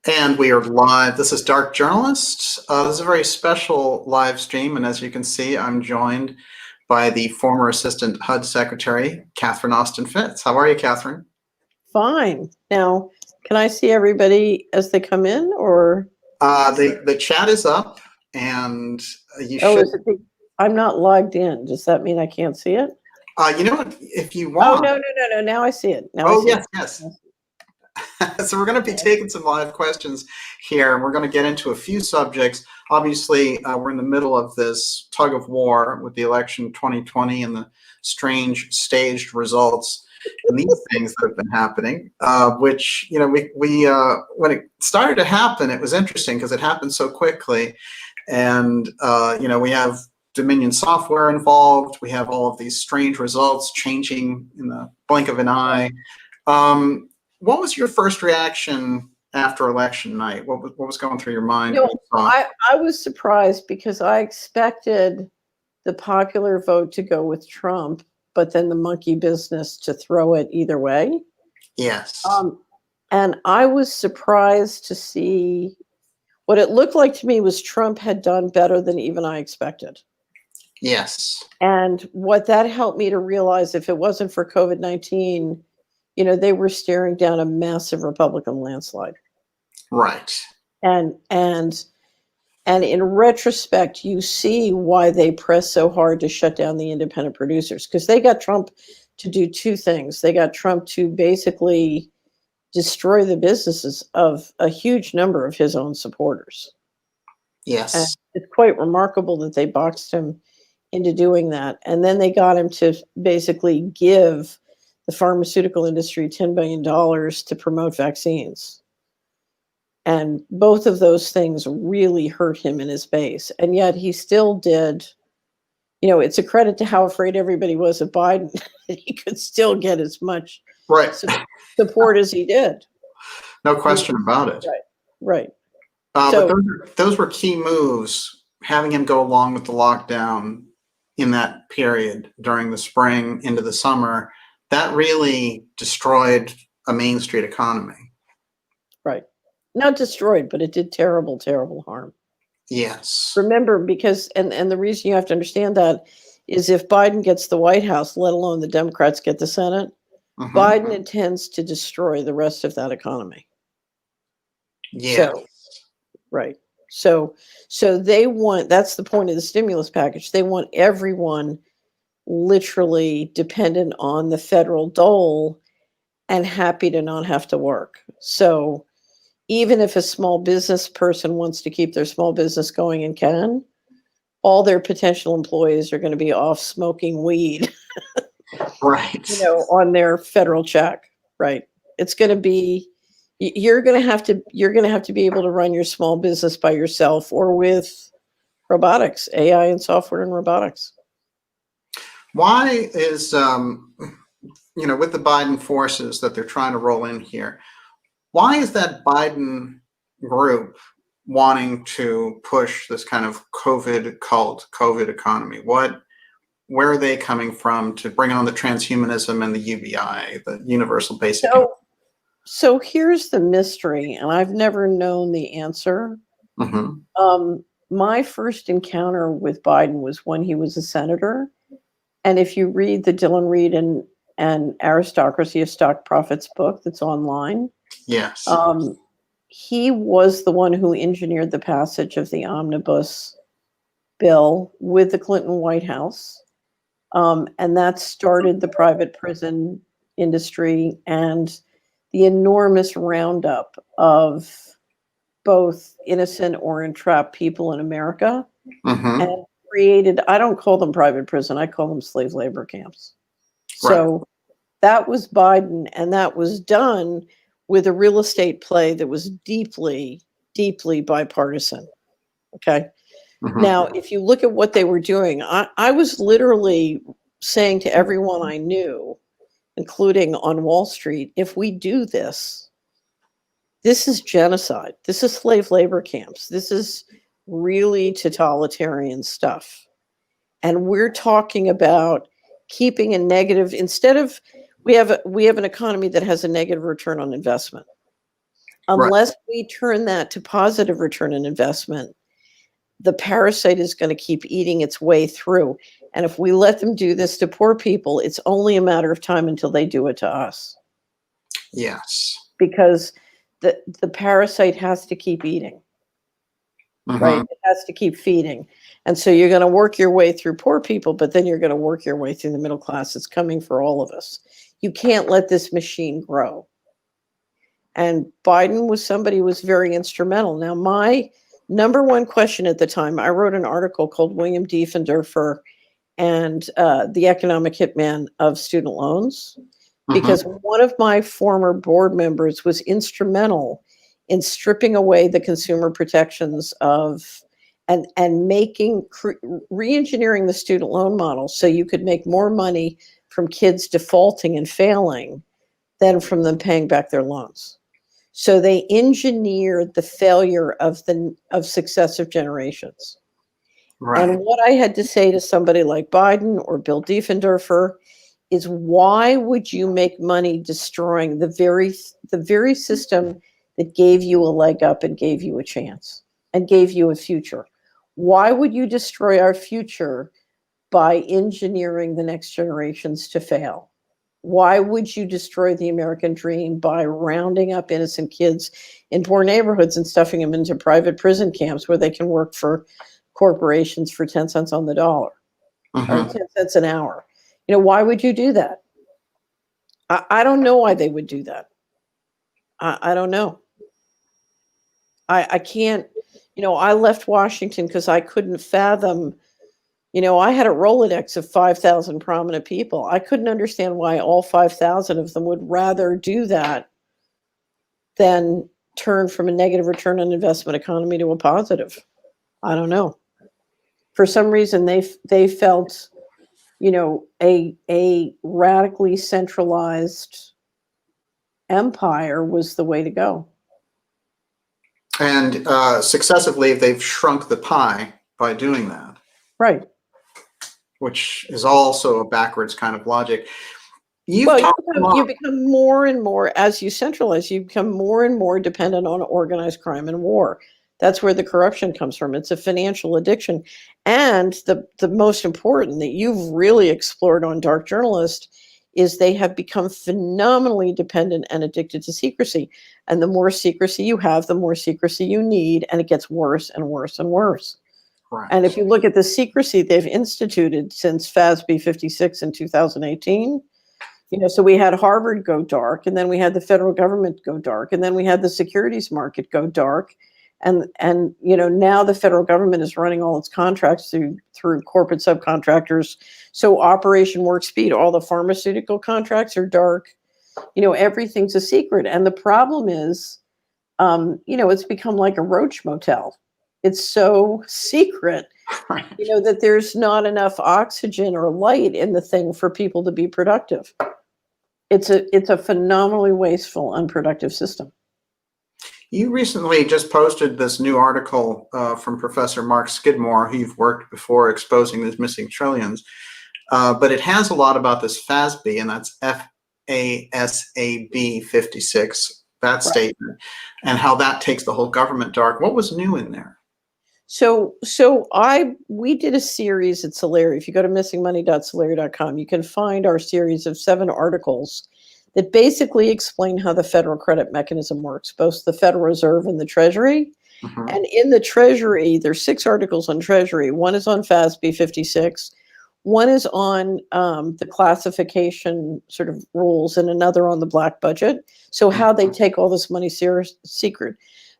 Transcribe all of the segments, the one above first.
And we are live. This is Dark Journalist. This is a very special live stream, and as you can see, I'm joined by the former Assistant HUD Secretary, Catherine Austin Fitz. How are you, Catherine? Fine. Now, can I see everybody as they come in, or? The chat is up, and you should. Is it I'm not logged in. Does that mean I can't see it? You know what? If you want. Oh, no. Now I see it. Yes. So we're going to be taking some live questions here, and we're going to get into a few subjects. Obviously, we're in the middle of this tug of war with the election 2020 and the strange staged results and these things that have been happening, which, you know, we when it started to happen, it was interesting because it happened so quickly. And, you know, we have Dominion software involved. We have all of these strange results changing in the blink of an eye. What was your first reaction after election night? What was going through your mind? You know, I was surprised because I expected the popular vote to go with Trump, but then the monkey business to throw it either way. Yes. And I was surprised to see what it looked like to me was Trump had done better than even I expected. Yes. And what that helped me to realize, if it wasn't for COVID-19, you know, they were staring down a massive Republican landslide. Right. And in retrospect, you see why they press so hard to shut down the independent producers, because they got Trump to do two things. They got Trump to basically destroy the businesses of a huge number of his own supporters. Yes. And it's quite remarkable that they boxed him into doing that. And then they got him to basically give the pharmaceutical industry $10 billion to promote vaccines. And both of those things really hurt him in his base. And yet he still did, you know, it's a credit to how afraid everybody was of Biden that he could still get as much support as he did. No question about it. Right. But those were key moves, having him go along with the lockdown in that period during the spring into the summer. That really destroyed a Main Street economy. Right. Not destroyed, but it did terrible, terrible harm. Yes. Remember, because, and the reason you have to understand that is if Biden gets the White House, let alone the Democrats get the Senate, Biden intends to destroy the rest of that economy. Yeah. So they want, that's the point of the stimulus package. They want everyone literally dependent on the federal dole and happy to not have to work. So even if a small business person wants to keep their small business going and can, all their potential employees are going to be off smoking weed, right? You know, on their federal check, right? It's going to be, you're going to have to be able to run your small business by yourself or with robotics, AI and software and robotics. Why is, you know, with the Biden forces that they're trying to roll in here, why is that Biden group wanting to push this kind of COVID cult, COVID economy? Where are they coming from to bring on the transhumanism and the UBI, the universal basic? So here's the mystery, and I've never known the answer. My first encounter with Biden was when he was a senator. And if you read the Dylan Reed and Aristocracy of Stock Profits book that's online, yes, he was the one who engineered the passage of the omnibus bill with the Clinton White House. And that started the private prison industry and the enormous roundup of both innocent or entrapped people in America, and created, I don't call them private prison, I call them slave labor camps. So that was Biden, and that was done with a real estate play that was deeply, deeply bipartisan. Okay. Now, if you look at what they were doing, I was literally saying to everyone I knew, including on Wall Street, if we do this, this is genocide. This is slave labor camps. This is really totalitarian stuff. And we're talking about keeping a negative, instead of, we have an economy that has a negative return on investment. Unless we turn that to positive return on investment, the parasite is going to keep eating its way through. And if we let them do this to poor people, it's only a matter of time until they do it to us. Yes. Because the parasite has to keep eating, right? It has to keep feeding. And so you're going to work your way through poor people, but then you're going to work your way through the middle class. It's coming for all of us. You can't let this machine grow. And Biden was somebody who was very instrumental. Now, my number one question at the time, I wrote an article called William Diefenderfer and the Economic Hitman of Student Loans, because one of my former board members was instrumental in stripping away the consumer protections of and making re-engineering the student loan model so you could make more money from kids defaulting and failing than from them paying back their loans. So they engineered the failure of successive generations. Right. And what I had to say to somebody like Biden or Bill Diefenderfer is, why would you make money destroying the very system that gave you a leg up and gave you a chance and gave you a future? Why would you destroy our future by engineering the next generations to fail? Why would you destroy the American dream by rounding up innocent kids in poor neighborhoods and stuffing them into private prison camps where they can work for corporations for 10 cents on the dollar or 10 cents an hour? You know, why would you do that? I don't know why they would do that. I don't know. I can't, I left Washington because I couldn't fathom. I had a Rolodex of 5,000 prominent people. I couldn't understand why all 5,000 of them would rather do that than turn from a negative return on investment economy to a positive. I don't know. For some reason, they felt, a radically centralized empire was the way to go. And successively, they've shrunk the pie by doing that. Right. Which is also a backwards kind of logic. You become more and more, as you centralize, you become more and more dependent on organized crime and war. That's where the corruption comes from. It's a financial addiction. And the most important that you've really explored on Dark Journalist is they have become phenomenally dependent and addicted to secrecy. And the more secrecy you have, the more secrecy you need, and it gets worse and worse and worse. Right. And if you look at the secrecy they've instituted since FASB 56 in 2018, so we had Harvard go dark, and then we had the federal government go dark, and then we had the securities market go dark. And now the federal government is running all its contracts through corporate subcontractors. So Operation Warp Speed, all the pharmaceutical contracts are dark. Everything's a secret. And the problem is, it's become like a roach motel. It's so secret, that there's not enough oxygen or light in the thing for people to be productive. It's a phenomenally wasteful, unproductive system. You recently just posted this new article from Professor Mark Skidmore, who you've worked before exposing these missing trillions. But it has a lot about this FASB, and that's FASAB 56, that statement, and how that takes the whole government dark. What was new in there? So we did a series at Solari. If you go to missingmoney.solari.com, you can find our series of 7 articles that basically explain how the federal credit mechanism works, both the Federal Reserve and the Treasury. And in the Treasury, there's 6 articles on Treasury. One is on FASB 56. One is on the classification sort of rules, and another on the black budget. So how they take all this money secret.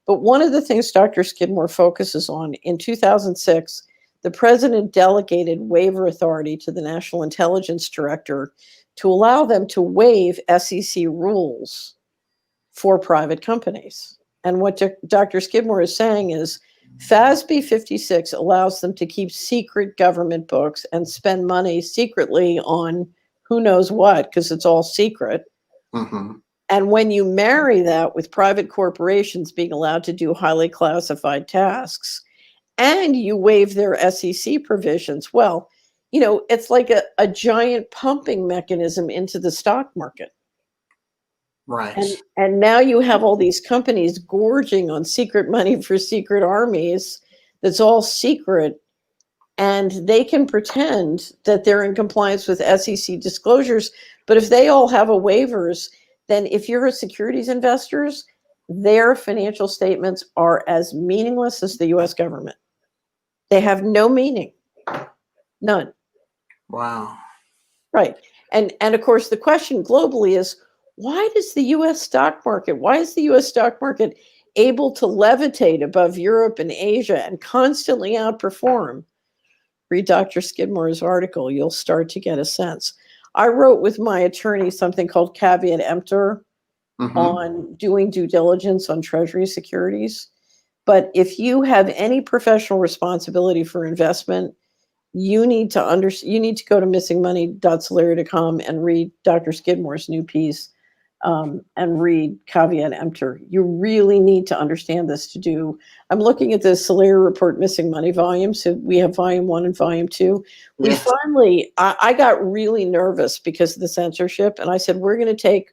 But one of the things Dr. Skidmore focuses on, in 2006, the president delegated waiver authority to the National Intelligence Director to allow them to waive SEC rules for private companies. And what Dr. Skidmore is saying is FASB 56 allows them to keep secret government books and spend money secretly on who knows what, because it's all secret. And when you marry that with private corporations being allowed to do highly classified tasks, and you waive their SEC provisions, well, it's like a giant pumping mechanism into the stock market. Right. And now you have all these companies gorging on secret money for secret armies that's all secret, and they can pretend that they're in compliance with SEC disclosures, but if they all have a waivers, then if you're a securities investors, their financial statements are as meaningless as the US government. They have no meaning. None. Wow. Right. And of course the question globally is, why is the US stock market, why is the US stock market able to levitate above Europe and Asia and constantly outperform? Read Dr. Skidmore's article, you'll start to get a sense. I wrote with my attorney something called caveat emptor on doing due diligence on Treasury securities. But if you have any professional responsibility for investment, you need to go to missingmoney.solari.com and read Dr. Skidmore's new piece, and read caveat emptor. You really need to understand this to do. I'm looking at the Solari report missing money volume. So we have volume 1 and volume 2. We Yes. finally, I got really nervous because of the censorship. And I said, we're going to take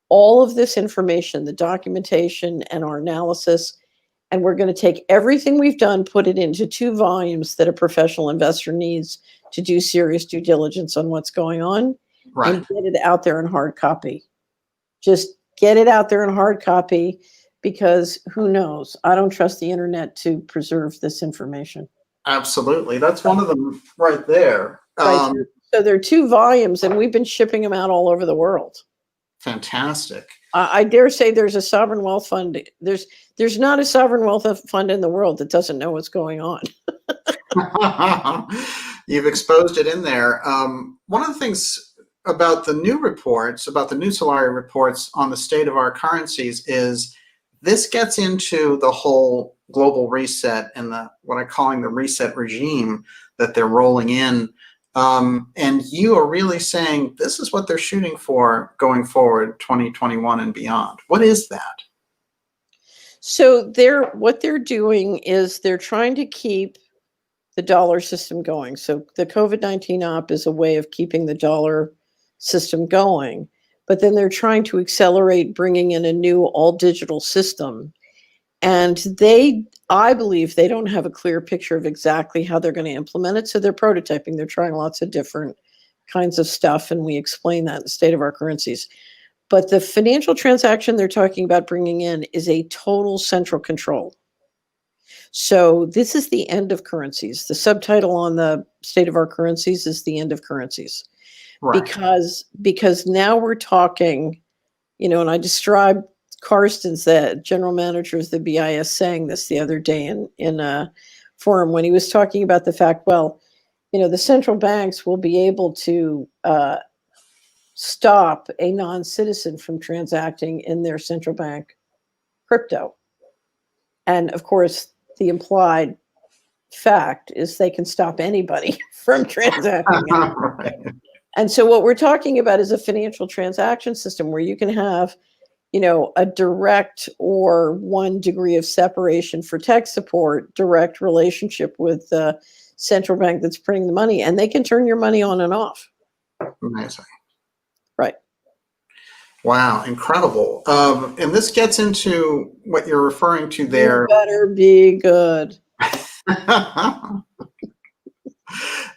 all of this information, the documentation and our analysis, and we're going to take everything we've done, put it into 2 volumes that a professional investor needs to do serious due diligence on what's going on, Right. and get it out there in hard copy. Just get it out there in hard copy, because who knows? I don't trust the internet to preserve this information. Absolutely. That's one of them right there. Right. So there are 2 volumes, and we've been shipping them out all over the world. Fantastic. I dare say there's a sovereign wealth fund. There's not a sovereign wealth fund in the world that doesn't know what's going on. You've exposed it in there. One of the things about the new reports, about the new Solari reports on the state of our currencies, is this gets into the whole global reset and what I'm calling the reset regime that they're rolling in. And you are really saying this is what they're shooting for going forward, 2021 and beyond. What is that? So what they're doing is they're trying to keep the dollar system going. So the COVID-19 op is a way of keeping the dollar system going, but then they're trying to accelerate bringing in a new all digital system. And I believe they don't have a clear picture of exactly how they're going to implement it. So they're prototyping, they're trying lots of different kinds of stuff. And we explain that in the state of our currencies. But the financial transaction they're talking about bringing in is a total central control. So this is the end of currencies. The subtitle on the state of our currencies is the end of currencies. Right. Because now we're talking, and I described Karsten's, the general manager of the BIS, saying this the other day in a forum when he was talking about the fact, the central banks will be able to stop a non-citizen from transacting in their central bank crypto. And of course, the implied fact is they can stop anybody from transacting. Right. And so what we're talking about is a financial transaction system where you can have, a direct or 1 degree of separation for tech support, direct relationship with the central bank that's printing the money, and they can turn your money on and off. Amazing. Right. Wow, incredible. And this gets into what you're referring to there. You better be good.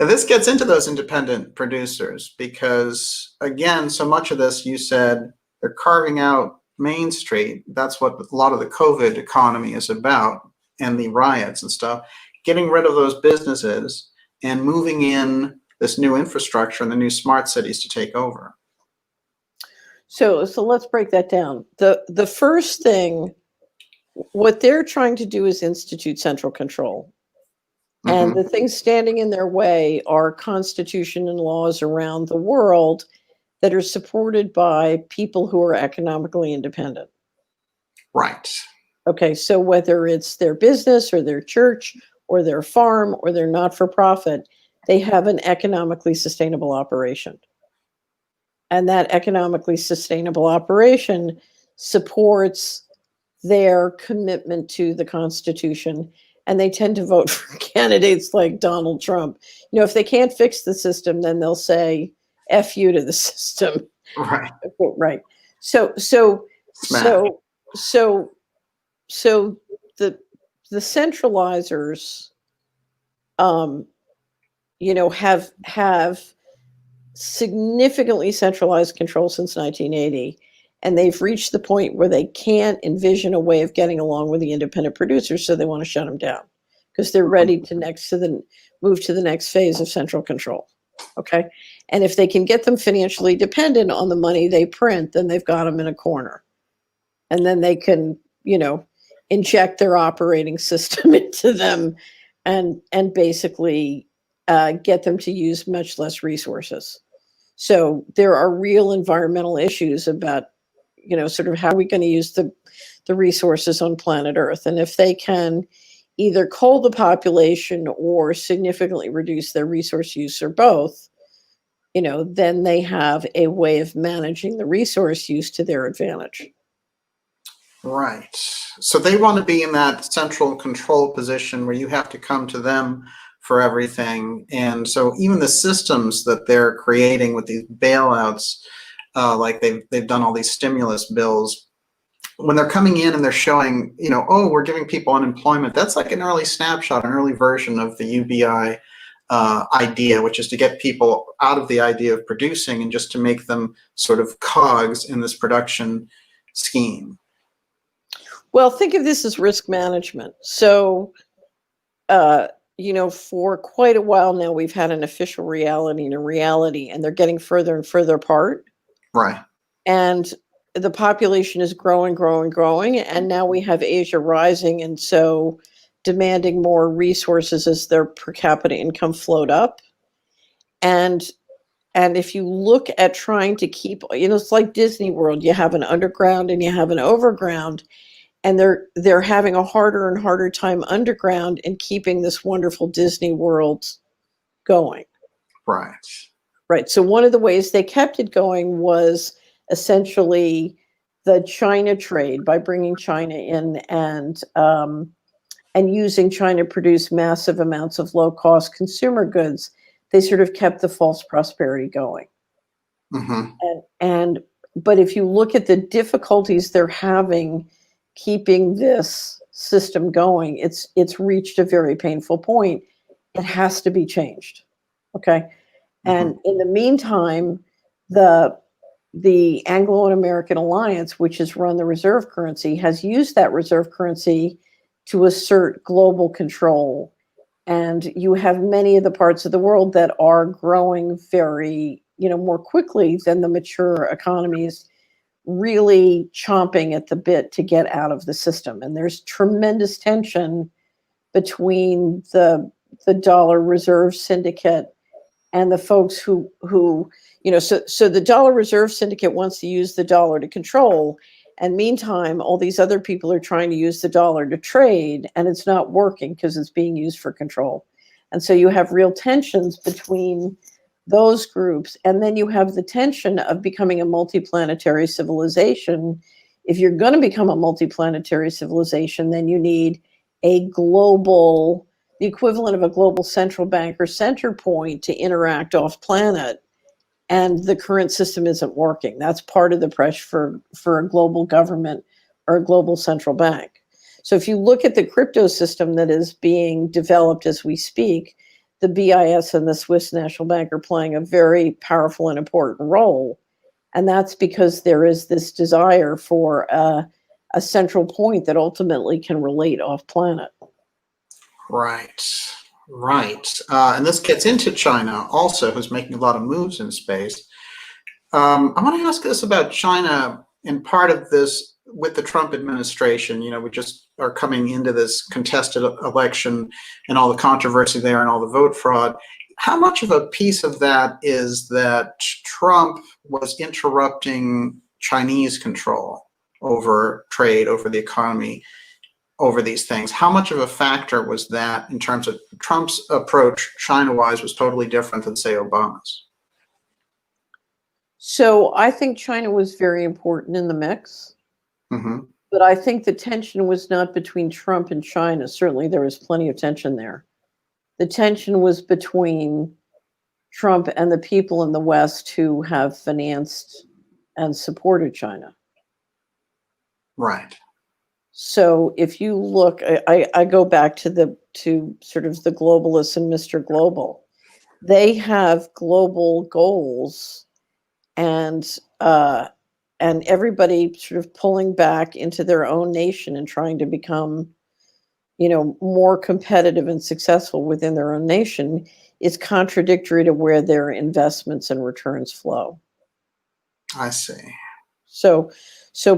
And this gets into those independent producers because, again, so much of this, you said, they're carving out Main Street. That's what a lot of the COVID economy is about, and the riots and stuff, getting rid of those businesses and moving in this new infrastructure and the new smart cities to take over. So let's break that down. The first thing, what they're trying to do is institute central control. And the things standing in their way are constitution and laws around the world that are supported by people who are economically independent. Right. Okay, so whether it's their business or their church or their farm or their not-for-profit, they have an economically sustainable operation. And that economically sustainable operation supports their commitment to the Constitution, and they tend to vote for candidates like Donald Trump. If they can't fix the system, then they'll say F you to the system. Right. Right. So so Smash. so the centralizers, have significantly centralized control since 1980, and they've reached the point where they can't envision a way of getting along with the independent producers, so they want to shut them down because they're ready to move to the next phase of central control. Okay, and if they can get them financially dependent on the money they print, then they've got them in a corner, and then they can, inject their operating system into them, and basically get them to use much less resources. So there are real environmental issues about, sort of how are we going to use the resources on planet Earth. And if they can either cull the population or significantly reduce their resource use or both, then they have a way of managing the resource use to their advantage. Right. So they want to be in that central control position where you have to come to them for everything. And so even the systems that they're creating with these bailouts, like they've done all these stimulus bills, when they're coming in and they're showing, oh, we're giving people unemployment, that's like an early snapshot, an early version of the UBI idea, which is to get people out of the idea of producing and just to make them sort of cogs in this production scheme. Well, think of this as risk management. So, for quite a while now, we've had an official reality and a reality, and they're getting further and further apart. Right. And the population is growing, growing, growing. And now we have Asia rising, and so demanding more resources as their per capita income float up. And if you look at trying to keep, it's like Disney World, you have an underground and you have an overground. And they're having a harder and harder time underground in keeping this wonderful Disney World going. Right. Right. So one of the ways they kept it going was essentially the China trade, by bringing China in and using China to produce massive amounts of low cost consumer goods. They sort of kept the false prosperity going. Mm-hmm. But if you look at the difficulties they're having keeping this system going, it's reached a very painful point. It has to be changed. Okay. Mm-hmm. And in the meantime, the Anglo-American Alliance, which has run the reserve currency, has used that reserve currency to assert global control. And you have many of the parts of the world that are growing very, more quickly than the mature economies, really chomping at the bit to get out of the system. And there's tremendous tension between the dollar reserve syndicate and the folks who so the dollar reserve syndicate wants to use the dollar to control. And meantime, all these other people are trying to use the dollar to trade, and it's not working because it's being used for control. And so you have real tensions between those groups. And then you have the tension of becoming a multiplanetary civilization. If you're going to become a multiplanetary civilization, then you need a global, the equivalent of a global central bank or center point to interact off planet. And the current system isn't working. That's part of the pressure for a global government or a global central bank. So if you look at the crypto system that is being developed as we speak, the BIS and the Swiss National Bank are playing a very powerful and important role. And that's because there is this desire for a central point that ultimately can relate off planet. Right. Right. And this gets into China also, who's making a lot of moves in space. I want to ask this about China in part of this with the Trump administration. We just are coming into this contested election and all the controversy there and all the vote fraud. How much of a piece of that is that Trump was interrupting Chinese control over trade, over the economy, over these things? How much of a factor was that in terms of Trump's approach China-wise was totally different than, say, Obama's? So I think China was very important in the mix. Mm-hmm. But I think the tension was not between Trump and China. Certainly there was plenty of tension there. The tension was between Trump and the people in the West who have financed and supported China. Right. So if you look, I go back to sort of the globalists and Mr. Global. They have global goals, and everybody sort of pulling back into their own nation and trying to become, more competitive and successful within their own nation is contradictory to where their investments and returns flow. I see. So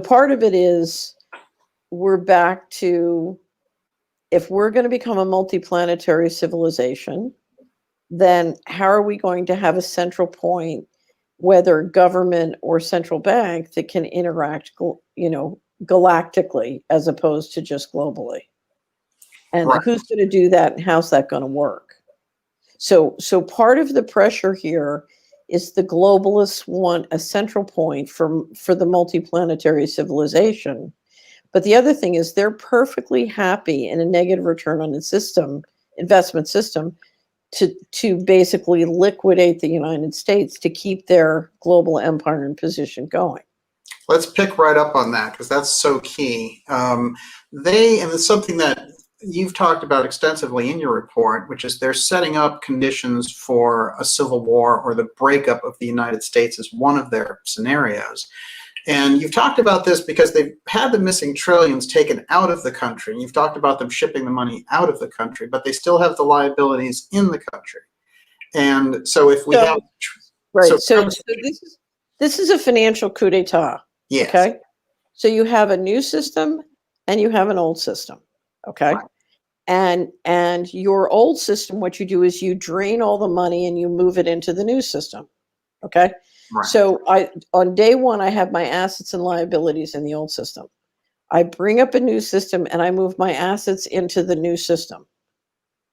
part of it is we're back to, if we're going to become a multiplanetary civilization, then how are we going to have a central point, whether government or central bank, that can interact, galactically as opposed to just globally? And Right. who's going to do that, and how's that going to work? So part of the pressure here is the globalists want a central point for the multiplanetary civilization. But the other thing is they're perfectly happy in a negative return on investment system to basically liquidate the United States to keep their global empire and position going. Let's pick right up on that, because that's so key. And it's something that you've talked about extensively in your report, which is they're setting up conditions for a civil war or the breakup of the United States as one of their scenarios. And you've talked about this because they've had the missing trillions taken out of the country. And you've talked about them shipping the money out of the country, but they still have the liabilities in the country. And so if we have... Right. So this is a financial coup d'etat. Yes. Okay. So you have a new system and you have an old system. Okay. Right. And your old system, what you do is you drain all the money and you move it into the new system. Okay. Right. So on day one, I have my assets and liabilities in the old system. I bring up a new system and I move my assets into the new system.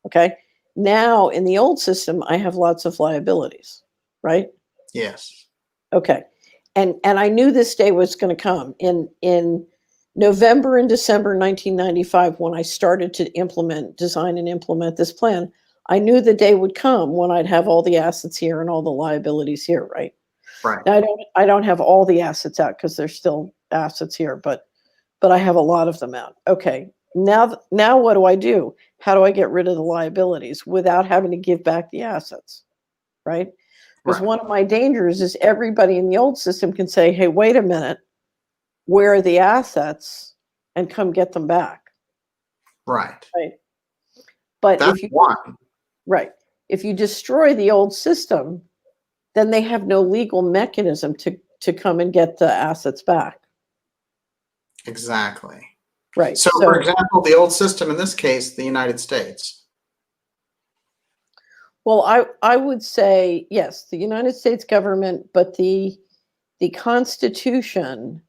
Okay. Now in the old system, I have lots of liabilities, right? Yes. Okay. And I knew this day was going to come in November and December 1995, when I started to design and implement this plan. I knew the day would come when I'd have all the assets here and all the liabilities here, right? Right. Now, I don't have all the assets out because there's still assets here, but I have a lot of them out. Okay. Now what do I do? How do I get rid of the liabilities without having to give back the assets? Right? Because one of my dangers is everybody in the old system can say, hey, wait a minute, where are the assets? And come get them back. Right. Right. But that's one. Right. If you destroy the old system, then they have no legal mechanism to come and get the assets back. Exactly. Right. So for example, the old system, in this case, the United States. Well, I would say, yes, the United States government, but the Constitution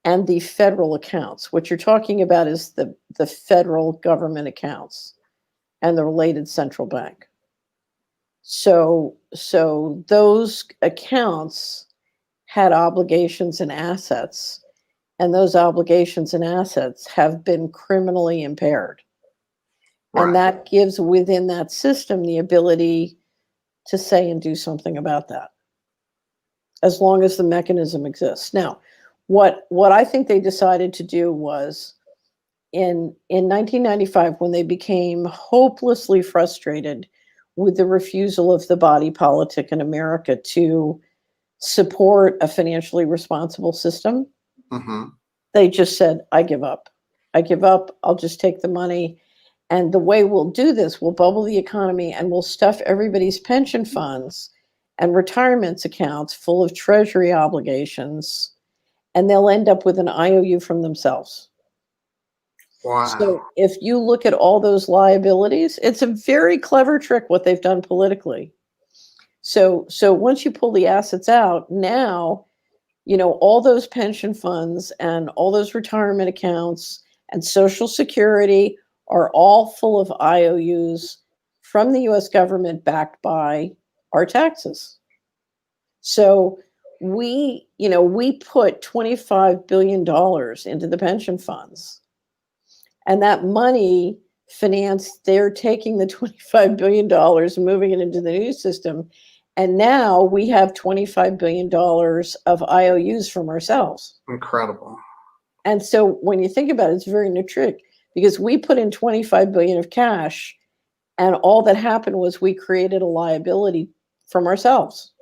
and the federal accounts. What you're talking about is the federal government accounts and the related central bank. So those accounts had obligations and assets, and those obligations and assets have been criminally impaired. Right. And that gives within that system the ability to say and do something about that, as long as the mechanism exists. Now, what I think they decided to do was in 1995, when they became hopelessly frustrated with the refusal of the body politic in America to support a financially responsible system, they just said, I give up. I give up. I'll just take the money. And the way we'll do this, we'll bubble the economy and we'll stuff everybody's pension funds and retirement accounts full of treasury obligations, and they'll end up with an IOU from themselves. Wow. So if you look at all those liabilities, it's a very clever trick what they've done politically. So once you pull the assets out, now, all those pension funds and all those retirement accounts and Social Security are all full of IOUs from the US government backed by our taxes. So we put $25 billion into the pension funds, and that money financed, they're taking the $25 billion and moving it into the new system. And now we have $25 billion of IOUs from ourselves. Incredible. And so when you think about it, it's very new trick because we put in 25 billion of cash, and all that happened was we created a liability from ourselves.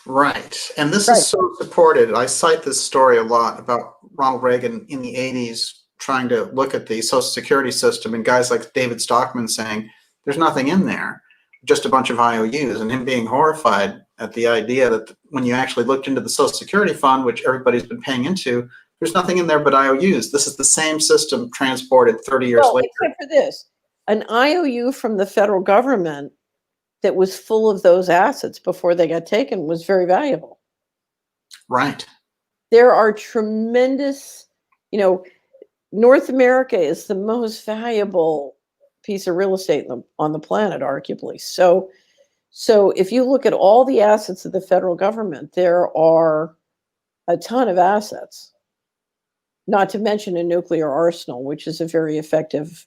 Right. And this Right. is so supported. I cite this story a lot about Ronald Reagan in the 80s trying to look at the Social Security system, and guys like David Stockman saying, there's nothing in there, just a bunch of IOUs, and him being horrified at the idea that when you actually looked into the Social Security fund, which everybody's been paying into, there's nothing in there but IOUs. This is the same system transported 30 years later. Except for this, an IOU from the federal government that was full of those assets before they got taken was very valuable. Right. There are tremendous, North America is the most valuable piece of real estate on the planet, arguably. So if you look at all the assets of the federal government, there are a ton of assets, not to mention a nuclear arsenal, which is a very effective,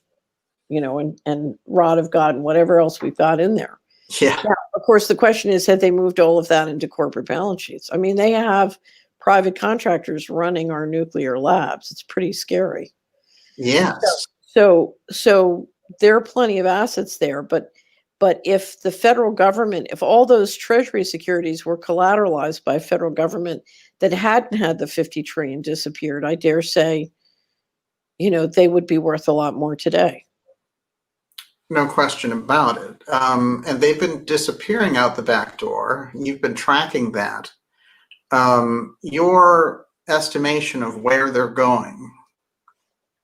and rod of God and whatever else we've got in there. Yeah. Now, of course, the question is, have they moved all of that into corporate balance sheets? I mean, they have private contractors running our nuclear labs. It's pretty scary. Yes. So there are plenty of assets there, but if the federal government, if all those treasury securities were collateralized by a federal government that hadn't had the 50 trillion disappeared, I dare say, they would be worth a lot more today. No question about it. And they've been disappearing out the back door. You've been tracking that. Your estimation of where they're going,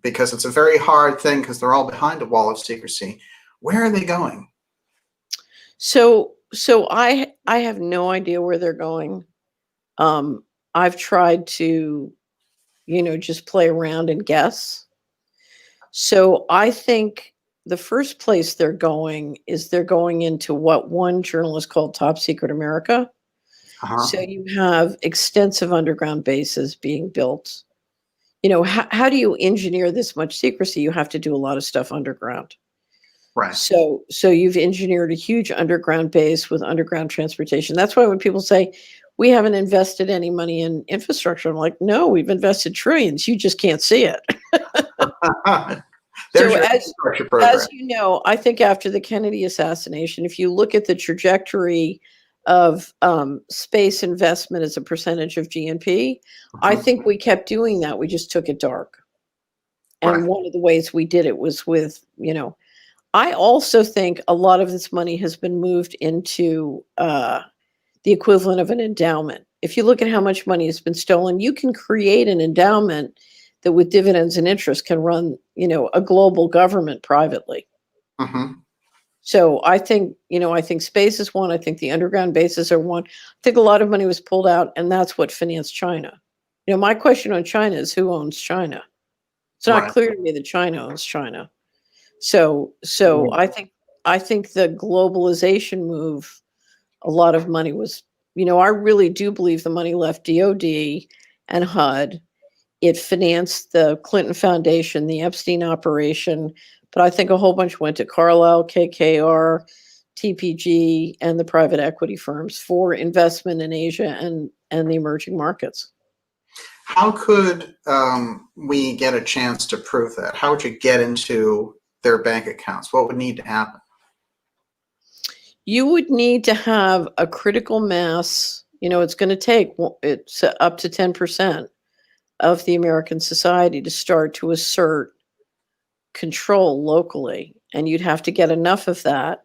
because it's a very hard thing because they're all behind a wall of secrecy. Where are they going? So I have no idea where they're going. I've tried to, just play around and guess. So I think the first place they're going into what one journalist called Top Secret America. So you have extensive underground bases being built. How do you engineer this much secrecy? You have to do a lot of stuff underground. Right. So you've engineered a huge underground base with underground transportation. That's why when people say, we haven't invested any money in infrastructure, I'm like, no, we've invested trillions. You just can't see it. There's So your infrastructure program. as you know, I think after the Kennedy assassination, if you look at the trajectory of space investment as a percentage of GNP, I think we kept doing that. We just took it dark. And one of the ways we did it was with, I also think a lot of this money has been moved into the equivalent of an endowment. If you look at how much money has been stolen, you can create an endowment that with dividends and interest can run, a global government privately. So I think space is one. I think the underground bases are one. I think a lot of money was pulled out, and that's what financed China. My question on China is who owns China? It's not clear to me that China owns China. So I think the globalization move, a lot of money was, I really do believe the money left DOD and HUD. It financed the Clinton Foundation, the Epstein operation, but I think a whole bunch went to Carlyle, KKR, TPG, and the private equity firms for investment in Asia and the emerging markets. How could we get a chance to prove that? How would you get into their bank accounts? What would need to happen? You would need to have a critical mass. It's going to take it's up to 10% of the American society to start to assert control locally. And you'd have to get enough of that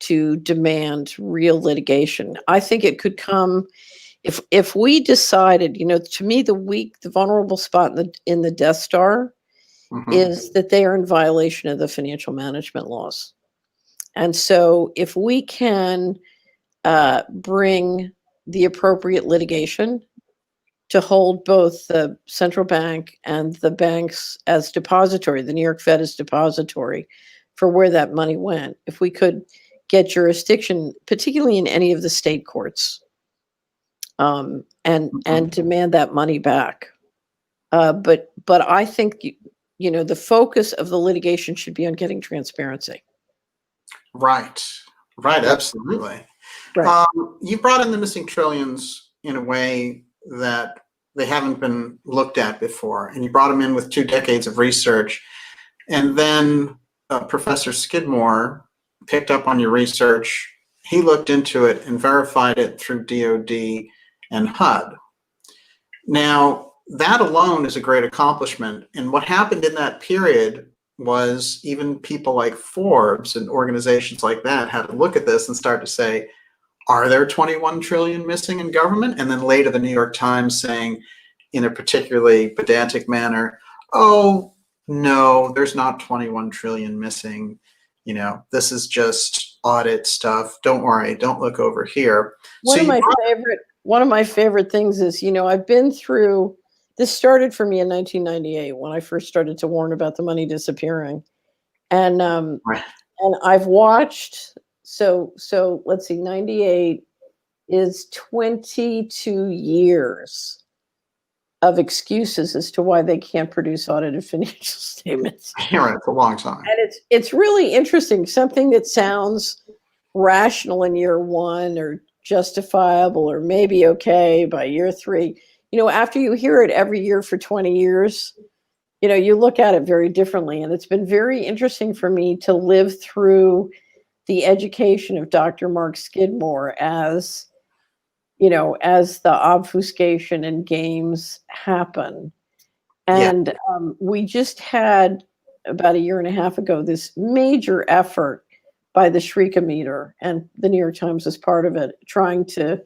to demand real litigation. I think it could come if we decided, to me, the vulnerable spot in the Death Star is that they are in violation of the financial management laws. And so if we can bring the appropriate litigation to hold both the central bank and the banks as depository, the New York Fed as depository for where that money went, if we could get jurisdiction, particularly in any of the state courts, and demand that money back. But I think, the focus of the litigation should be on getting transparency. Right, absolutely. Right. You brought in the missing trillions in a way that they haven't been looked at before. And you brought them in with 2 decades of research. And then Professor Skidmore picked up on your research. He looked into it and verified it through DOD and HUD. Now, that alone is a great accomplishment. And what happened in that period was even people like Forbes and organizations like that had to look at this and start to say, are there 21 trillion missing in government? And then later the New York Times saying in a particularly pedantic manner, oh, no, there's not 21 trillion missing. You know, this is just audit stuff. Don't worry, don't look over here. One of my favorite things is, you know, I've been through, this started for me in 1998 when I first started to warn about the money disappearing. And Right. and I've watched, so let's see, 98 is 22 years of excuses as to why they can't produce audited financial statements. Right, it's a long time. And it's really interesting. Something that sounds rational in year one or justifiable or maybe okay by year 3. You know, after you hear it every year for 20 years, you know, you look at it very differently. And it's been very interesting for me to live through the education of Dr. Mark Skidmore as, you know, as the obfuscation and games happen. And we just had about a year and a half ago this major effort by the Shriekometer, and the New York Times was part of it, trying to,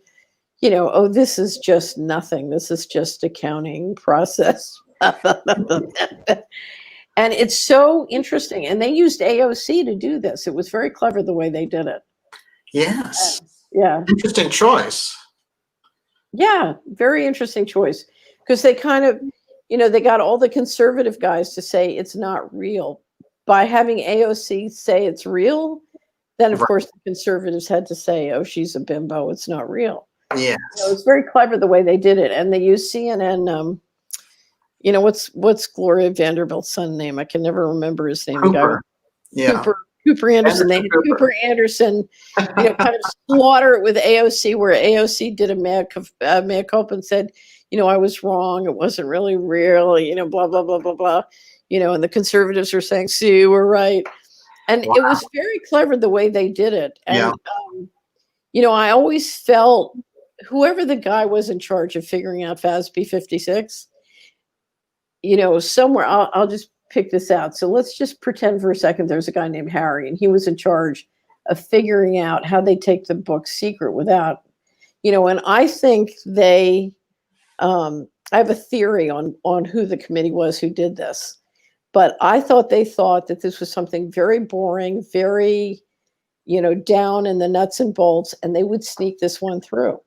you know, oh, this is just nothing. This is just accounting process. And it's so interesting. And they used AOC to do this. It was very clever the way they did it. Yes. Yeah. Interesting choice. Yeah, very interesting choice. Because they kind of, you know, they got all the conservative guys to say it's not real. By having AOC say it's real, then of course the conservatives had to say, oh, she's a bimbo, it's not real. Yes. You know, it's very clever the way they did it. And they used CNN, you know, what's Gloria Vanderbilt's son's name? I can never remember his name. Cooper. Yeah. Cooper Anderson. They had Cooper Anderson, you know, kind of slaughter it with AOC, where AOC did a mea culpa and said, you know, I was wrong. It wasn't really real, you know, blah, blah, blah, blah, blah. You know, and the conservatives were saying, see, we're right. And it was very clever the way they did it. And, you know, I always felt whoever the guy was in charge of figuring out FASB 56, you know, somewhere, I'll just pick this out. So let's just pretend for a second there's a guy named Harry, and he was in charge of figuring out how they take the book secret without, you know, and I think they, I have a theory on who the committee was who did this, but I thought they thought that this was something very boring, very, you know, down in the nuts and bolts, and they would sneak this one through.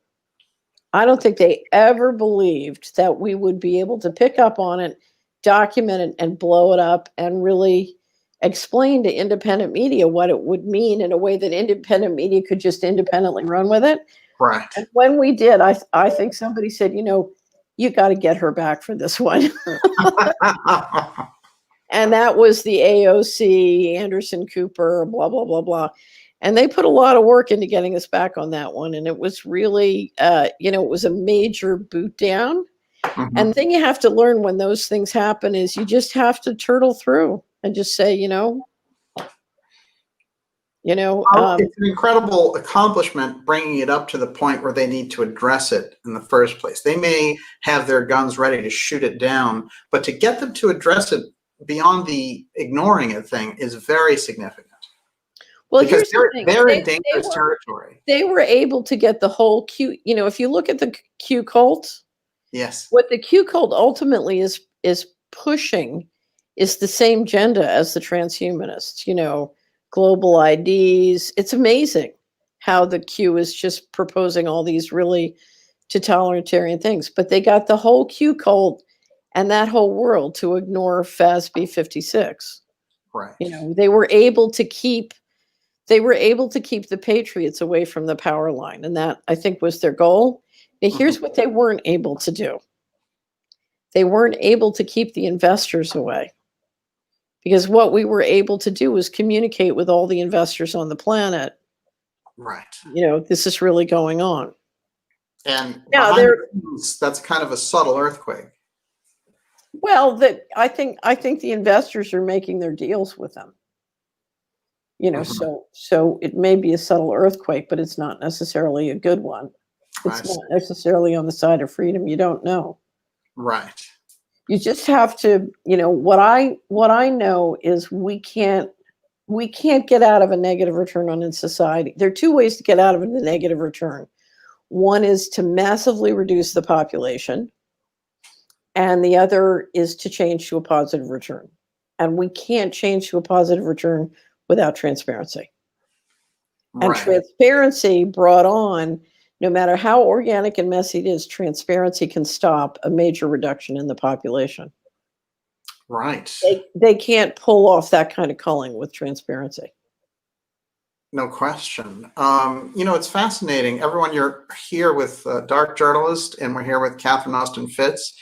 I don't think they ever believed that we would be able to pick up on it, document it, and blow it up and really explain to independent media what it would mean in a way that independent media could just independently run with it. Right. And when we did, I think somebody said, you know, you got to get her back for this one. And that was the AOC, Anderson Cooper, blah, blah, blah, blah. And they put a lot of work into getting us back on that one. And it was really, you know, it was a major boot down. Mm-hmm. And the thing you have to learn when those things happen is you just have to turtle through and just say, it's an incredible accomplishment bringing it up to the point where they need to address it in the first place. They may have their guns ready to shoot it down, but to get them to address it beyond the ignoring it thing is very significant. Well, because they're in dangerous territory. They were able to get the whole Q, you know, if you look at the Q cult, yes, what the Q cult ultimately is pushing is the same agenda as the transhumanists, you know, global IDs. It's amazing how the Q is just proposing all these really totalitarian things, but they got the whole Q cult and that whole world to ignore FASB 56. Right. You know, they were able to keep the patriots away from the power line. And that, I think, was their goal. Now, here's what they weren't able to do. They weren't able to keep the investors away. Because what we were able to do was communicate with all the investors on the planet. Right. You know, this is really going on. And Now behind the scenes, that's kind of a subtle earthquake. well, that I think the investors are making their deals with them. You know, so it may be a subtle earthquake, but it's not necessarily a good one. It's not necessarily on the side of freedom. You don't know. Right. You just have to, you know, what I know is we can't get out of a negative return on in society. There are two ways to get out of a negative return. One is to massively reduce the population, and the other is to change to a positive return. And we can't change to a positive return without transparency. And transparency brought on, no matter how organic and messy it is, transparency can stop a major reduction in the population. Right. They can't pull off that kind of culling with transparency. No question. You know, it's fascinating. Everyone, you're here with Dark Journalist, and we're here with Catherine Austin Fitts,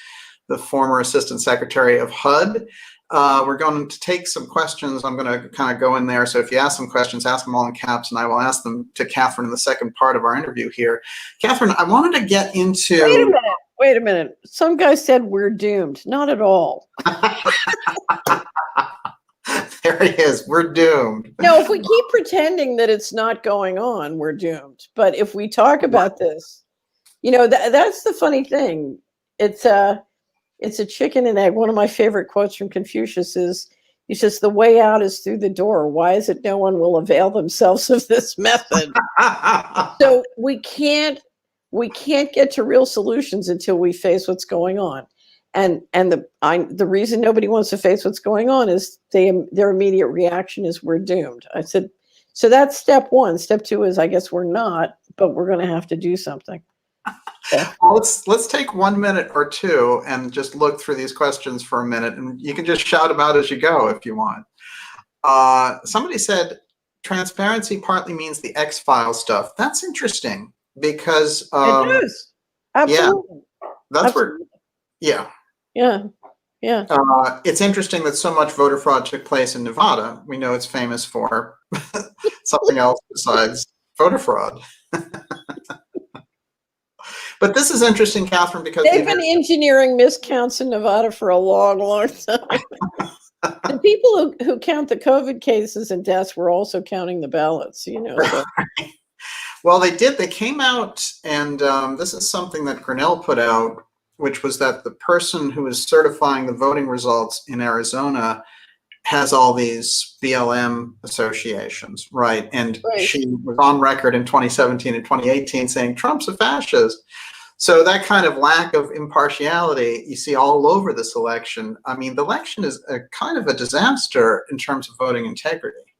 the former Assistant Secretary of HUD. We're going to take some questions. I'm going to kind of go in there. So if you ask some questions, ask them all in caps, and I will ask them to Catherine in the second part of our interview here. Catherine, I wanted to get into... Wait a minute. Some guy said we're doomed. Not at all. There he is. We're doomed. No, if we keep pretending that it's not going on, we're doomed. But if we talk about this, you know, that's the funny thing. It's a chicken and egg. One of my favorite quotes from Confucius is, he says, "The way out is through the door. Why is it no one will avail themselves of this method?" So we can't get to real solutions until we face what's going on. And the reason nobody wants to face what's going on is their immediate reaction is we're doomed. I said, so that's step one. Step two is, I guess we're not, but we're going to have to do something. So. Well, let's take 1 minute or two and just look through these questions for a minute, and you can just shout them out as you go if you want. Somebody said transparency partly means the X-Files stuff. That's interesting because it is. Absolutely. Yeah, that's Absolutely. Where. Yeah. Yeah. It's interesting that so much voter fraud took place in Nevada. We know it's famous for something else besides voter fraud. But this is interesting, Catherine, because they've been engineering miscounts in Nevada for a long, long time. The people who count the COVID cases and deaths were also counting the ballots, you know. So. Well, they did. They came out, and this is something that Grinnell put out, which was that the person who is certifying the voting results in Arizona has all these BLM associations, right? And she was on record in 2017 and 2018 saying Trump's a fascist. So that kind of lack of impartiality you see all over this election. I mean, the election is a kind of a disaster in terms of voting integrity.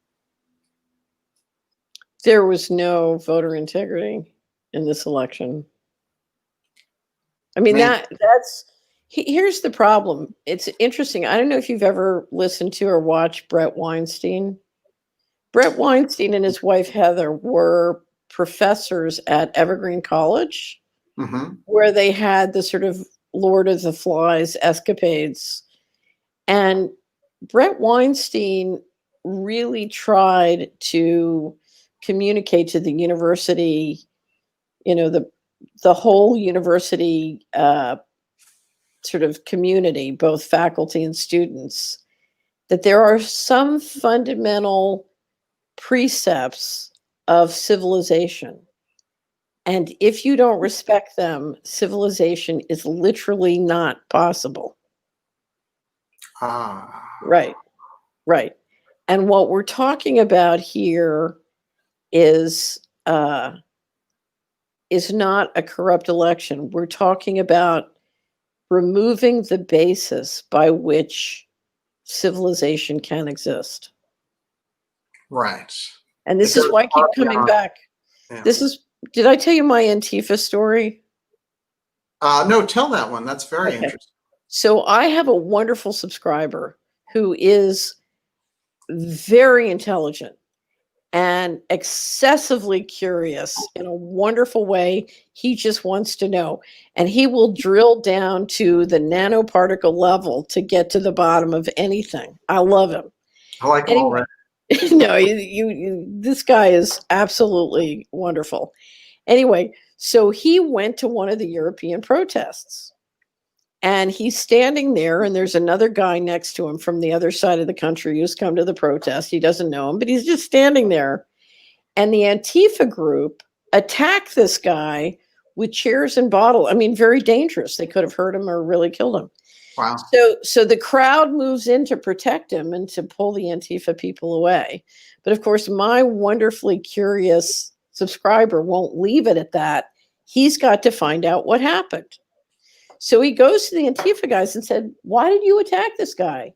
There was no voter integrity in this election. I mean, here's the problem. It's interesting. I don't know if you've ever listened to or watched Brett Weinstein. Brett Weinstein and his wife, Heather, were professors at Evergreen College, where they had the sort of Lord of the Flies escapades. And Brett Weinstein really tried to communicate to the university, you know, the whole university sort of community, both faculty and students, that there are some fundamental precepts of civilization. And if you don't respect them, civilization is literally not possible. Right. And what we're talking about here is not a corrupt election. We're talking about removing the basis by which civilization can exist. Right. And this is why I keep coming back. Yeah. Did I tell you my Antifa story? No, tell that one. That's very interesting. So I have a wonderful subscriber who is very intelligent and excessively curious in a wonderful way. He just wants to know. And he will drill down to the nanoparticle level to get to the bottom of anything. I love him. I like him already. No, this guy is absolutely wonderful. Anyway, So he went to one of the European protests, and he's standing there, and there's another guy next to him from the other side of the country who's come to the protest. He doesn't know him, but he's just standing there. And the Antifa group attacked this guy with chairs and bottles. I mean, very dangerous. They could have hurt him or really killed him. Wow. So the crowd moves in to protect him and to pull the Antifa people away. But of course, my wonderfully curious subscriber won't leave it at that. He's got to find out what happened. So he goes to the Antifa guys and said, "Why did you attack this guy?"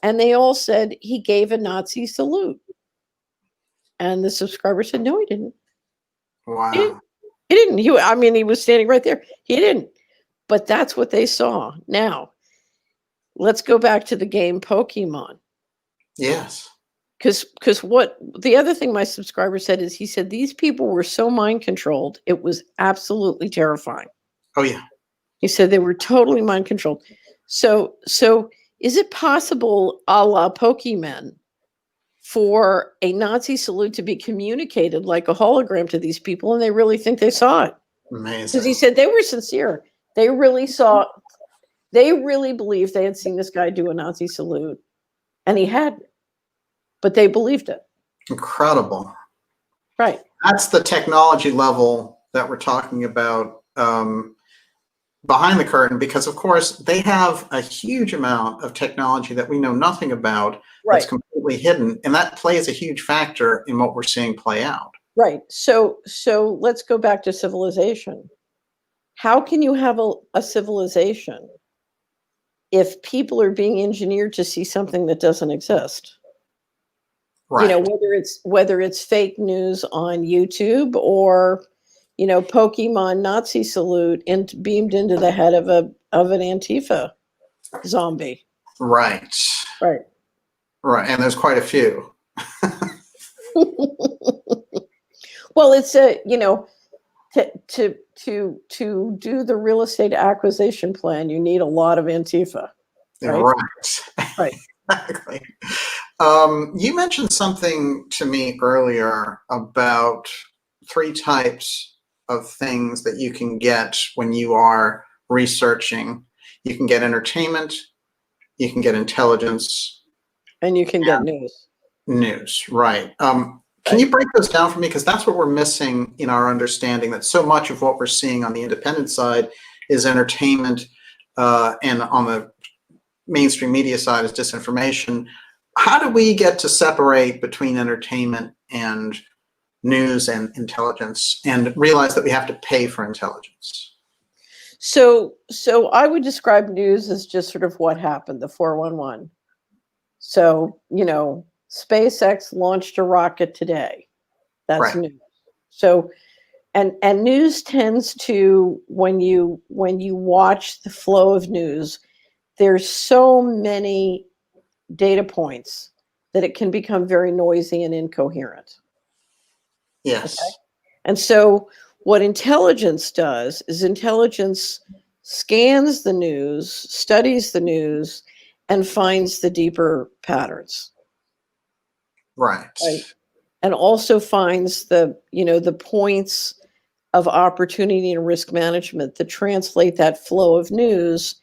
And they all said he gave a Nazi salute. And the subscriber said, "No, he didn't. Wow. He didn't. He was standing right there. He didn't." But that's what they saw. Now, let's go back to the game Pokemon. Yes. Because what the other thing my subscriber said is, he said these people were so mind controlled, it was absolutely terrifying. Oh, yeah. He said they were totally mind controlled. So is it possible, a la Pokemon, for a Nazi salute to be communicated like a hologram to these people, and they really think they saw it? Amazing. Because he said they were sincere. They really believed they had seen this guy do a Nazi salute, and he hadn't, but they believed it. Incredible. Right. That's the technology level that we're talking about behind the curtain, because of course they have a huge amount of technology that we know nothing about. Right. That's completely hidden, and that plays a huge factor in what we're seeing play out. Right. So let's go back to civilization. How can you have a civilization if people are being engineered to see something that doesn't exist? Right. Whether it's fake news on YouTube, or Pokemon Nazi salute beamed into the head of an Antifa zombie. Right. Right. Right. And there's quite a few. Well, it's to do the real estate acquisition plan, you need a lot of Antifa. Right. Right. Exactly. You mentioned something to me earlier about 3 types of things that you can get when you are researching. You can get entertainment, you can get intelligence, and you can get news. News, right. Can you break those down for me? Because that's what we're missing in our understanding, that so much of what we're seeing on the independent side is entertainment, and on the mainstream media side is disinformation. How do we get to separate between entertainment and news and intelligence, and realize that we have to pay for intelligence? So I would describe news as just sort of what happened, the 411. So, SpaceX launched a rocket today. That's right. news. So, and news tends to, when you watch the flow of news, there's so many data points that it can become very noisy and incoherent. Yes. Okay? And so what intelligence does is intelligence scans the news, studies the news, and finds the deeper patterns. Right. And also finds the points of opportunity and risk management that translate that flow of news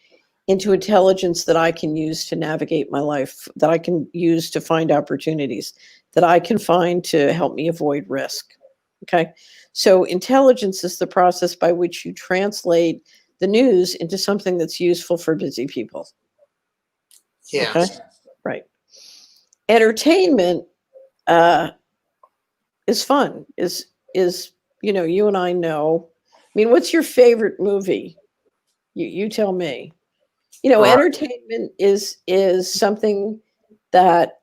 into intelligence that I can use to navigate my life, that I can use to find opportunities, that I can find to help me avoid risk. Okay. So intelligence is the process by which you translate the news into something that's useful for busy people. Yes. Okay? Right. Entertainment is fun, is you and I know. I mean, what's your favorite movie? You tell me. Entertainment is something that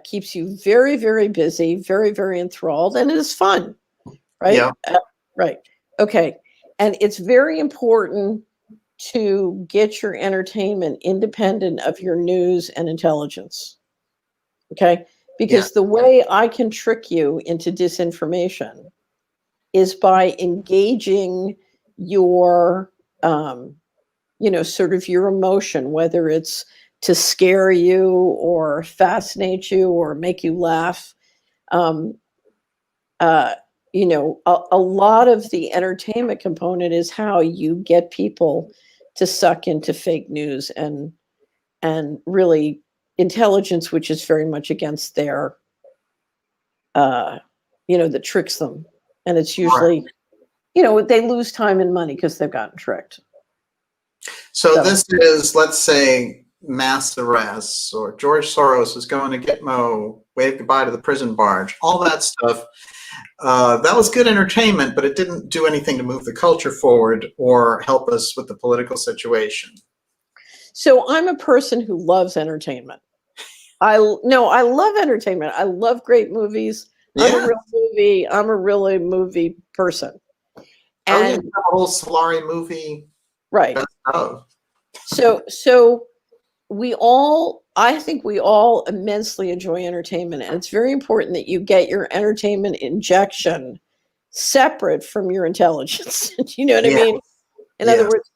keeps you very, very busy, very, very enthralled, and it is fun, right? Yeah. Right. Okay. And it's very important to get your entertainment independent of your news and intelligence. Okay. Because the way I can trick you into disinformation is by engaging your sort of your emotion, whether it's to scare you or fascinate you or make you laugh. a lot of the entertainment component is how you get people to suck into fake news and really intelligence, which is very much against their, that tricks them. And it's usually, they lose time and money because they've gotten tricked. So this is, let's say, mass arrests, or George Soros is going to Gitmo, wave goodbye to the prison barge, all that stuff. That was good entertainment, but it didn't do anything to move the culture forward or help us with the political situation. So I'm a person who loves entertainment. I love entertainment. I love great movies. Yeah. I'm a really movie person. And the whole Solari movie. Right. So I think we all immensely enjoy entertainment, and it's very important that you get your entertainment injection separate from your intelligence. You know what I mean? In other words,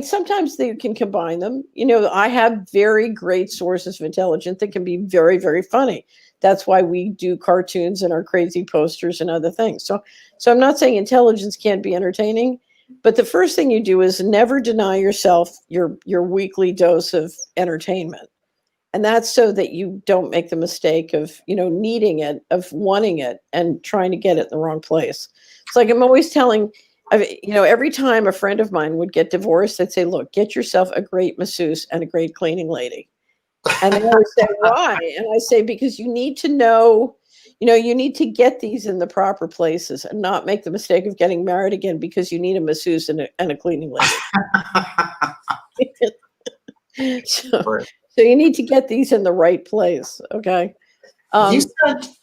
sometimes they can combine them. I have very great sources of intelligence that can be very, very funny. That's why we do cartoons and our crazy posters and other things. So I'm not saying intelligence can't be entertaining, but the first thing you do is never deny yourself your weekly dose of entertainment. And that's so that you don't make the mistake of, needing it, of wanting it, and trying to get it in the wrong place. It's like I'm always telling, every time a friend of mine would get divorced, I'd say, look, get yourself a great masseuse and a great cleaning lady. And they always say, why? And I say, because you need to know, you need to get these in the proper places and not make the mistake of getting married again because you need a masseuse and a cleaning lady. So you need to get these in the right place. Okay.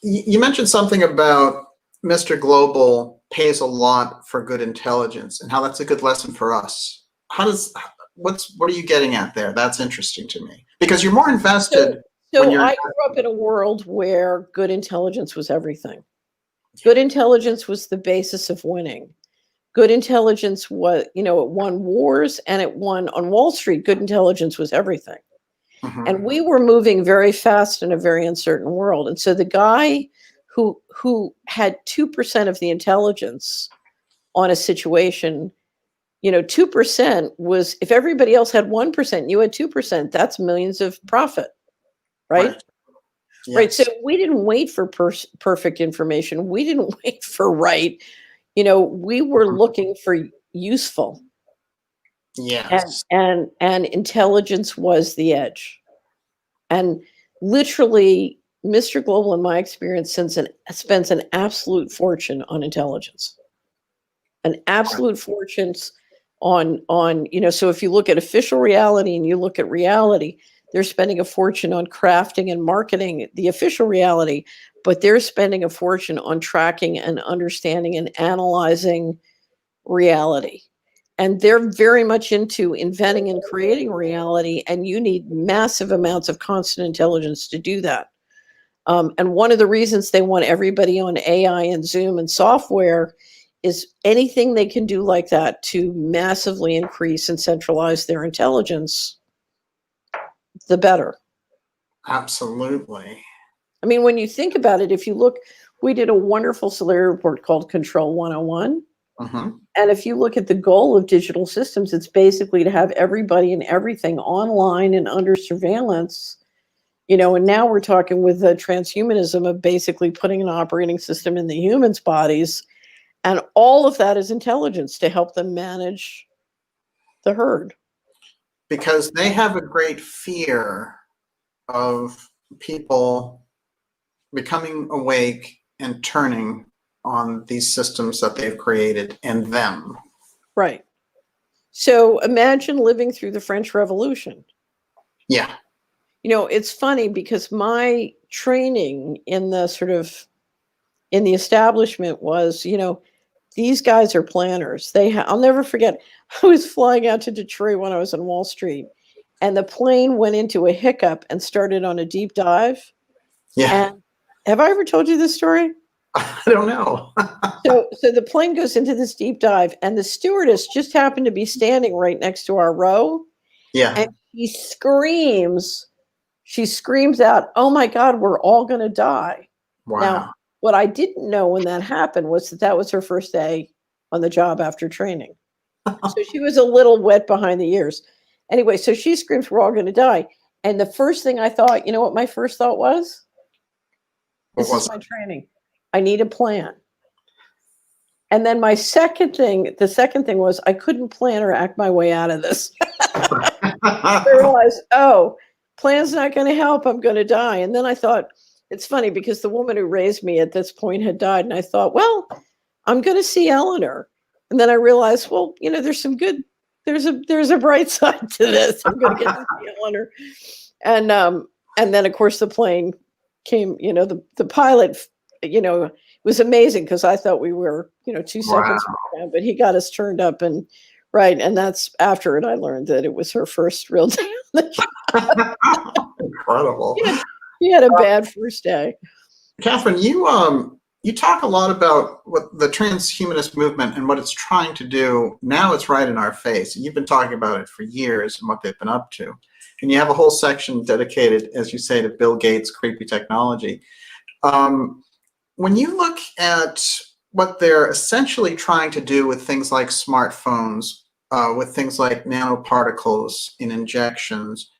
You mentioned something about Mr. Global pays a lot for good intelligence and how that's a good lesson for us. What are you getting at there? That's interesting to me because you're more invested. So I grew up in a world where good intelligence was everything. Good intelligence was the basis of winning. Good intelligence was, it won wars and it won on Wall Street. Good intelligence was everything. Mm-hmm. And we were moving very fast in a very uncertain world. And so the guy who had 2% of the intelligence on a situation, 2% was, if everybody else had 1%, you had 2%, that's millions of profit. Right? Yes. Right. So we didn't wait for perfect information. We didn't wait for right. We were looking for useful. Yes. And intelligence was the edge. And literally, Mr. Global, in my experience, spends an absolute fortune on intelligence. An absolute fortune on, so if you look at official reality and you look at reality, they're spending a fortune on crafting and marketing the official reality, but they're spending a fortune on tracking and understanding and analyzing reality. And they're very much into inventing and creating reality, and you need massive amounts of constant intelligence to do that. And one of the reasons they want everybody on AI and Zoom and software is anything they can do like that to massively increase and centralize their intelligence, the better. Absolutely. I mean, when you think about it, if you look, we did a wonderful Solari report called Control 101. Mm-hmm. And if you look at the goal of digital systems, it's basically to have everybody and everything online and under surveillance, and now we're talking with the transhumanism of basically putting an operating system in the humans' bodies. And all of that is intelligence to help them manage the herd. Because they have a great fear of people becoming awake and turning on these systems that they've created and them. Right. So imagine living through the French Revolution. Yeah. It's funny because my training in the establishment was, these guys are planners. I'll never forget, I was flying out to Detroit when I was on Wall Street, and the plane went into a hiccup and started on a deep dive. Yeah. And have I ever told you this story? I don't know. So the plane goes into this deep dive, and the stewardess just happened to be standing right next to our row. Yeah. And she screams out, "Oh my God, we're all going to die." Wow. Now, what I didn't know when that happened was that was her first day on the job after training. So she was a little wet behind the ears. Anyway, so she screams, "We're all going to die." And the first thing I thought, you know what my first thought was? This is my training. I need a plan. And then the second thing was I couldn't plan or act my way out of this. I realized, oh, plan's not going to help. I'm going to die. And then I thought, it's funny because the woman who raised me at this point had died. And I thought, well, I'm going to see Eleanor. And then I realized, well, there's a bright side to this. I'm going to get to see Eleanor. And then of course the plane came, the pilot, it was amazing because I thought we were, 2 seconds down, but he got us turned up and right. And that's after it, I learned that it was her first real day on the job. Incredible. He had a bad first day. Catherine, you talk a lot about what the transhumanist movement and what it's trying to do. Now it's right in our face. You've been talking about it for years and what they've been up to. And you have a whole section dedicated, as you say, to Bill Gates' creepy technology. When you look at what they're essentially trying to do with things like smartphones, with things like nanoparticles in injections,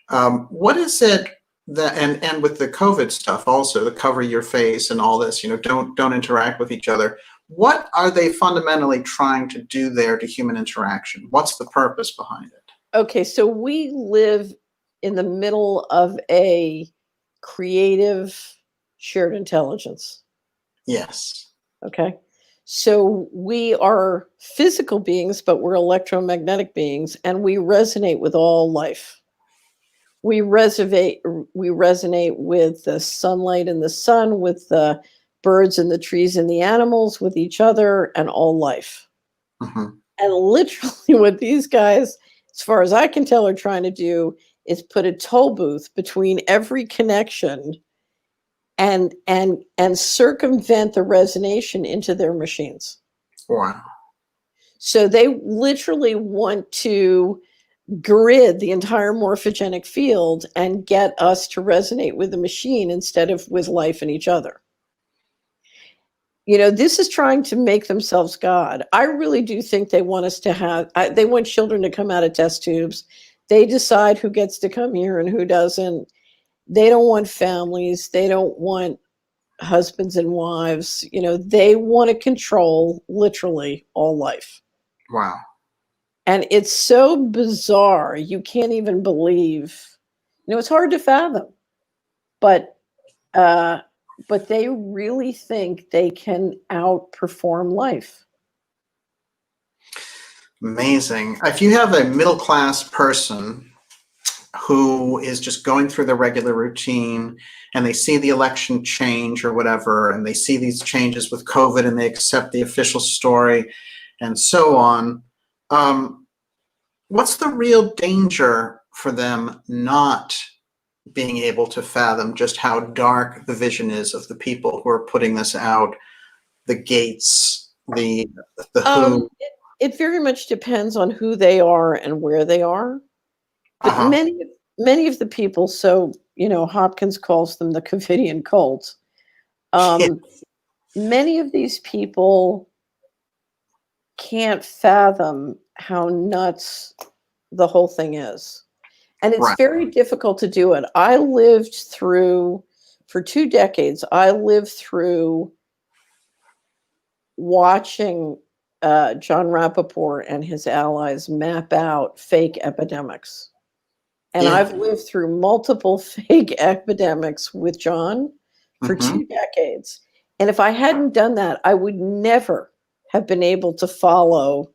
what is it that, and with the COVID stuff also, the cover your face and all this, don't interact with each other. What are they fundamentally trying to do there to human interaction? What's the purpose behind it? Okay, so we live in the middle of a creative shared intelligence. Yes. Okay. So we are physical beings, but we're electromagnetic beings, and we resonate with all life. We resonate with the sunlight and the sun, with the birds and the trees and the animals, with each other and all life. Mm-hmm. And literally what these guys, as far as I can tell, are trying to do is put a toll booth between every connection and circumvent the resonance into their machines. Wow. So they literally want to grid the entire morphogenic field and get us to resonate with the machine instead of with life and each other. This is trying to make themselves God. I really do think they want us to they want children to come out of test tubes. They decide who gets to come here and who doesn't. They don't want families. They don't want husbands and wives. They want to control literally all life. Wow. And it's so bizarre. You can't even believe, it's hard to fathom, but they really think they can outperform life. Amazing. If you have a middle-class person who is just going through the regular routine and they see the election change or whatever, and they see these changes with COVID and they accept the official story and so on, what's the real danger for them not being able to fathom just how dark the vision is of the people who are putting this out, the Gates, the who? It very much depends on who they are and where they are. But many of the people, so Hopkins calls them the Covidian cult. Many of these people can't fathom how nuts the whole thing is. And it's very difficult to do it. I lived through, for 2 decades, watching John Rappaport and his allies map out fake epidemics. And I've lived through multiple fake epidemics with John for 2 decades. And if I hadn't done that, I would never have been able to follow,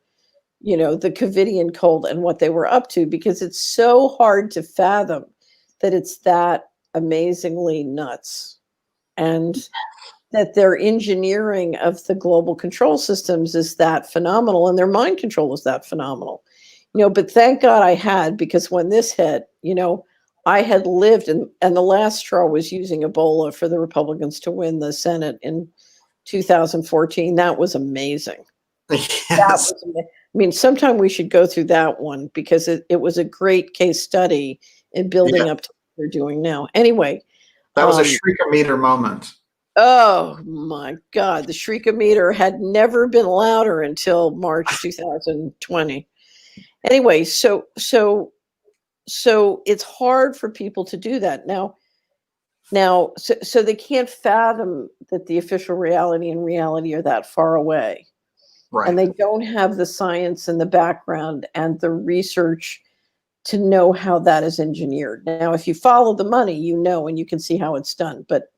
the Covidian cult and what they were up to, because it's so hard to fathom that it's that amazingly nuts. And that their engineering of the global control systems is that phenomenal, and their mind control is that phenomenal. But thank God I had, because when this hit, I had lived, and the last straw was using Ebola for the Republicans to win the Senate in 2014. That was amazing. Yes. Sometime we should go through that one, because it was a great case study in building up to what they're doing now. Anyway. That was a shrieker-meter moment. Oh my God, the shriekometer had never been louder until March 2020. Anyway, so it's hard for people to do that now. So they can't fathom that the official reality and reality are that far away, and Right. they don't have the science and the background and the research to know how that is engineered. Now, if you follow the money, you know, and you can see how it's done. But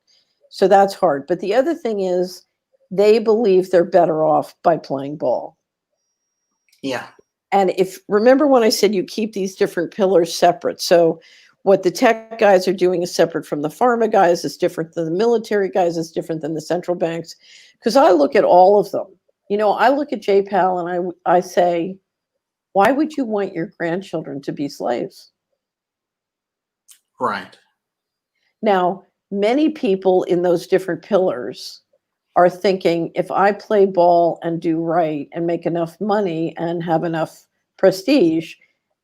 so that's hard. But the other thing is, they believe they're better off by playing ball. Yeah. And if remember when I said you keep these different pillars separate. So what the tech guys are doing is separate from the pharma guys, is different than the military guys, is different than the central banks. Because I look at all of them. You know, I look at JPAL and I say, why would you want your grandchildren to be slaves? Right. Now, many people in those different pillars are thinking, if I play ball and do right and make enough money and have enough prestige,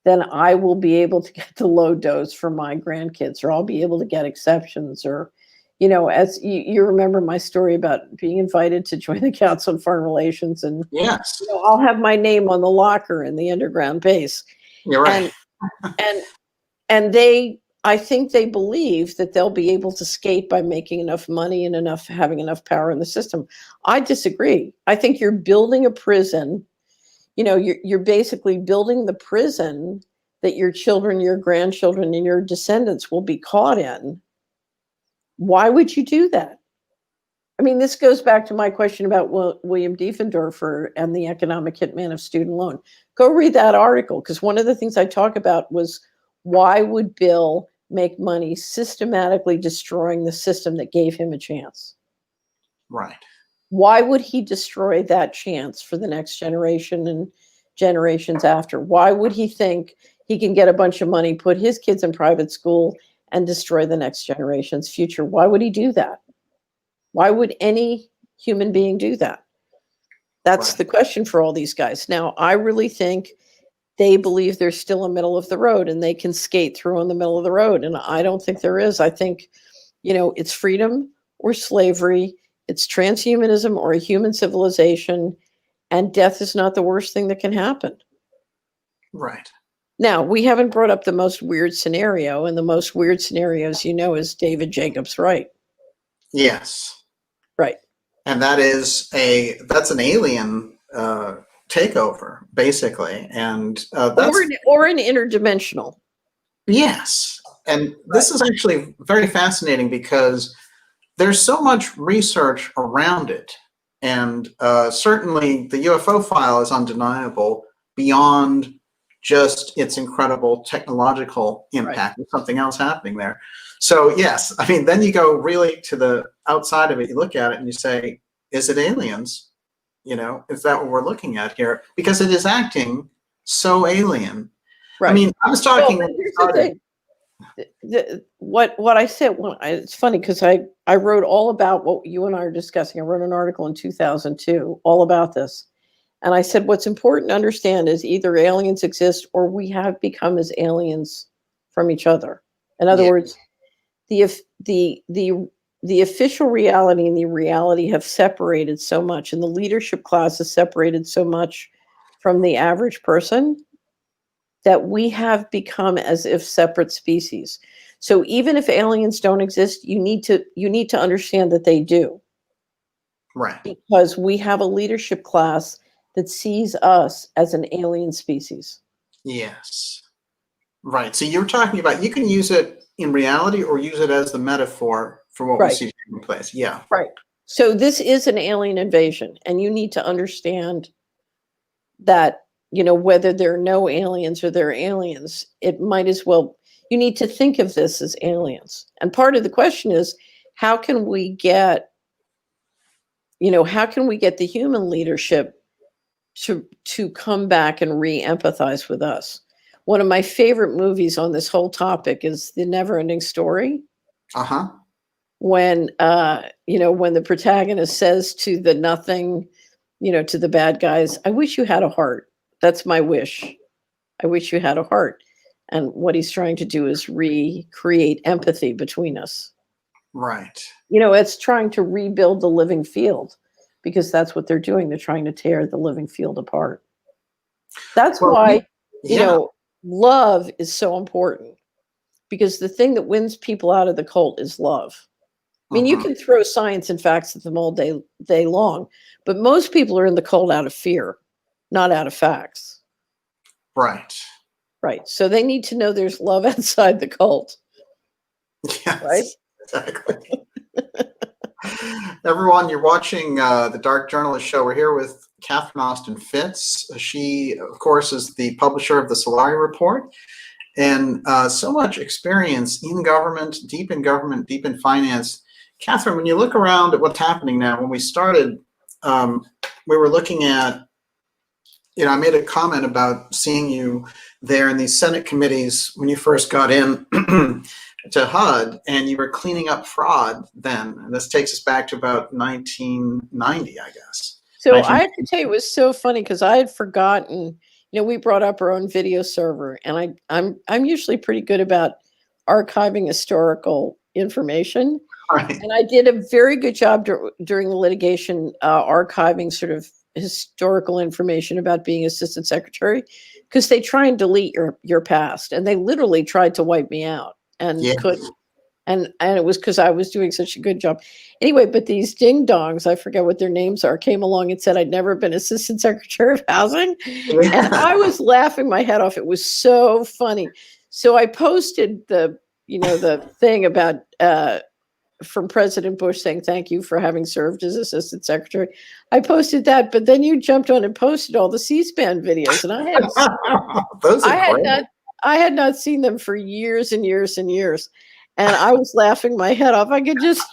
then I will be able to get the low dose for my grandkids, or I'll be able to get exceptions. Or, you know, as you remember my story about being invited to join the Council on Foreign Relations, and Yes. you know, I'll have my name on the locker in the underground base. You're right. And and they, I think they believe that they'll be able to skate by making enough money and enough having enough power in the system. I disagree. I think you're building a prison. You know, you're basically building the prison that your children, your grandchildren, and your descendants will be caught in. Why would you do that? I mean, this goes back to my question about William Diefendorfer and the economic hitman of student loan. Go read that article, because one of the things I talk about was, why would Bill make money systematically destroying the system that gave him a chance? Right. Why would he destroy that chance for the next generation and generations after? Why would he think he can get a bunch of money, put his kids in private school, and destroy the next generation's future? Why would he do that? Why would any human being do that? That's Right. the question for all these guys. Now, I really think they believe there's still a middle of the road and they can skate through in the middle of the road. And I don't think there is. I think, you know, it's freedom or slavery, it's transhumanism or a human civilization, and death is not the worst thing that can happen. Right. Now, we haven't brought up the most weird scenario, and the most weird scenario, as you know, is David Jacobs' right. Yes. Right. And that's an alien takeover, basically. And that's Or an interdimensional. yes. And this is actually very fascinating because there's so much research around it. And certainly the UFO file is undeniable beyond just its incredible technological impact. There's something else happening there. So yes, I mean, then you go really to the outside of it, you look at it and you say, is it aliens? You know, is that what we're looking at here? Because it is acting so alien. Right. I mean, I was talking. Well, here's the thing. What I said, it's funny because I wrote all about what you and I are discussing. I wrote an article in 2002 all about this. And I said, what's important to understand is either aliens exist or we have become as aliens from each other. In other words, the official reality and the reality have separated so much, and the leadership class has separated so much from the average person, that we have become as if separate species. So even if aliens don't exist, you need to understand that they do. Right. Because we have a leadership class that sees us as an alien species. Yes. Right. So you're talking about, you can use it in reality or use it as the metaphor for what we see taking place. Yeah. Right. So this is an alien invasion, and you need to understand that, you know, whether there are no aliens or there are aliens, it might as well, you need to think of this as aliens. And part of the question is, how can we get the human leadership to come back and re-empathize with us? One of my favorite movies on this whole topic is The Never-Ending Story. Uh-huh. When when the protagonist says to the nothing, to the bad guys, I wish you had a heart. That's my wish. I wish you had a heart. And what he's trying to do is recreate empathy between us. Right. It's trying to rebuild the living field, because that's what they're doing. They're trying to tear the living field apart. That's Well, why, yeah. love is so important, because the thing that wins people out of the cult is love. I mean, you Mhm. can throw science and facts at them all day long, but most people are in the cult out of fear, not out of facts. Right. Right. So they need to know there's love outside the cult. Yes. Right. Exactly. Everyone, you're watching the Dark Journalist Show. We're here with Catherine Austin Fitts. She, of course, is the publisher of the Solari Report, and so much experience in government, deep in finance. Catherine, when you look around at what's happening now, when we started, we were looking at, I made a comment about seeing you there in these Senate committees when you first got in to HUD, and you were cleaning up fraud then. And this takes us back to about 1990, I guess. So I have to tell you, it was so funny because I had forgotten. We brought up our own video server, and I'm usually pretty good about archiving historical information. Right. And I did a very good job during the litigation, archiving sort of historical information about being assistant secretary, because they try and delete your past, and they literally tried to wipe me out and couldn't. And it was because I was doing such a good job. Anyway, but these ding dongs, I forget what their names are, came along and said I'd never been assistant secretary of housing. Yeah. And I was laughing my head off. It was so funny. So I posted the thing about from President Bush saying thank you for having served as assistant secretary. I posted that, but then you jumped on and posted all the C-SPAN videos, and I had not seen them for years and years and years. And I was laughing my head off. I could just.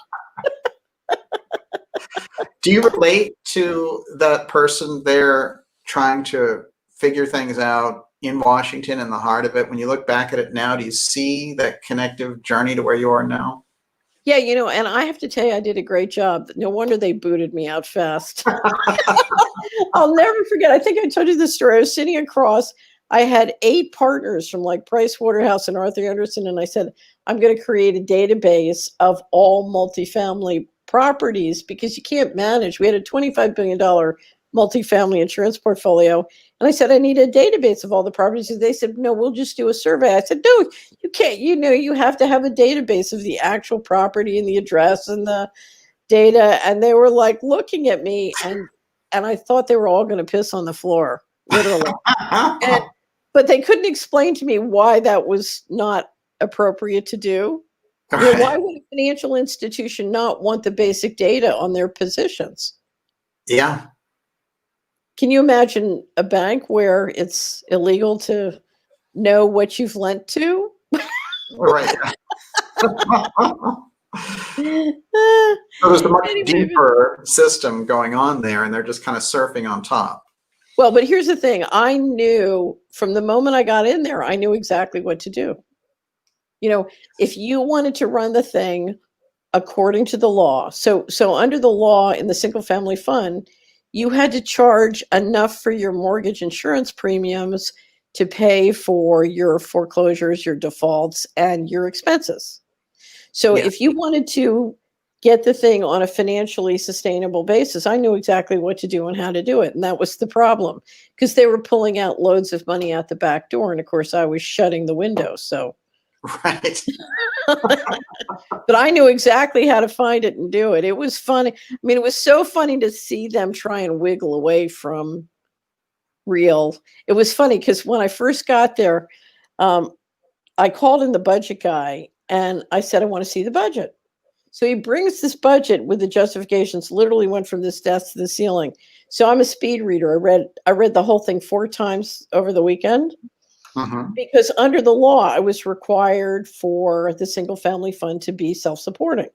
Do you relate to that person there trying to figure things out in Washington, in the heart of it? When you look back at it now, do you see that connective journey to where you are now? Yeah, and I have to tell you, I did a great job. No wonder they booted me out fast. I'll never forget. I think I told you this story. I was sitting across. I had 8 partners from like Price Waterhouse and Arthur Andersen, and I said, I'm going to create a database of all multifamily properties, because you can't manage. We had a $25 billion multifamily insurance portfolio. And I said, I need a database of all the properties. And they said, no, we'll just do a survey. I said, no, you can't. You have to have a database of the actual property and the address and the data. And they were like looking at me, and I thought they were all going to piss on the floor, literally. But they couldn't explain to me why that was not appropriate to do. Right. Why would a financial institution not want the basic data on their positions? Yeah. Can you imagine a bank where it's illegal to know what you've lent to? Right. So there's a much deeper system going on there, and they're just kind of surfing on top. Well, but here's the thing. I knew from the moment I got in there, I knew exactly what to do. If you wanted to run the thing according to the law, so under the law in the single family fund, you had to charge enough for your mortgage insurance premiums to pay for your foreclosures, your defaults, and your expenses. So if you wanted to get the thing on a financially sustainable basis, I knew exactly what to do and how to do it. And that was the problem, because they were pulling out loads of money out the back door. And of course, I was shutting the window. So, right. But I knew exactly how to find it and do it. It was funny. I mean, it was so funny to see them try and wiggle away from real. It was funny because when I first got there, I called in the budget guy and I said, I want to see the budget. So he brings this budget with the justifications, literally went from this desk to the ceiling. So I'm a speed reader. I read the whole thing 4 times over the weekend. Because under the law, I was required for the single family fund to be self-supporting.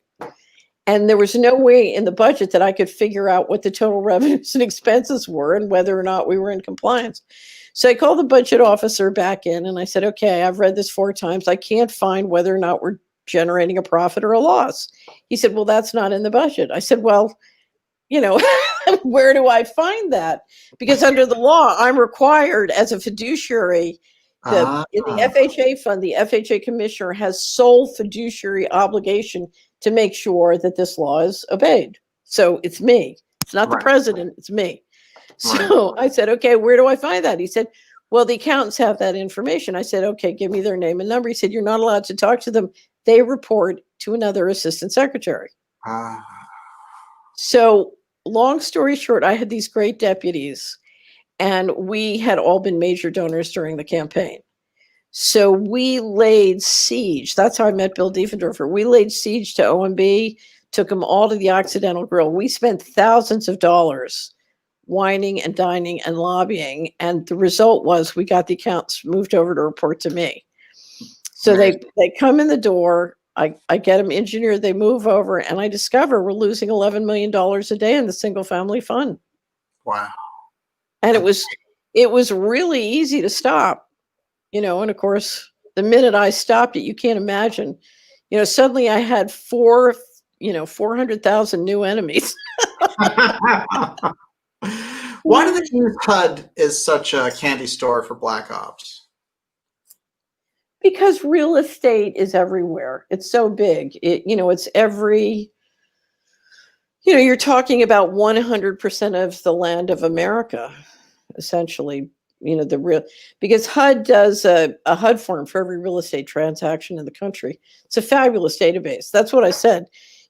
And there was no way in the budget that I could figure out what the total revenues and expenses were and whether or not we were in compliance. So I called the budget officer back in and I said, okay, I've read this 4 times. I can't find whether or not we're generating a profit or a loss. He said, well, that's not in the budget. I said, well, where do I find that? Because under the law, I'm required as a fiduciary. In the FHA fund, the FHA commissioner has sole fiduciary obligation to make sure that this law is obeyed. So it's me. It's not the Right. president, it's me. Right. So I said, okay, where do I find that? He said, well, the accountants have that information. I said, okay, give me their name and number. He said, you're not allowed to talk to them. They report to another assistant secretary. Ah. So long story short, I had these great deputies, and we had all been major donors during the campaign. So we laid siege. That's how I met Bill Diefendorfer. We laid siege to OMB, took them all to the Occidental Grill. We spent thousands of dollars whining and dining and lobbying. And the result was we got the accounts moved over to report to me. So they come in the door. I get them engineered. They move over, and I discover we're losing $11 million a day in the single family fund. Wow. And it was really easy to stop, and of course, the minute I stopped it, you can't imagine, suddenly I had 400,000 new enemies. Why do they use HUD as such a candy store for black ops? Because real estate is everywhere. It's so big. It's every, you're talking about 100% of the land of America, essentially, because HUD does a HUD form for every real estate transaction in the country. It's a fabulous database. That's what I said.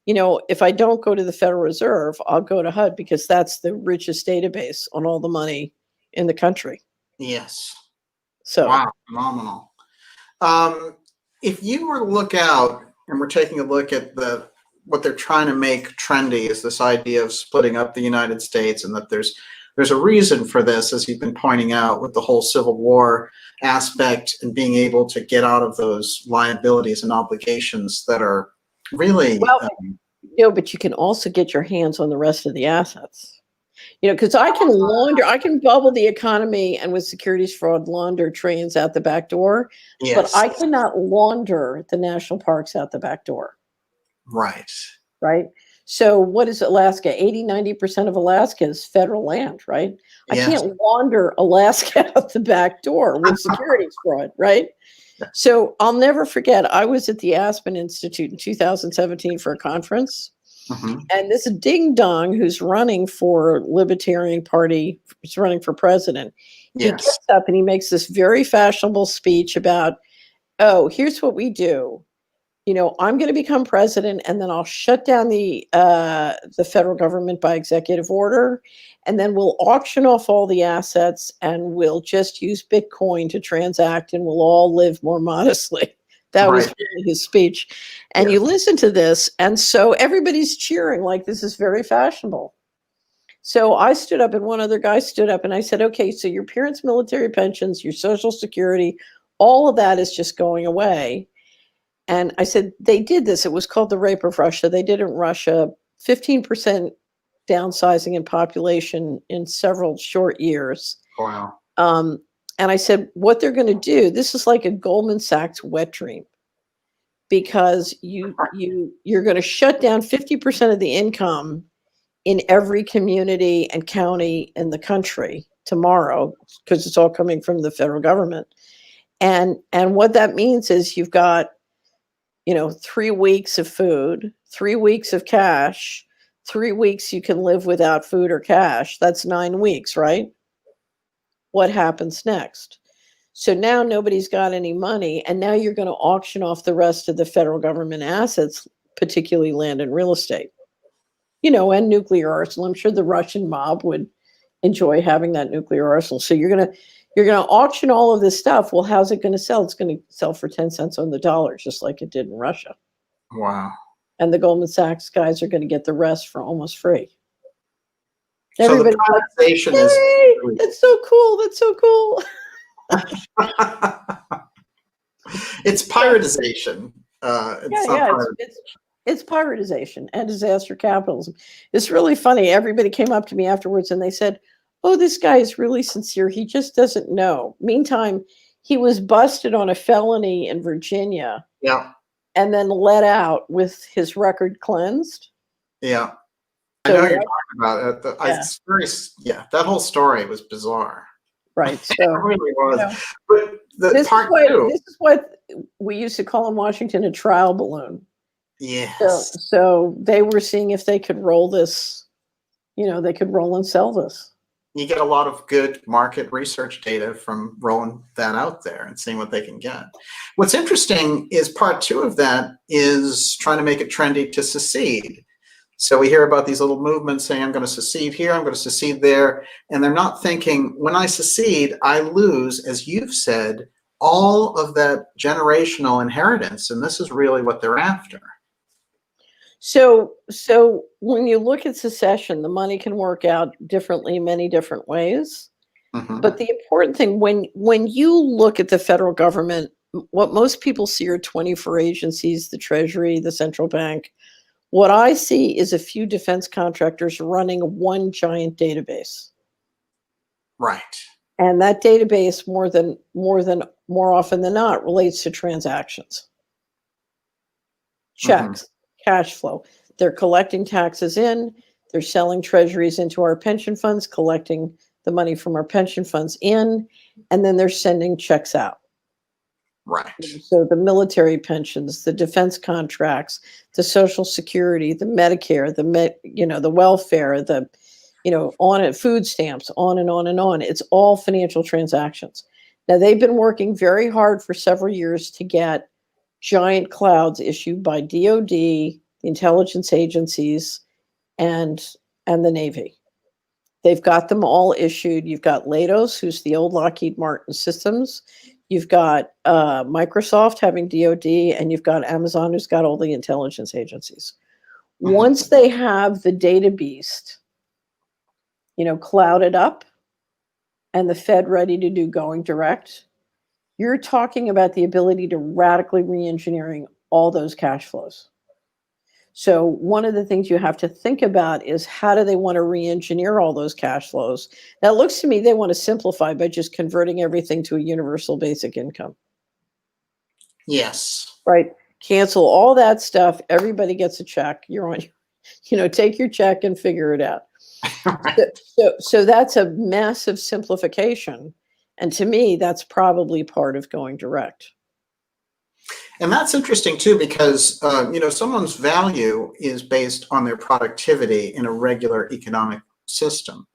If I don't go to the Federal Reserve, I'll go to HUD because that's the richest database on all the money in the country. Yes. So wow, phenomenal. If you were to look out, and we're taking a look at what they're trying to make trendy is this idea of splitting up the United States, and that there's a reason for this, as you've been pointing out, with the whole Civil War aspect and being able to get out of those liabilities and obligations that are really but you can also get your hands on the rest of the assets. Because I can bubble the economy and with securities fraud launder trillions out the back door, yes. But I cannot launder the national parks out the back door. Right. So what is Alaska? 80-90% of Alaska is federal land, right? Yes. I can't launder Alaska out the back door with securities fraud, right? So I'll never forget, I was at the Aspen Institute in 2017 for a conference. Mm-hmm. And this ding dong who's running for Libertarian Party, he's running for president. He gets up and he makes this very fashionable speech about, oh, here's what we do. I'm going to become president, and then I'll shut down the federal government by executive order, and then we'll auction off all the assets, and we'll just use Bitcoin to transact, and we'll all live more modestly. That was really his speech. And you listen to this, and so everybody's cheering like this is very fashionable. So I stood up, and one other guy stood up, and I said, okay, so your parents' military pensions, your Social Security, all of that is just going away. And I said, they did this. It was called the rape of Russia. They did it in Russia, 15% downsizing in population in several short years. Wow. And I said, what they're going to do, this is like a Goldman Sachs wet dream, because you're going to shut down 50% of the income in every community and county in the country tomorrow, because it's all coming from the federal government. And what that means is you've got 3 weeks of food, 3 weeks of cash, 3 weeks you can live without food or cash. That's 9 weeks, right? What happens next? So now nobody's got any money, and now you're going to auction off the rest of the federal government assets, particularly land and real estate, and nuclear arsenal. I'm sure the Russian mob would enjoy having that nuclear arsenal. So you're going to auction all of this stuff. Well, how's it going to sell? It's going to sell for 10 cents on the dollar, just like it did in Russia. Wow. And the Goldman Sachs guys are going to get the rest for almost free. So everybody, the privatization is. That's so cool. That's so cool. It's piratization. It's piratization and disaster capitalism. It's really funny. Everybody came up to me afterwards and they said, oh, this guy is really sincere. He just doesn't know. Meantime, he was busted on a felony in Virginia. Yeah. And then let out with his record cleansed. Yeah. I know you're talking about it. That whole story was bizarre. Right. So it really was. But this is what we used to call in Washington a trial balloon. Yes. So they were seeing if they could roll this, they could roll and sell this. You get a lot of good market research data from rolling that out there and seeing what they can get. What's interesting is part 2 of that is trying to make it trendy to secede. So we hear about these little movements saying, I'm going to secede here, I'm going to secede there. And they're not thinking, when I secede, I lose, as you've said, all of that generational inheritance. And this is really what they're after. So when you look at secession, the money can work out differently, many different ways. Mm-hmm. But the important thing, when you look at the federal government, what most people see are 24 agencies, the Treasury, the central bank. What I see is a few defense contractors running one giant database. Right. And that database, more often than not, relates to transactions, checks, cash flow. They're collecting taxes in, they're selling treasuries into our pension funds, collecting the money from our pension funds in, and then they're sending checks out. Right. So the military pensions, the defense contracts, the Social Security, the Medicare, the welfare, on it, food stamps, on and on and on. It's all financial transactions. Now they've been working very hard for several years to get giant clouds issued by DoD, the intelligence agencies, and the Navy. They've got them all issued. You've got Leidos, who's the old Lockheed Martin Systems. You've got Microsoft having DoD, and you've got Amazon, who's got all the intelligence agencies. Once they have the data beast, clouded up, and the Fed ready to do going direct, you're talking about the ability to radically re-engineering all those cash flows. So one of the things you have to think about is how do they want to re-engineer all those cash flows? Now, it looks to me they want to simplify by just converting everything to a universal basic income. Yes. Right. Cancel all that stuff. Everybody gets a check. You're on, take your check and figure it out. Right. So that's a massive simplification. And to me, that's probably part of going direct. And that's interesting too, because someone's value is based on their productivity in a regular economic system.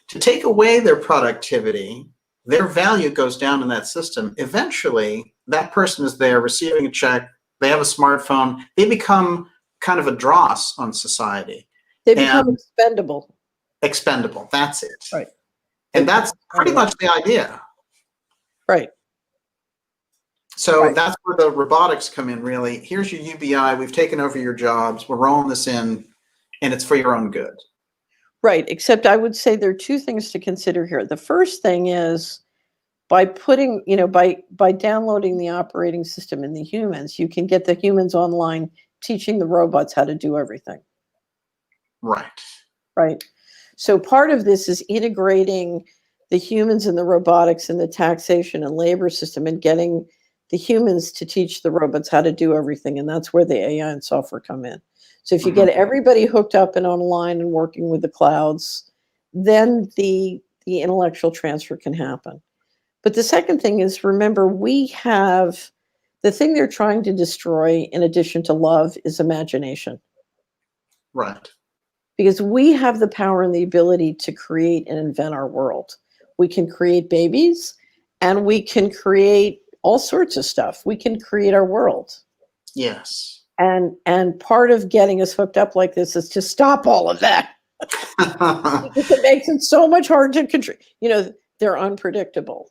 To take away their productivity, their value goes down in that system. Eventually, that person is there receiving a check. They have a smartphone. They become kind of a dross on society. They become expendable. Expendable. That's it. Right. And that's pretty much the idea. Right. So that's where the robotics come in, really. Here's your UBI. We've taken over your jobs. We're rolling this in, and it's for your own good. Right. Except I would say there are two things to consider here. The first thing is by putting, by downloading the operating system in the humans, you can get the humans online teaching the robots how to do everything. Right. Right. So part of this is integrating the humans and the robotics and the taxation and labor system and getting the humans to teach the robots how to do everything. And that's where the AI and software come in. So if you get everybody hooked up and online and working with the clouds, then the intellectual transfer can happen. But the second thing is, remember, we have the thing they're trying to destroy in addition to love is imagination. Right. Because we have the power and the ability to create and invent our world. We can create babies and we can create all sorts of stuff. We can create our world. Yes. And part of getting us hooked up like this is to stop all of that. Because it makes it so much harder to control. They're unpredictable.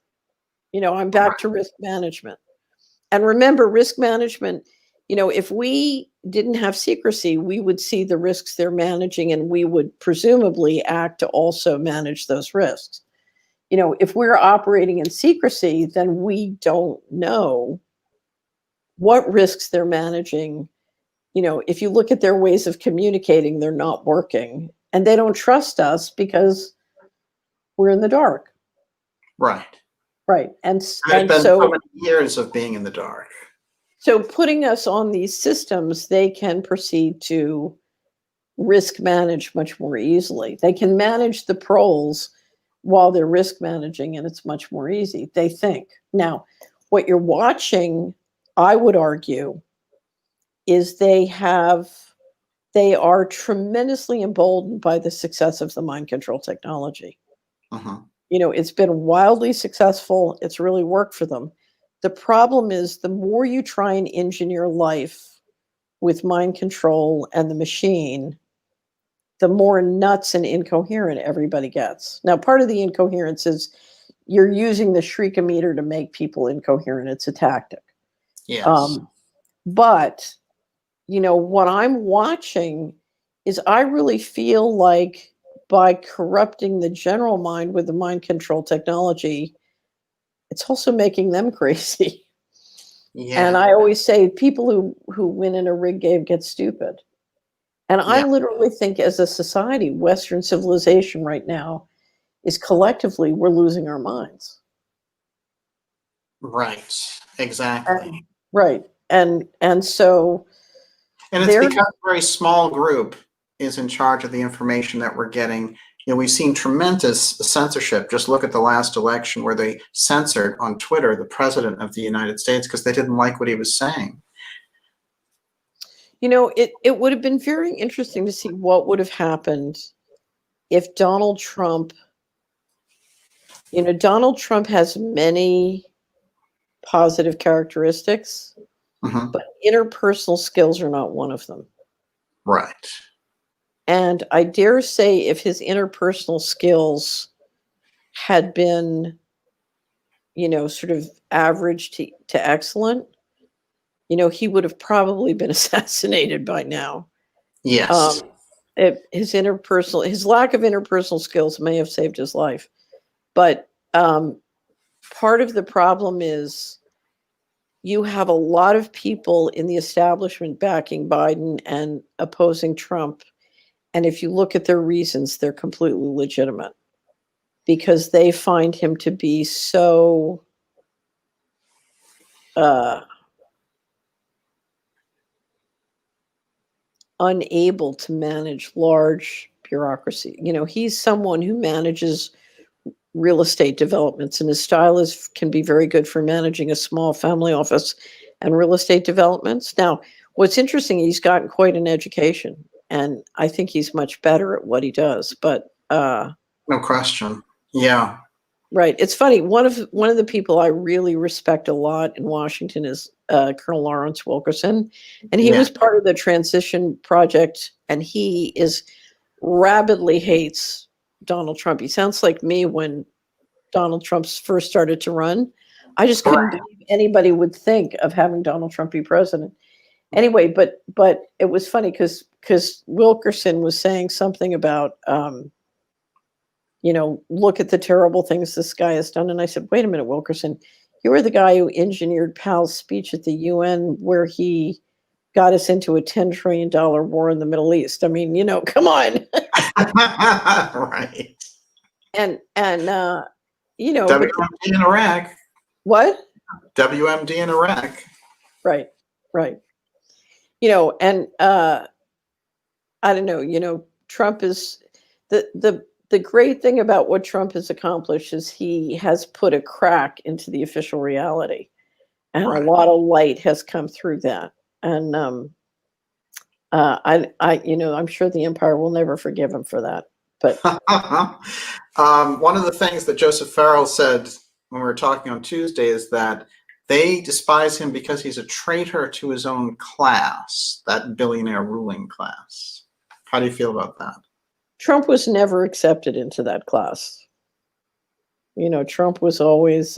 I'm back to risk management. And remember, risk management, if we didn't have secrecy, we would see the risks they're managing and we would presumably act to also manage those risks. If we're operating in secrecy, then we don't know what risks they're managing. If you look at their ways of communicating, they're not working and they don't trust us because we're in the dark. Right. Right. And so many years of being in the dark. So putting us on these systems, they can proceed to risk manage much more easily. They can manage the proles while they're risk managing, and it's much more easy, they think. Now, what you're watching, I would argue, is they are tremendously emboldened by the success of the mind control technology. It's been wildly successful. It's really worked for them. The problem is the more you try and engineer life with mind control and the machine, the more nuts and incoherent everybody gets. Now, part of the incoherence is you're using the shriekometer to make people incoherent. It's a tactic. Yes. But, what I'm watching is I really feel like by corrupting the general mind with the mind control technology, it's also making them crazy. Yeah. And I always say people who win in a rigged game get stupid. And I literally think as a society, Western civilization right now is collectively, we're losing our minds. Right. Exactly. Right. And so. And it's because a very small group is in charge of the information that we're getting. We've seen tremendous censorship. Just look at the last election where they censored on Twitter the president of the United States because they didn't like what he was saying. It would have been very interesting to see what would have happened if Donald Trump, Donald Trump has many positive characteristics, but interpersonal skills are not one of them. Right. And I dare say if his interpersonal skills had been, sort of average to excellent, he would have probably been assassinated by now. Yes. His lack of interpersonal skills may have saved his life. But part of the problem is you have a lot of people in the establishment backing Biden and opposing Trump. And if you look at their reasons, they're completely legitimate because they find him to be so unable to manage large bureaucracy. He's someone who manages real estate developments, and his style can be very good for managing a small family office and real estate developments. Now, what's interesting, he's gotten quite an education, and I think he's much better at what he does. But no question. Yeah. Right. It's funny. One of the people I really respect a lot in Washington is Colonel Lawrence Wilkerson, and he was part of the transition project, and he rabidly hates Donald Trump. He sounds like me when Donald Trump first started to run. I just couldn't believe anybody would think of having Donald Trump be president. Anyway, but it was funny because Wilkerson was saying something about look at the terrible things this guy has done. And I said, wait a minute, Wilkerson, you were the guy who engineered Powell's speech at the UN where he got us into a $10 trillion war in the Middle East. I mean, come on. Right. And WMD in Iraq. What? WMD in Iraq. Right. And I don't know, Trump is the great thing about what Trump has accomplished is he has put a crack into the official reality, and a lot of light has come through that. And I'm sure the Empire will never forgive him for that. But one of the things that Joseph Farrell said when we were talking on Tuesday is that they despise him because he's a traitor to his own class, that billionaire ruling class. How do you feel about that? Trump was never accepted into that class. Trump was always,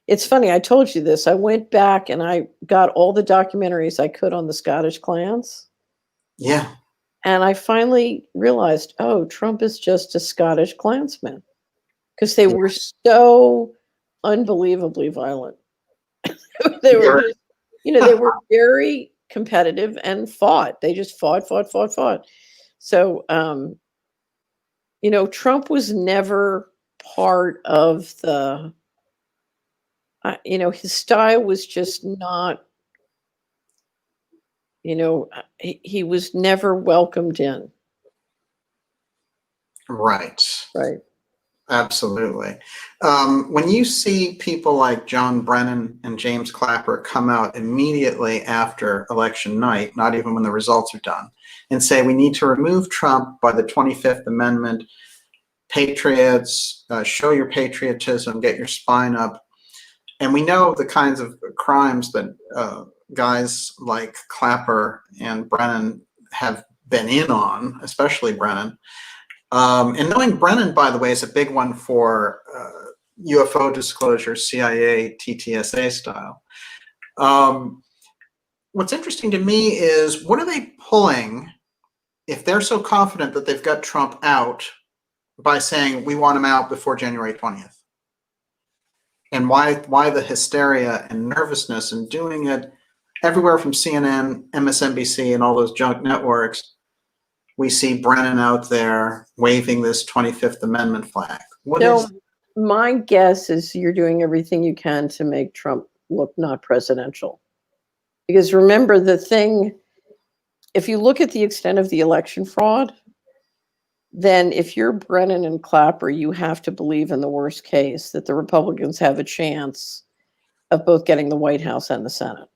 it's funny, I told you this. I went back and I got all the documentaries I could on the Scottish clans. Yeah. And I finally realized, oh, Trump is just a Scottish Klansman. Because they were so unbelievably violent. They were just, they were very competitive and fought. They just fought. So, Trump was never part of the, his style was just not, he was never welcomed in. Right. Right. Absolutely. When you see people like John Brennan and James Clapper come out immediately after election night, not even when the results are done, and say we need to remove Trump by the 25th Amendment, patriots, show your patriotism, get your spine up. And we know the kinds of crimes that guys like Clapper and Brennan have been in on, especially Brennan. And knowing Brennan, by the way, is a big one for UFO disclosure, CIA, TTSA style. What's interesting to me is, what are they pulling if they're so confident that they've got Trump out by saying we want him out before January 20th? And why the hysteria and nervousness and doing it everywhere from CNN, MSNBC, and all those junk networks? We see Brennan out there waving this 25th Amendment flag. My guess is you're doing everything you can to make Trump look not presidential. Because remember the thing, if you look at the extent of the election fraud, then if you're Brennan and Clapper, you have to believe in the worst case that the Republicans have a chance of both getting the White House and the Senate.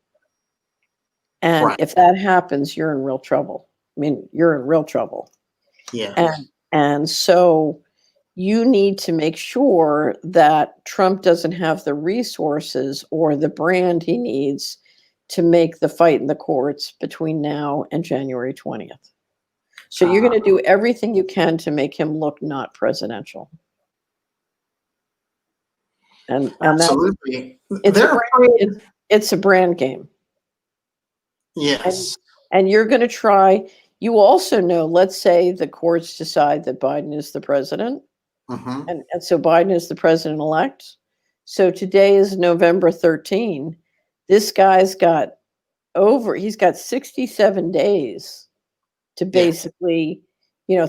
And right. If that happens, you're in real trouble. I mean, you're in real trouble. Yeah. And so you need to make sure that Trump doesn't have the resources or the brand he needs to make the fight in the courts between now and January 20th. So you're going to do everything you can to make him look not presidential. And absolutely. It's a brand game. Yes. And you're going to try. You also know, let's say the courts decide that Biden is the president. Mm-hmm. And so Biden is the president-elect. So today is November 13. This guy's got he's got 67 days to basically,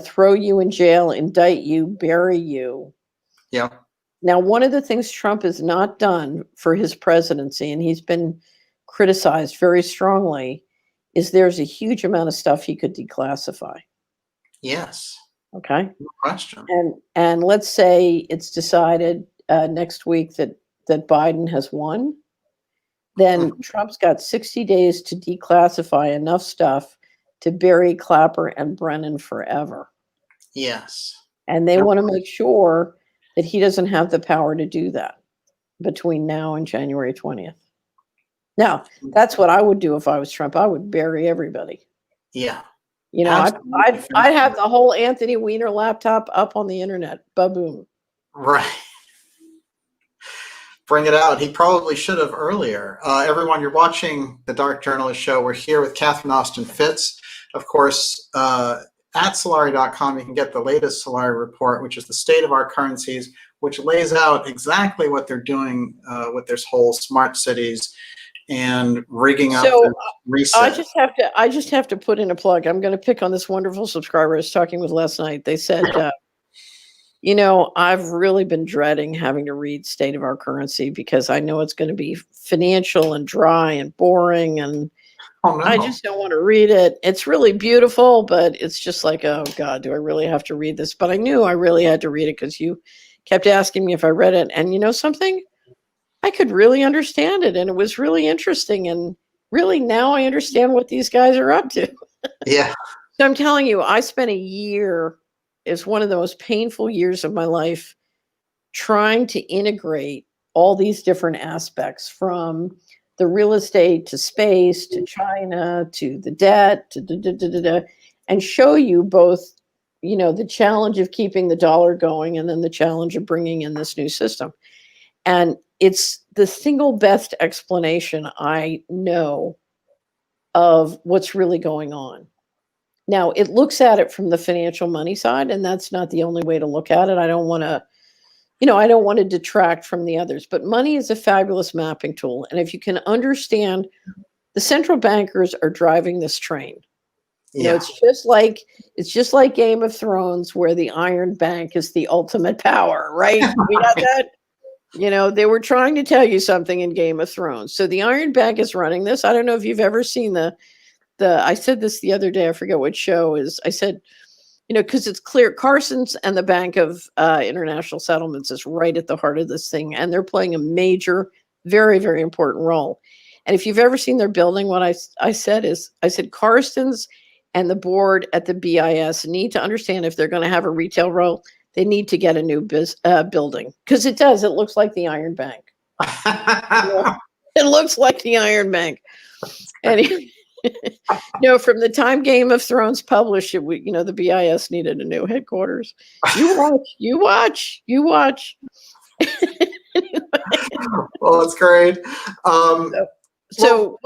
throw you in jail, indict you, bury you. Yeah. Now, one of the things Trump has not done for his presidency, and he's been criticized very strongly, is there's a huge amount of stuff he could declassify. Yes. Okay. No question. And let's say it's decided next week that Biden has won, then Trump's got 60 days to declassify enough stuff to bury Clapper and Brennan forever. Yes. And they want to make sure that he doesn't have the power to do that between now and January 20th. Now, that's what I would do if I was Trump. I would bury everybody. Yeah. I'd have the whole Anthony Weiner laptop up on the internet. Ba-boom. Right. Bring it out. He probably should have earlier. Everyone, you're watching the Dark Journalist Show. We're here with Catherine Austin Fitts. Of course, at Solari.com, you can get the latest Solari report, which is the state of our currencies, which lays out exactly what they're doing with this whole smart cities and rigging up the reset. I just have to put in a plug. I'm going to pick on this wonderful subscriber I was talking with last night. They said, I've really been dreading having to read State of Our Currency because I know it's going to be financial and dry and boring, and I just don't want to read it. It's really beautiful, but it's just like, oh God, do I really have to read this? But I knew I really had to read it because you kept asking me if I read it. And you know something? I could really understand it, and it was really interesting. And really, now I understand what these guys are up to. Yeah. So I'm telling you, I spent a year, it's one of the most painful years of my life, trying to integrate all these different aspects, from the real estate to space to China to the debt to and show you both, the challenge of keeping the dollar going and then the challenge of bringing in this new system. And it's the single best explanation I know of what's really going on. Now, it looks at it from the financial money side, and that's not the only way to look at it. I don't want to detract from the others, but money is a fabulous mapping tool. And if you can understand, the central bankers are driving this train. It's just like Game of Thrones, where the Iron Bank is the ultimate power, right? We got that. They were trying to tell you something in Game of Thrones. So the Iron Bank is running this. I don't know if you've ever seen I said this the other day, I forget what show is. I said, because it's clear Carson's and the Bank of International Settlements is right at the heart of this thing, and they're playing a major, very, very important role. And if you've ever seen their building, what I said Carson's and the board at the BIS need to understand if they're going to have a retail role, they need to get a new building, because it looks like the Iron Bank. It looks like the Iron Bank. And from the time Game of Thrones published it, the BIS needed a new headquarters. You watch. Well, that's great. So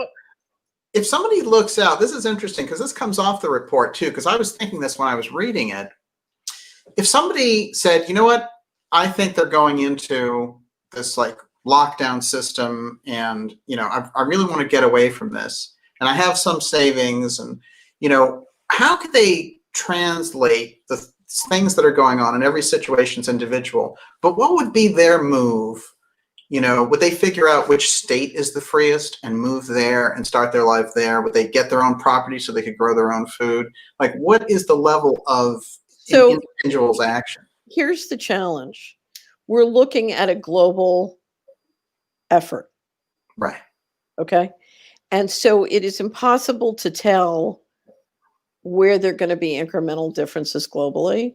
if somebody looks out, this is interesting because this comes off the report too, because I was thinking this when I was reading it. If somebody said, you know what, I think they're going into this like lockdown system, and I really want to get away from this, and I have some savings, and how could they translate the things that are going on, and every situation's individual, but what would be their move? Would they figure out which state is the freest and move there and start their life there? Would they get their own property so they could grow their own food? Like, what is the level of individual's action? Here's the challenge. We're looking at a global effort. Right. Okay. And so it is impossible to tell where there are going to be incremental differences globally.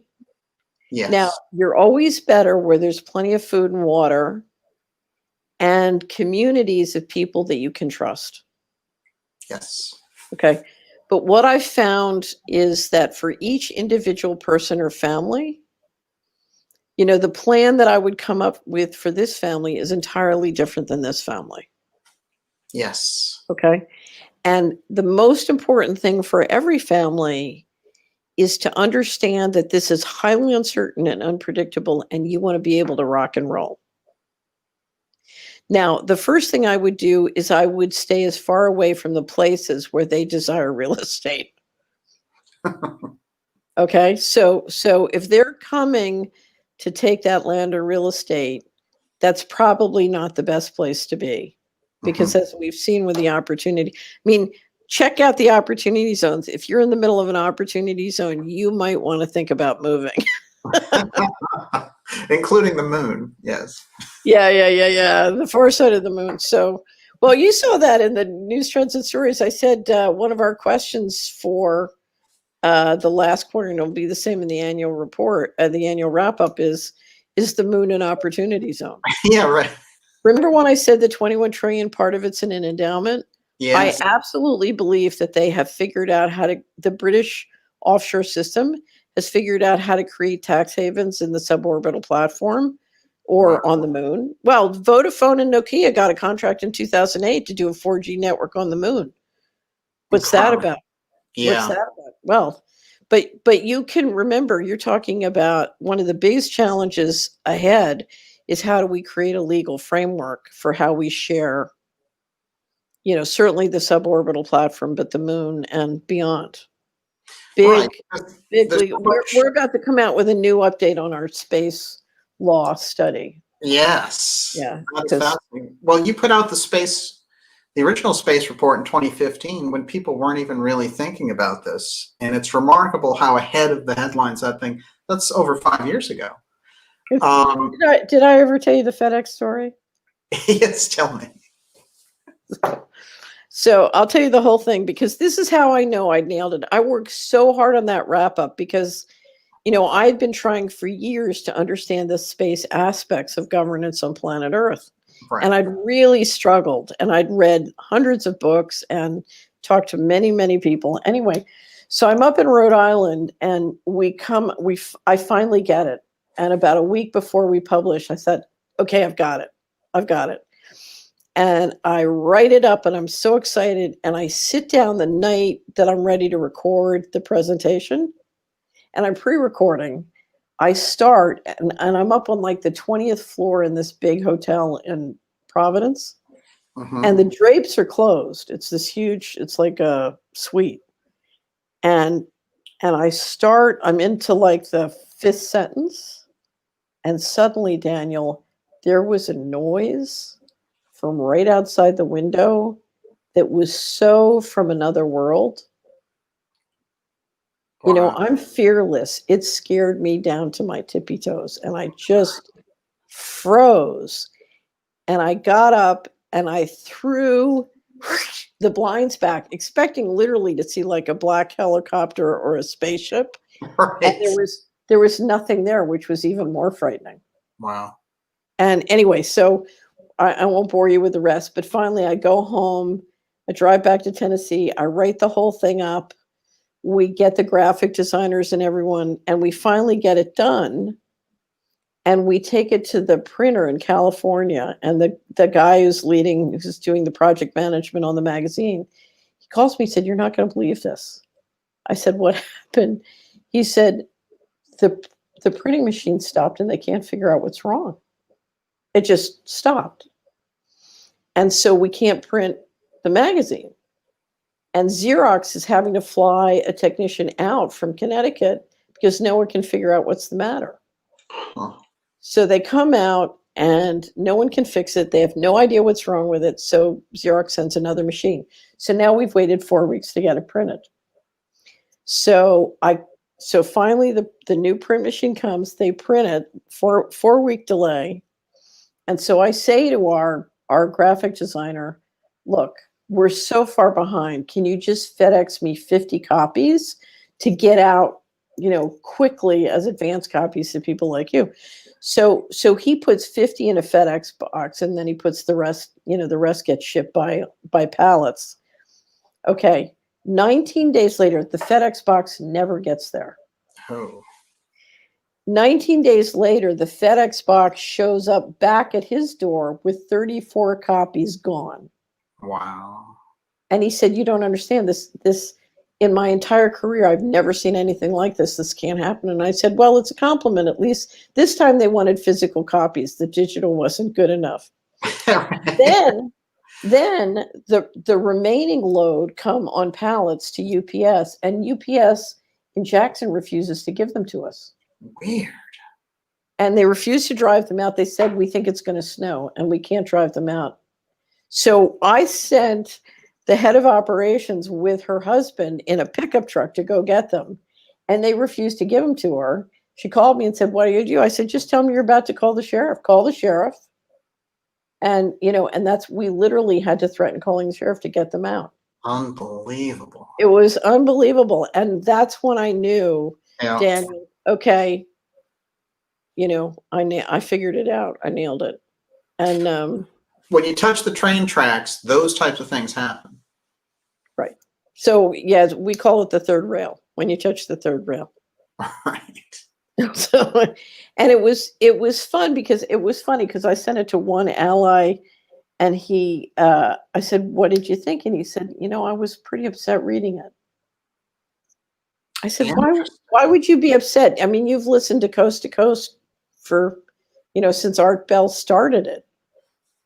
Yes. Now, you're always better where there's plenty of food and water and communities of people that you can trust. Yes. Okay. But what I've found is that for each individual person or family, the plan that I would come up with for this family is entirely different than this family. Yes. Okay. And the most important thing for every family is to understand that this is highly uncertain and unpredictable, and you want to be able to rock and roll. Now, the first thing I would do is I would stay as far away from the places where they desire real estate. Okay. So if they're coming to take that land or real estate, that's probably not the best place to be, because as we've seen with the opportunity, check out the opportunity zones. If you're in the middle of an opportunity zone, you might want to think about moving. Including the moon. Yes. Yeah. The far side of the moon. So, well, you saw that in the news trends and stories. I said one of our questions for the last quarter, and it'll be the same in the annual report, the annual wrap up is the moon an opportunity zone? Yeah, right. Remember when I said the 21 trillion part of it's in an endowment? Yes. I absolutely believe that they have figured out the British offshore system has figured out how to create tax havens in the suborbital platform or on the moon. Well, Vodafone and Nokia got a contract in 2008 to do a 4G network on the moon. What's that about? Yeah. What's that about? Well, but you can remember, you're talking about one of the biggest challenges ahead is how do we create a legal framework for how we share, certainly the suborbital platform, but the moon and beyond. Big legal. We're about to come out with a new update on our space law study. Yes. Yeah. That's fascinating. Well, you put out the original space report in 2015 when people weren't even really thinking about this. And it's remarkable how ahead of the headlines that's over 5 years ago. Did I ever tell you the FedEx story? Yes, tell me. So I'll tell you the whole thing, because this is how I know I nailed it. I worked so hard on that wrap up because, I've been trying for years to understand the space aspects of governance on planet Earth. Right. And I'd really struggled, and I'd read hundreds of books and talked to many, many people. Anyway, so I'm up in Rhode Island, and I finally get it. And about a week before we publish, I said, okay, I've got it. And I write it up, and I'm so excited. And I sit down the night that I'm ready to record the presentation, and I'm pre-recording. I start, and I'm up on like the 20th floor in this big hotel in Providence, and the drapes are closed. It's this huge, it's like a suite. And I'm into like the fifth sentence, and suddenly, Daniel, there was a noise from right outside the window that was so from another world. You know, Wow. I'm fearless. It scared me down to my tippy toes, and I just froze. And I got up and I threw the blinds back, expecting literally to see like a black helicopter or a spaceship. And Right. there was nothing there, which was even more frightening. Wow. And anyway, so I won't bore you with the rest, but finally I go home, I drive back to Tennessee, I write the whole thing up. We get the graphic designers and everyone, and we finally get it done. And we take it to the printer in California. And the guy who's doing the project management on the magazine, he calls me, said, "You're not going to believe this." I said, "What happened?" He said, the the printing machine stopped and they can't figure out what's wrong. It just stopped. And so we can't print the magazine. And Xerox is having to fly a technician out from Connecticut because no one can figure out what's the matter. Huh. So they come out and no one can fix it. They have no idea what's wrong with it. So Xerox sends another machine. So now we've waited 4 weeks to get it printed. So finally the new print machine comes, they print it for 4 week delay. And so I say to our graphic designer, "Look, we're so far behind. Can you just FedEx me 50 copies to get out, quickly as advance copies to people like you?" So he puts 50 in a FedEx box, and then he puts the rest, the rest gets shipped by pallets. Okay. 19 days later, the FedEx box never gets there. Oh. 19 days later, the FedEx box shows up back at his door with 34 copies gone. Wow. And he said, "You don't understand this in my entire career, I've never seen anything like this. This can't happen." And I said, "Well, it's a compliment. At least this time they wanted physical copies. The digital wasn't good enough." Then the remaining load come on pallets to UPS, and UPS in Jackson refuses to give them to us. Weird. And they refuse to drive them out. They said, "We think it's going to snow and we can't drive them out." So I sent the head of operations with her husband in a pickup truck to go get them. And they refused to give them to her. She called me and said, "What do you do?" I said, "Just tell me you're about to call the sheriff. Call the sheriff." And, we literally had to threaten calling the sheriff to get them out. Unbelievable. It was unbelievable. And that's when I knew, Yeah. Daniel, okay, I figured it out. I nailed it. And When you touch the train tracks, those types of things happen. right. So yeah, we call it the third rail. When you touch the third rail. Right. So, and it was fun because it was funny because I sent it to one ally, and I said, "What did you think?" And he said, "I was pretty upset reading it." I said, "Why would you be upset? I mean, you've listened to Coast for, since Art Bell started it."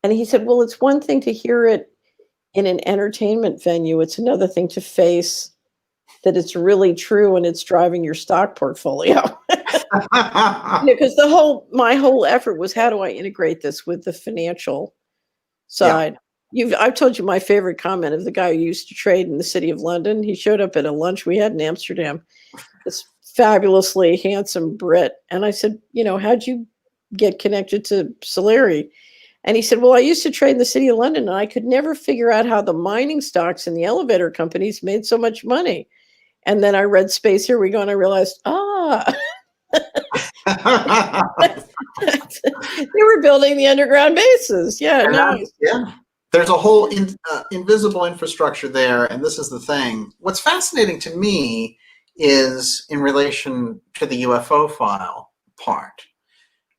And he said, "Well, it's one thing to hear it in an entertainment venue. It's another thing to face that it's really true and it's driving your stock portfolio." Because my whole effort was, how do I integrate this with the financial side? I've told you my favorite comment of the guy who used to trade in the city of London. He showed up at a lunch we had in Amsterdam, this fabulously handsome Brit. And I said, "How'd you get connected to Solari?" And he said, "Well, I used to trade in the city of London and I could never figure out how the mining stocks and the elevator companies made so much money. And then I read Space Here We Go and I realized, they were building the underground bases." Yeah, nice. Yeah. There's a whole invisible infrastructure there, and this is the thing. What's fascinating to me is in relation to the UFO file part,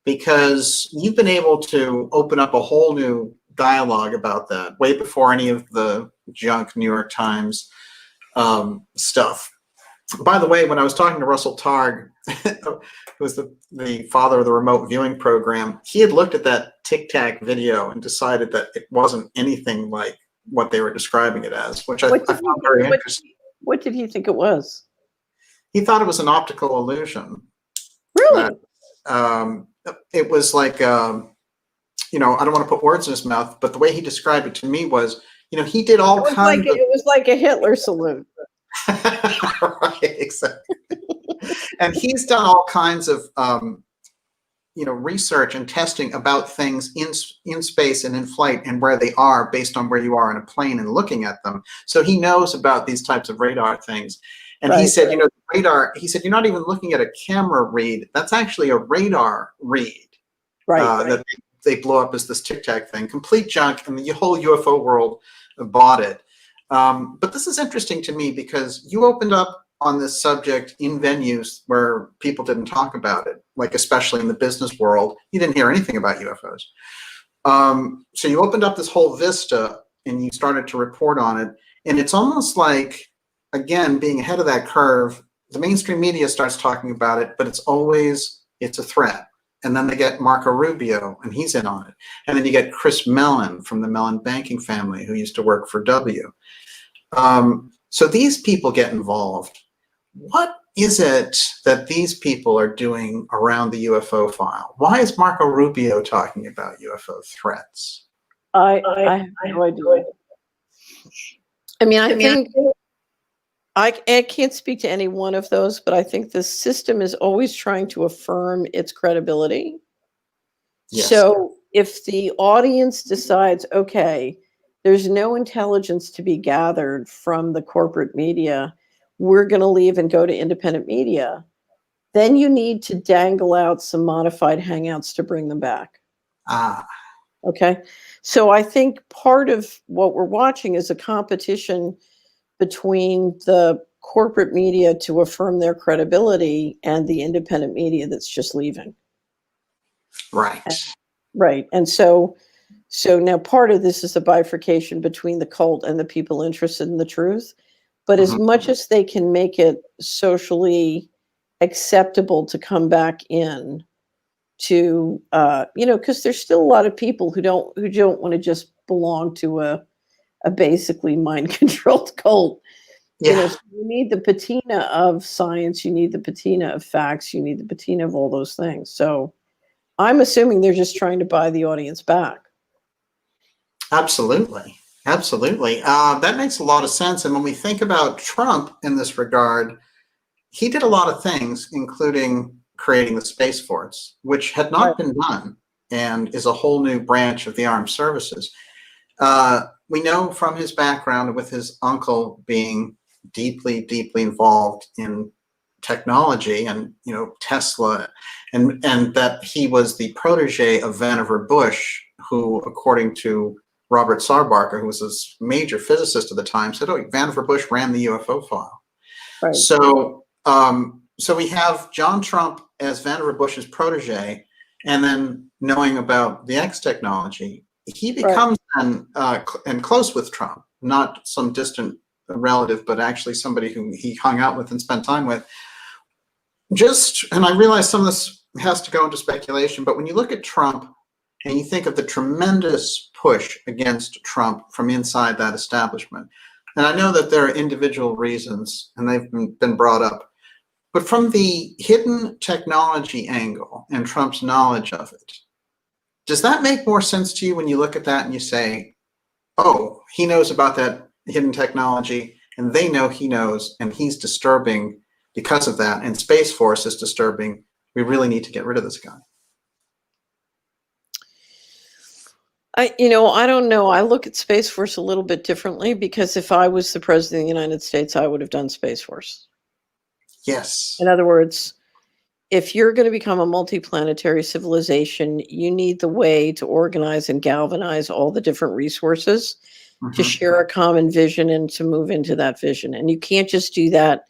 because you've been able to open up a whole new dialogue about that way before any of the junk New York Times stuff. By the way, when I was talking to Russell Targ, who was the father of the remote viewing program, he had looked at that Tic Tac video and decided that it wasn't anything like what they were describing it as, which I found very interesting. What did he think it was? He thought it was an optical illusion. Really? It was like, I don't want to put words in his mouth, but the way he described it to me was, he did all kinds of... It was like a Hitler salute. Right, exactly. And he's done all kinds of research and testing about things in space and in flight and where they are based on where you are in a plane and looking at them. So he knows about these types of radar things. And he said, radar, he said, you're not even looking at a camera read. That's actually a radar read. That they blow up as this Tic Tac thing. Complete junk, and the whole UFO world bought it. But this is interesting to me because you opened up on this subject in venues where people didn't talk about it, like especially in the business world. You didn't hear anything about UFOs. So you opened up this whole vista and you started to report on it. And it's almost like, again, being ahead of that curve, the mainstream media starts talking about it, but it's a threat. And then they get Marco Rubio, and he's in on it. And then you get Chris Mellon from the Mellon banking family, who used to work for W. So these people get involved. What is it that these people are doing around the UFO file? Why is Marco Rubio talking about UFO threats? I have no idea. I mean, I think I can't speak to any one of those, but I think the system is always trying to affirm its credibility. Yes. So if the audience decides, okay, there's no intelligence to be gathered from the corporate media, we're going to leave and go to independent media, then you need to dangle out some modified hangouts to bring them back. Okay. So I think part of what we're watching is a competition between the corporate media to affirm their credibility and the independent media that's just leaving. Right. Right. And so now part of this is a bifurcation between the cult and the people interested in the truth. But as much as they can make it socially acceptable to come back in to, because there's still a lot of people who don't want to just belong to a basically mind-controlled cult. Yeah. So you need the patina of science, you need the patina of facts, you need the patina of all those things. So I'm assuming they're just trying to buy the audience back. Absolutely. Absolutely. That makes a lot of sense. And when we think about Trump in this regard, he did a lot of things, including creating the Space Force, which had not been done and is a whole new branch of the armed services. We know from his background with his uncle being deeply, deeply involved in technology and, Tesla, and that he was the protege of Vannevar Bush, who, according to Robert Sarbarker, who was a major physicist at the time, said, Vannevar Bush ran the UFO file. Right. So we have John Trump as Vannevar Bush's protege, and then knowing about the X technology, he becomes and close with Trump, not some distant relative, but actually somebody who he hung out with and spent time with. And I realize some of this has to go into speculation, but when you look at Trump and you think of the tremendous push against Trump from inside that establishment, and I know that there are individual reasons, and they've been brought up, but from the hidden technology angle and Trump's knowledge of it, does that make more sense to you when you look at that and you say, oh, he knows about that hidden technology, and they know he knows, and he's disturbing because of that, and Space Force is disturbing. We really need to get rid of this guy. I don't know. I look at Space Force a little bit differently, because if I was the president of the United States, I would have done Space Force. Yes. In other words, if you're going to become a multiplanetary civilization, you need the way to organize and galvanize all the different resources to share a common vision and to move into that vision. And you can't just do that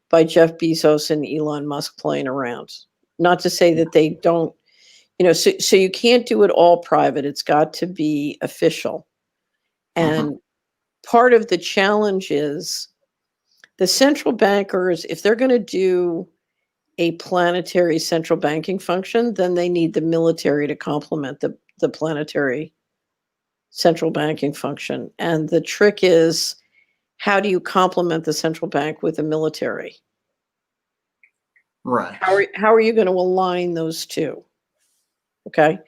by Jeff Bezos and Elon Musk playing around. Not to say that they don't, so you can't do it all private. It's got to be official. And part of the challenge is the central bankers, if they're going to do a planetary central banking function, then they need the military to complement the planetary central banking function. And the trick is, how do you complement the central bank with the military? Right. How are you going to align those two? Okay.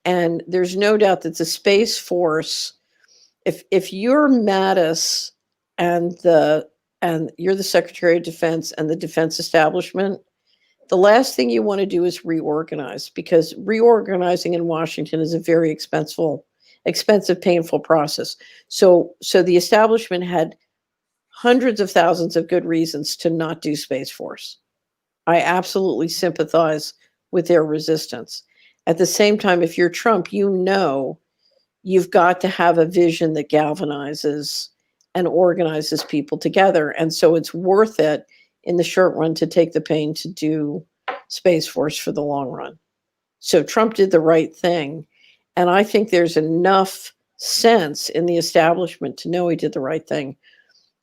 And there's no doubt that the Space Force, if you're Mattis and you're the Secretary of Defense and the defense establishment, the last thing you want to do is reorganize, because reorganizing in Washington is a very expensive, painful process. So the establishment had hundreds of thousands of good reasons to not do Space Force. I absolutely sympathize with their resistance. At the same time, if you're Trump, you've got to have a vision that galvanizes and organizes people together. And so it's worth it in the short run to take the pain to do Space Force for the long run. So Trump did the right thing. And I think there's enough sense in the establishment to know he did the right thing.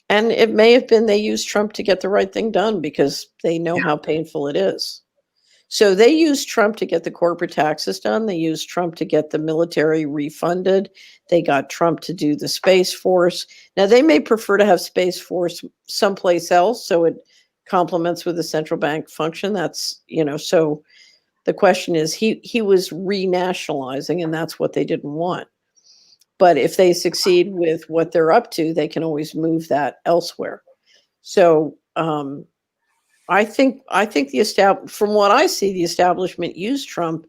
And it may have been they used Trump to get the right thing done because they know how painful it is. So they used Trump to get the corporate taxes done. They used Trump to get the military refunded. They got Trump to do the Space Force. Now, they may prefer to have Space Force someplace else, so it complements with the central bank function. That's, so the question is, he was renationalizing, and that's what they didn't want. But if they succeed with what they're up to, they can always move that elsewhere. So I think from what I see, the establishment used Trump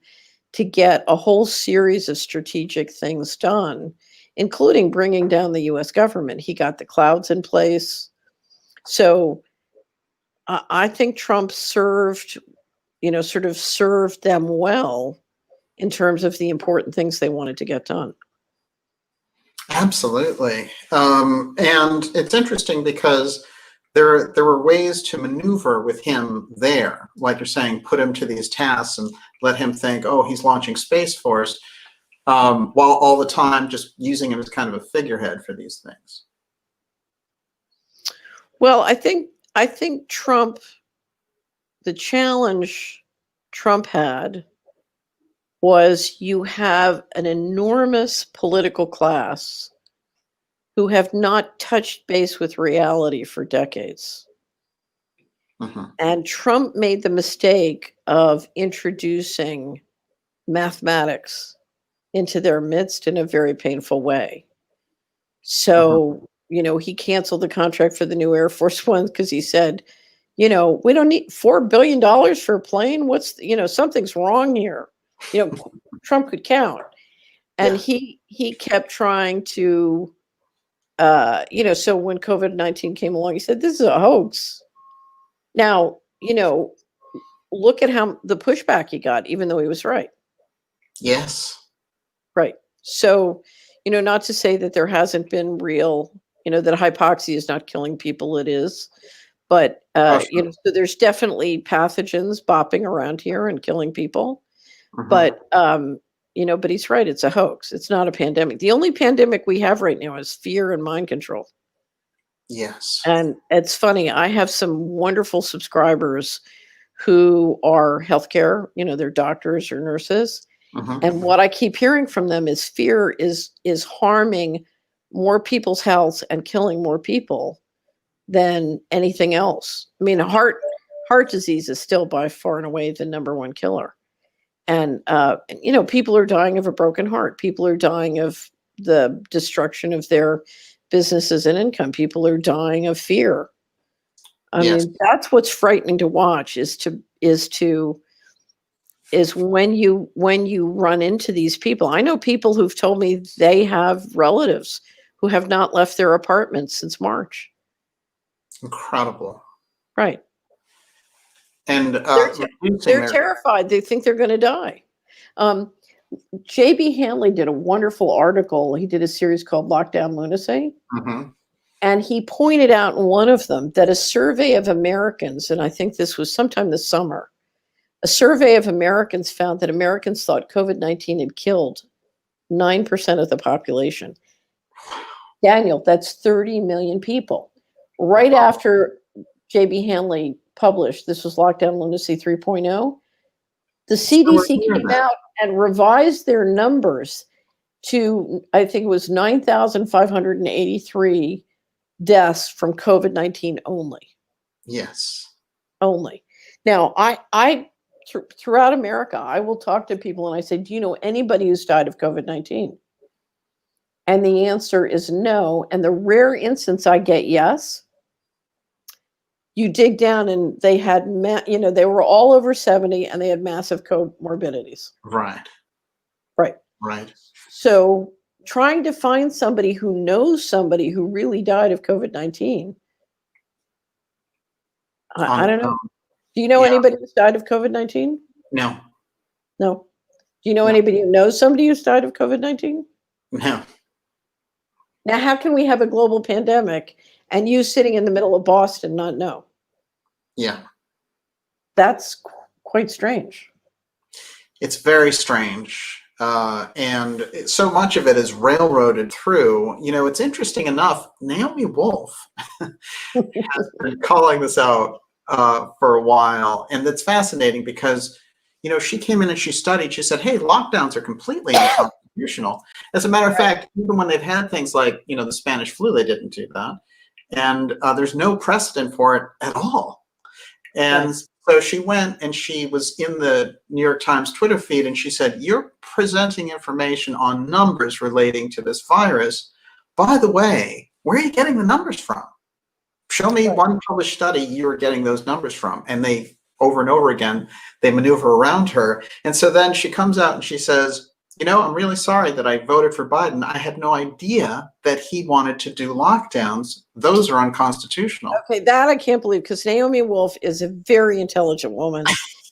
to get a whole series of strategic things done, including bringing down the U.S. government. He got the clouds in place. So I think Trump served them well in terms of the important things they wanted to get done. Absolutely. And it's interesting because there were ways to maneuver with him there, like you're saying, put him to these tasks and let him think, oh, he's launching Space Force, while all the time just using him as kind of a figurehead for these things. Well, I think Trump, the challenge Trump had was you have an enormous political class who have not touched base with reality for decades. Mm-hmm. And Trump made the mistake of introducing mathematics into their midst in a very painful way. So, he canceled the contract for the new Air Force One because he said, we don't need $4 billion for a plane. Something's wrong here. Trump could count. And he kept trying to, so when COVID-19 came along, he said, this is a hoax. Now, look at how the pushback he got, even though he was right. Yes. Right. So, not to say that there hasn't been real, that hypoxia is not killing people. It is. But, Sure. So there's definitely pathogens bopping around here and killing people. Mm-hmm. But, but he's right. It's a hoax. It's not a pandemic. The only pandemic we have right now is fear and mind control. Yes. And it's funny. I have some wonderful subscribers who are healthcare, they're doctors or nurses. Mm-hmm. And what I keep hearing from them is fear is harming more people's health and killing more people than anything else. I mean, heart disease is still by far and away the number one killer. And, people are dying of a broken heart. People are dying of the destruction of their businesses and income. People are dying of fear. I mean, that's what's frightening to watch is when you run into these people. I know people who've told me they have relatives who have not left their apartments since March. Incredible. Right. And they're terrified. They think they're going to die. J.B. Hanley did a wonderful article. He did a series called Lockdown Lunacy. Mm-hmm. And he pointed out in one of them that a survey of Americans, and I think this was sometime this summer, a survey of Americans found that Americans thought COVID-19 had killed 9% of the population. Daniel, that's 30 million people. Right after J.B. Hanley published, this was Lockdown Lunacy 3.0, the CDC came out and revised their numbers to, I think it was 9,583 deaths from COVID-19 only. Yes. Only. Now, I throughout America, I will talk to people and I say, do you know anybody who's died of COVID-19? And the answer is no. And the rare instance I get yes, you dig down and they had, they were all over 70 and they had massive comorbidities. Right. Right. Right. So trying to find somebody who knows somebody who really died of COVID-19. I don't know. Do you know anybody who's died of COVID-19? No. No. Do you know No. anybody who knows somebody who's died of COVID-19? No. Now, how can we have a global pandemic and you sitting in the middle of Boston not know? Yeah. That's quite strange. It's very strange. And so much of it is railroaded through. It's interesting enough, Naomi Wolf has been calling this out for a while. And it's fascinating because, she came in and she studied, she said, hey, lockdowns are completely unconstitutional. As a matter of fact, even when they've had things like, the Spanish flu, they didn't do that. And there's no precedent for it at all. And so she went and she was in the New York Times Twitter feed and she said, you're presenting information on numbers relating to this virus. By the way, where are you getting the numbers from? Show me one published study you were getting those numbers from. And they, over and over again, they maneuver around her. And so then she comes out and she says, I'm really sorry that I voted for Biden. I had no idea that he wanted to do lockdowns. Those are unconstitutional. Okay, that I can't believe, because Naomi Wolf is a very intelligent woman.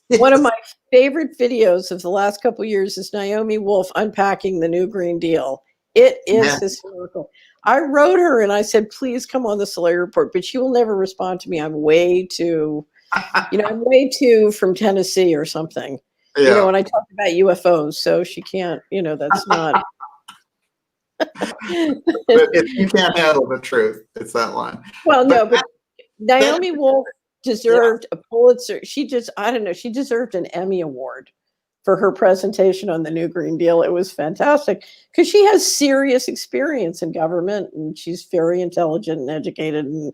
Yes. One of my favorite videos of the last couple of years is Naomi Wolf unpacking the new Green Deal. It is historical. I wrote her and I said, please come on the Solari Report, but she will never respond to me. I'm way too, I'm way too from Tennessee or something. Yeah. When I talk about UFOs, so she can't, that's not. But if you can't handle the truth, it's that line. Well, no, but Naomi Wolf deserved a Pulitzer. She deserved an Emmy Award for her presentation on the new Green Deal. It was fantastic because she has serious experience in government and she's very intelligent and educated, and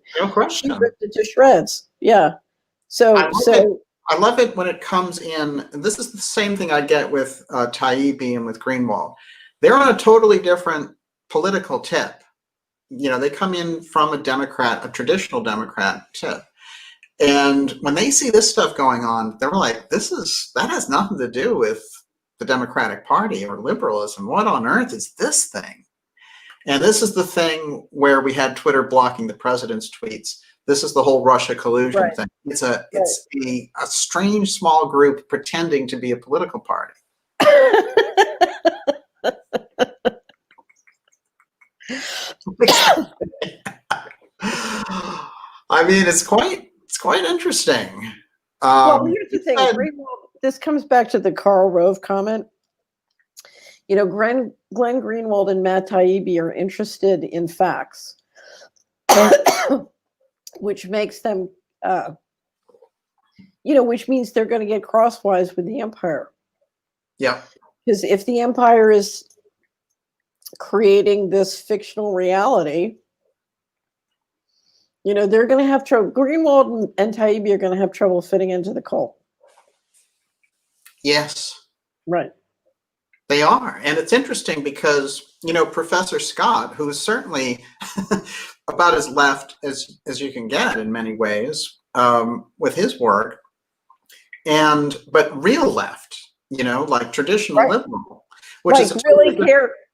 she ripped it to shreds. Yeah. I love it when it comes in. And this is the same thing I get with Taibbi and with Greenwald. They're on a totally different political tip. They come in from a traditional Democrat tip. And when they see this stuff going on, they're like, that has nothing to do with the Democratic Party or liberalism. What on earth is this thing? And this is the thing where we had Twitter blocking the president's tweets. This is the whole Russia collusion thing. It's a strange small group pretending to be a political party. I mean, it's quite interesting. Well, here's the thing. This comes back to the Karl Rove comment. Glenn Greenwald and Matt Taibbi are interested in facts, which makes them, which means they're going to get crosswise with the empire. Yeah. Because if the empire is creating this fictional reality, they're going to have trouble. Greenwald and Taibbi are going to have trouble fitting into the cult. Yes. Right. They are. And it's interesting because, Professor Scott, who is certainly about as left as you can get in many ways with his work, but real left, like traditional liberal, which is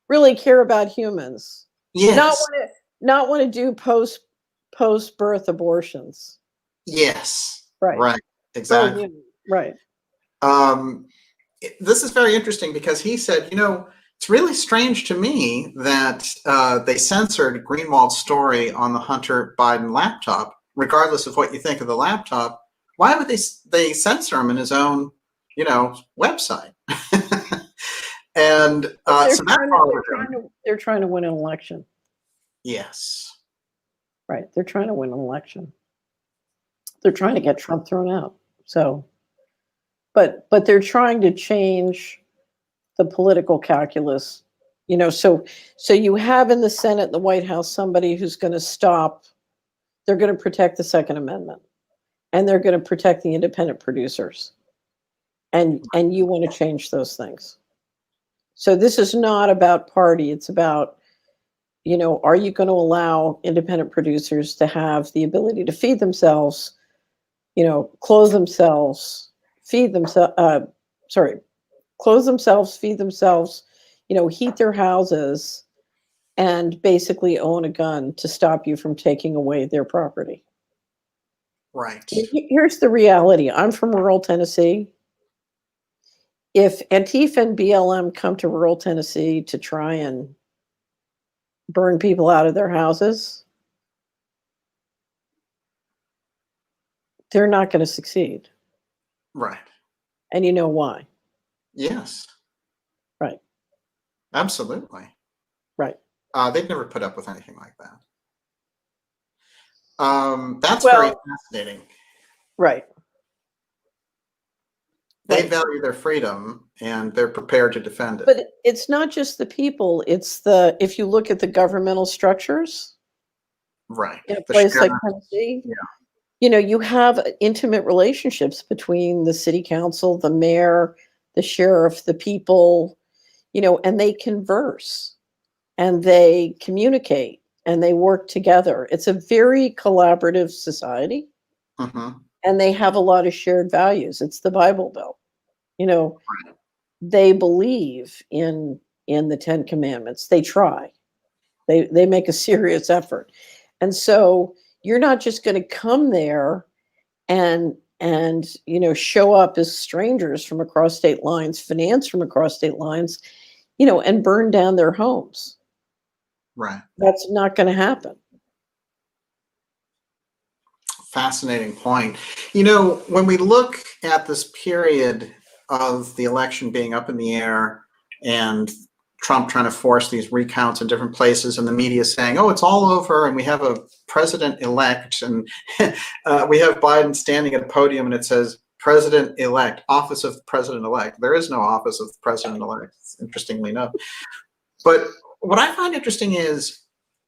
really care about humans. Yes. Not want to do post-birth abortions. Yes. Right. Right. Exactly. Right. This is very interesting because he said, it's really strange to me that they censored Greenwald's story on the Hunter Biden laptop, regardless of what you think of the laptop. Why would they censor him in his own, website? And they're trying to win an election. Yes. Right. They're trying to win an election. They're trying to get Trump thrown out. So, but they're trying to change the political calculus, so you have in the Senate, the White House, somebody who's going to stop. They're going to protect the Second Amendment and they're going to protect the independent producers. And you want to change those things. So this is not about party. It's about, are you going to allow independent producers to have the ability to feed themselves clothe themselves, feed themselves, clothe themselves, feed themselves, heat their houses, and basically own a gun to stop you from taking away their property. Right. Here's the reality. I'm from rural Tennessee. If Antifa and BLM come to rural Tennessee to try and burn people out of their houses, they're not going to succeed. Right. And you know why? Yes. Right. Absolutely. Right. They'd never put up with anything like that. That's very fascinating. Right. They value their freedom and they're prepared to defend it. But it's not just the people, it's if you look at the governmental structures. Right. In a place like Tennessee, you have intimate relationships between the city council, the mayor, the sheriff, the people, and they converse and they communicate and they work together. It's a very collaborative society. Mm-hmm. And they have a lot of shared values. It's the Bible Belt. They believe in the 10 Commandments. They try. They make a serious effort. And so you're not just going to come there and show up as strangers from across state lines, finance from across state lines, and burn down their homes. Right. That's not going to happen. Fascinating point. When we look at this period of the election being up in the air and Trump trying to force these recounts in different places and the media saying, oh, it's all over and we have a president-elect and we have Biden standing at a podium and it says president-elect, office of president-elect. There is no office of president-elect, interestingly enough. But what I find interesting is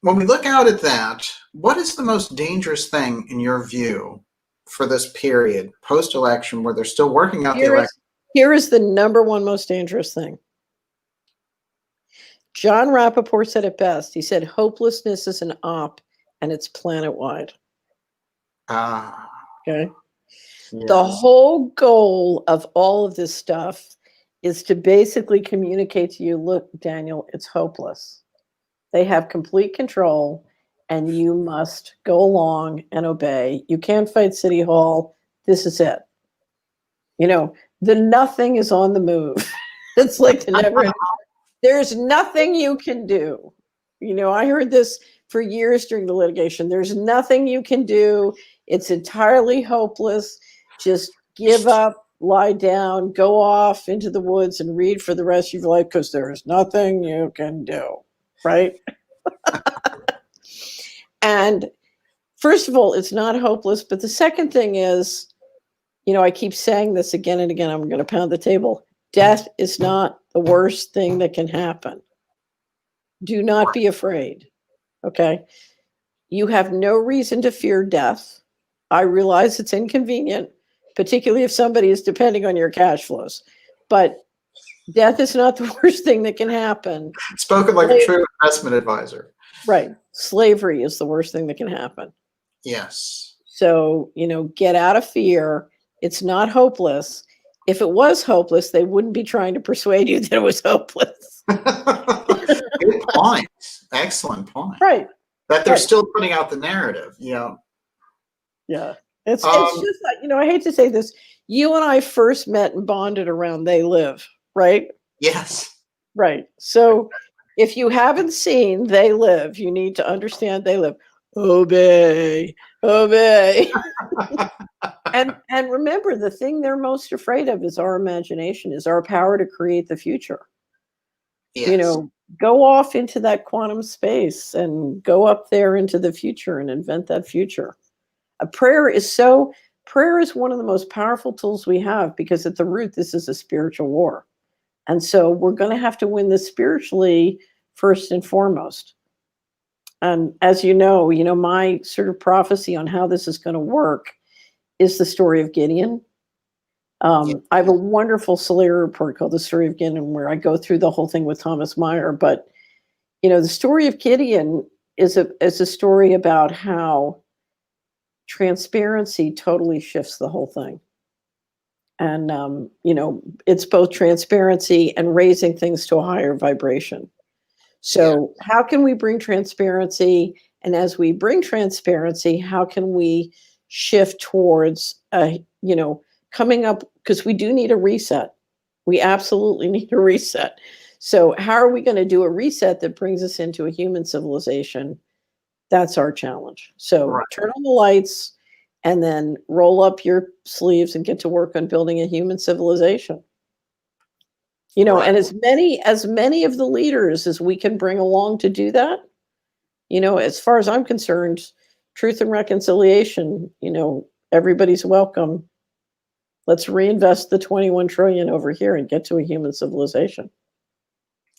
when we look out at that, what is the most dangerous thing in your view for this period post-election where they're still working out the election? Here is the number one most dangerous thing. John Rappaport said it best. He said, hopelessness is an op and it's planet-wide. Okay. Yes. The whole goal of all of this stuff is to basically communicate to you, look, Daniel, it's hopeless. They have complete control and you must go along and obey. You can't fight City Hall. This is it. The nothing is on the move. It's like the never. There's nothing you can do. I heard this for years during the litigation. There's nothing you can do. It's entirely hopeless. Just give up, lie down, go off into the woods and read for the rest of your life because there is nothing you can do. Right? And first of all, it's not hopeless. But the second thing is, I keep saying this again and again. I'm going to pound the table. Death is not the worst thing that can happen. Do not be afraid. Okay? You have no reason to fear death. I realize it's inconvenient, particularly if somebody is depending on your cash flows. But death is not the worst thing that can happen. Spoken like a true investment advisor. Right. Slavery is the worst thing that can happen. Yes. So, get out of fear. It's not hopeless. If it was hopeless, they wouldn't be trying to persuade you that it was hopeless. Good point. Excellent point. Right. That they're still putting out the narrative. Yeah. Yeah. It's just like, I hate to say this. You and I first met and bonded around They Live, right? Yes. Right. So if you haven't seen They Live, you need to understand They Live. Obey. And remember, the thing they're most afraid of is our imagination, is our power to create the future. Yes. Go off into that quantum space and go up there into the future and invent that future. Prayer is one of the most powerful tools we have because at the root, this is a spiritual war. And so we're going to have to win this spiritually first and foremost. And as you know, my sort of prophecy on how this is going to work is the story of Gideon. I have a wonderful Solari report called The Story of Gideon, where I go through the whole thing with Thomas Meyer. But, the story of Gideon is a story about how transparency totally shifts the whole thing. And, it's both transparency and raising things to a higher vibration. So how can we bring transparency? And as we bring transparency, how can we shift towards, coming up, because we do need a reset. We absolutely need a reset. So how are we going to do a reset that brings us into a human civilization? That's our challenge. So turn on the lights and then roll up your sleeves and get to work on building a human civilization. And as many of the leaders as we can bring along to do that, as far as I'm concerned, truth and reconciliation, everybody's welcome. Let's reinvest the 21 trillion over here and get to a human civilization.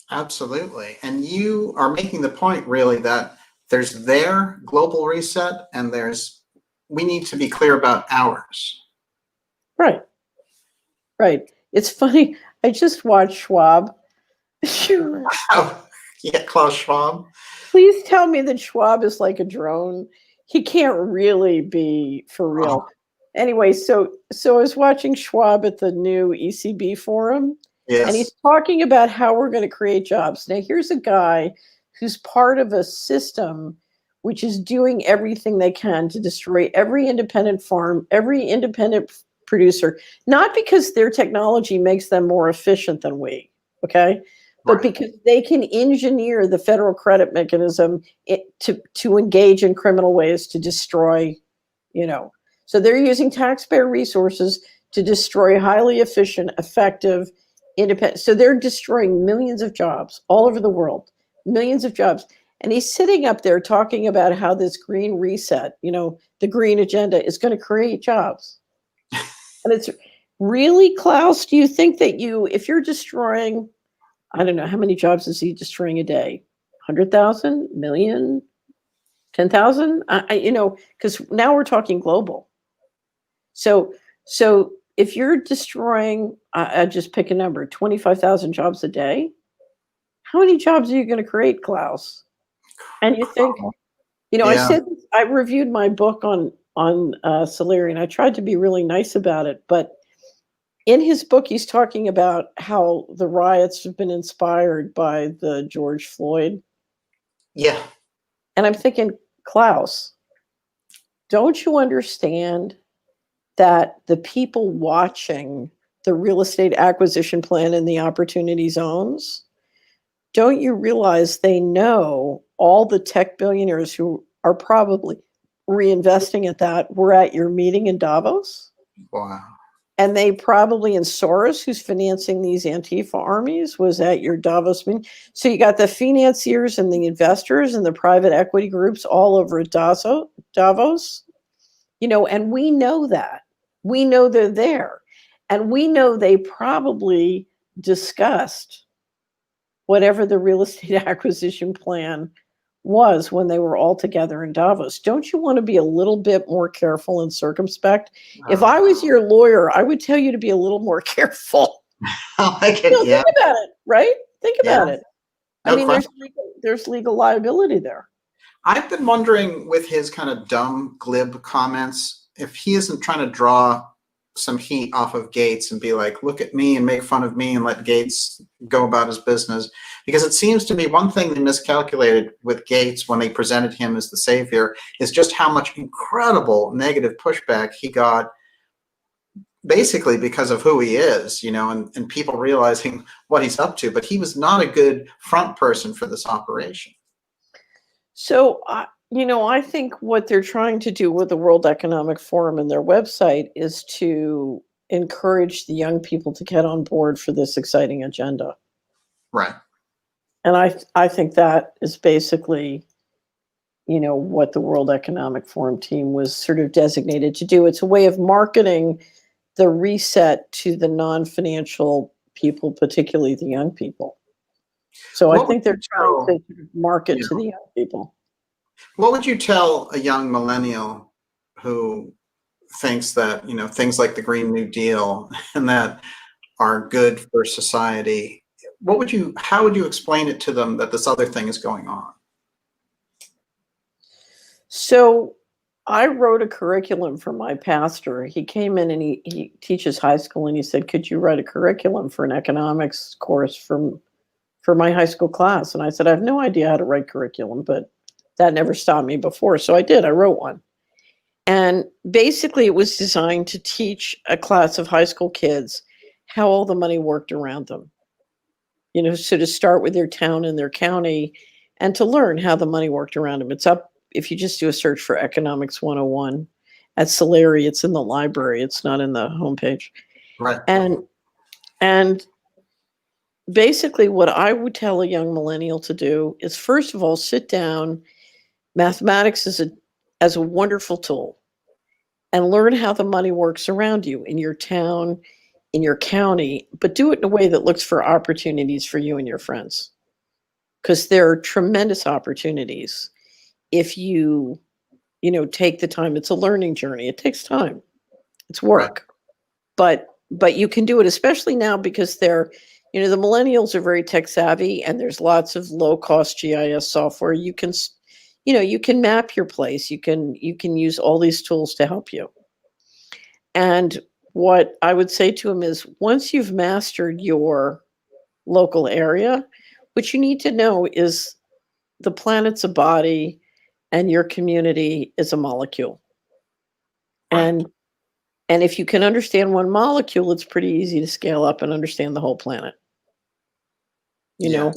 Absolutely. And you are making the point really that there's their global reset and we need to be clear about ours. Right. It's funny. I just watched Schwab. Oh, yeah, Klaus Schwab. Please tell me that Schwab is like a drone. He can't really be for real. Anyway, so I was watching Schwab at the new ECB forum, and he's talking about how we're going to create jobs. Now, here's a guy who's part of a system which is doing everything they can to destroy every independent farm, every independent producer, not because their technology makes them more efficient than we, okay? But because they can engineer the federal credit mechanism to engage in criminal ways to destroy, So they're using taxpayer resources to destroy highly efficient, effective, independent. So they're destroying millions of jobs all over the world, millions of jobs. And he's sitting up there talking about how this green reset, the green agenda is going to create jobs. And it's really, Klaus, do you think that if you're destroying, I don't know, how many jobs is he destroying a day? 100,000, million, 10,000? Because now we're talking global. So if you're destroying, I just pick a number, 25,000 jobs a day, how many jobs are you going to create, Klaus? And you think, I reviewed my book on Solari, and I tried to be really nice about it, but in his book, he's talking about how the riots have been inspired by the George Floyd. Yeah. And I'm thinking, Klaus, don't you understand that the people watching the real estate acquisition plan in the opportunity zones, don't you realize they know all the tech billionaires who are probably reinvesting at that were at your meeting in Davos? Wow. And they probably, and Soros, who's financing these Antifa armies, was at your Davos meeting. So you got the financiers and the investors and the private equity groups all over at Davos, and we know that. We know they're there. And we know they probably discussed whatever the real estate acquisition plan was when they were all together in Davos. Don't you want to be a little bit more careful and circumspect? If I was your lawyer, I would tell you to be a little more careful. Think about it, right? Think about it. I mean, there's legal liability there. I've been wondering with his kind of dumb, glib comments, if he isn't trying to draw some heat off of Gates and be like, look at me and make fun of me and let Gates go about his business. Because it seems to me one thing they miscalculated with Gates when they presented him as the savior is just how much incredible negative pushback he got basically because of who he is, and people realizing what he's up to. But he was not a good front person for this operation. So, I think what they're trying to do with the World Economic Forum and their website is to encourage the young people to get on board for this exciting agenda. Right. And I think that is basically, what the World Economic Forum team was sort of designated to do. It's a way of marketing the reset to the non-financial people, particularly the young people. So I think they're trying to market to the young people. What would you tell a young millennial who thinks that, things like the Green New Deal and that are good for society? How would you explain it to them that this other thing is going on? So I wrote a curriculum for my pastor. He came in and he teaches high school, and he said, "Could you write a curriculum for an economics course for my high school class?" And I said, "I have no idea how to write curriculum, but that never stopped me before." So I did. I wrote one. And basically, it was designed to teach a class of high school kids how all the money worked around them. So to start with their town and their county and to learn how the money worked around them. It's up, if you just do a search for Economics 101 at Solari, it's in the library, it's not in the homepage. Right. And basically, what I would tell a young millennial to do is, first of all, sit down. Mathematics is as a wonderful tool, and learn how the money works around you in your town, in your county, but do it in a way that looks for opportunities for you and your friends. Because there are tremendous opportunities if you take the time. It's a learning journey. It takes time. It's work. Right. But you can do it, especially now because the millennials are very tech savvy, and there's lots of low cost GIS software. You can map your place. You can use all these tools to help you. And what I would say to him is, once you've mastered your local area, what you need to know is the planet's a body and your community is a molecule. Right. And if you can understand one molecule, it's pretty easy to scale up and understand the whole planet. You know?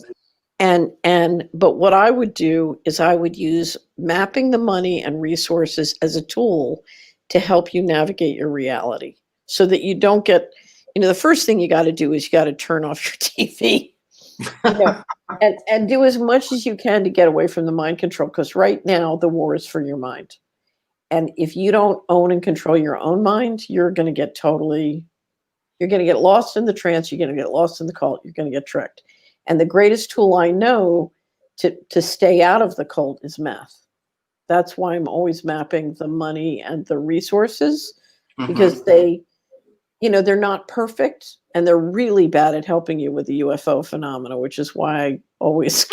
But what I would do is I would use mapping the money and resources as a tool to help you navigate your reality, so that you don't get, the first thing you got to do is you got to turn off your TV, and do as much as you can to get away from the mind control, because right now the war is for your mind. And if you don't own and control your own mind, you're going to get lost in the trance. You're going to get lost in the cult. You're going to get tricked. And the greatest tool I know to stay out of the cult is math. That's why I'm always mapping the money and the resources, because they're not perfect, and they're really bad at helping you with the UFO phenomena, which is why I always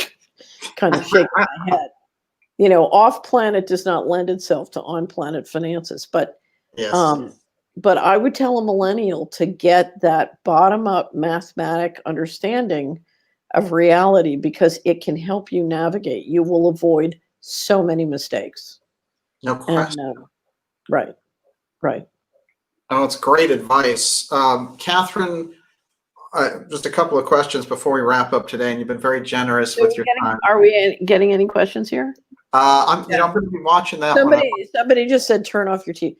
kind of shake my head. Off planet does not lend itself to on planet finances, but but I would tell a millennial to get that bottom up mathematic understanding of reality, because it can help you navigate. You will avoid so many mistakes. No question. Right. Oh, it's great advice. Catherine, just a couple of questions before we wrap up today, and you've been very generous with your time. Are we getting any questions here? I'm going to be watching that one. Somebody just said, turn off your TV.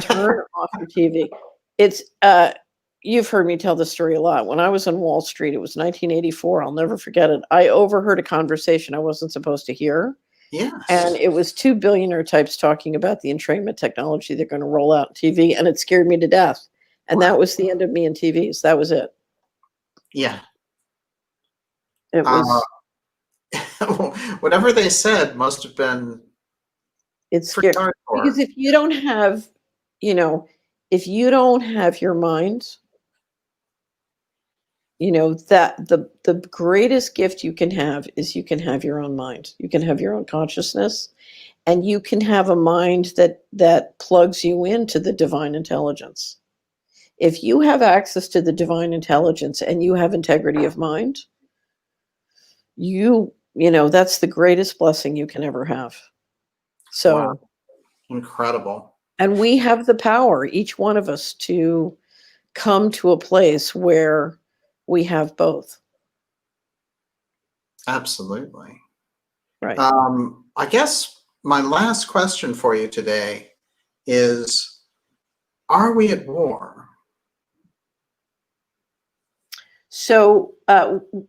Turn off your TV. It's, you've heard me tell this story a lot. When I was on Wall Street, it was 1984. I'll never forget it. I overheard a conversation I wasn't supposed to hear. Yes. And it was two billionaire types talking about the entrainment technology they're going to roll out on TV, and it scared me to death. And that was the end of me and TVs. That was it. Yeah. It was. Whatever they said must have been. It's scary, because if you don't have, if you don't have your mind, that the greatest gift you can have is you can have your own mind. You can have your own consciousness, and you can have a mind that plugs you into the divine intelligence. If you have access to the divine intelligence and you have integrity of mind, that's the greatest blessing you can ever have. So wow. Incredible. And we have the power, each one of us, to come to a place where we have both. Absolutely. Right. I guess my last question for you today is, are we at war? So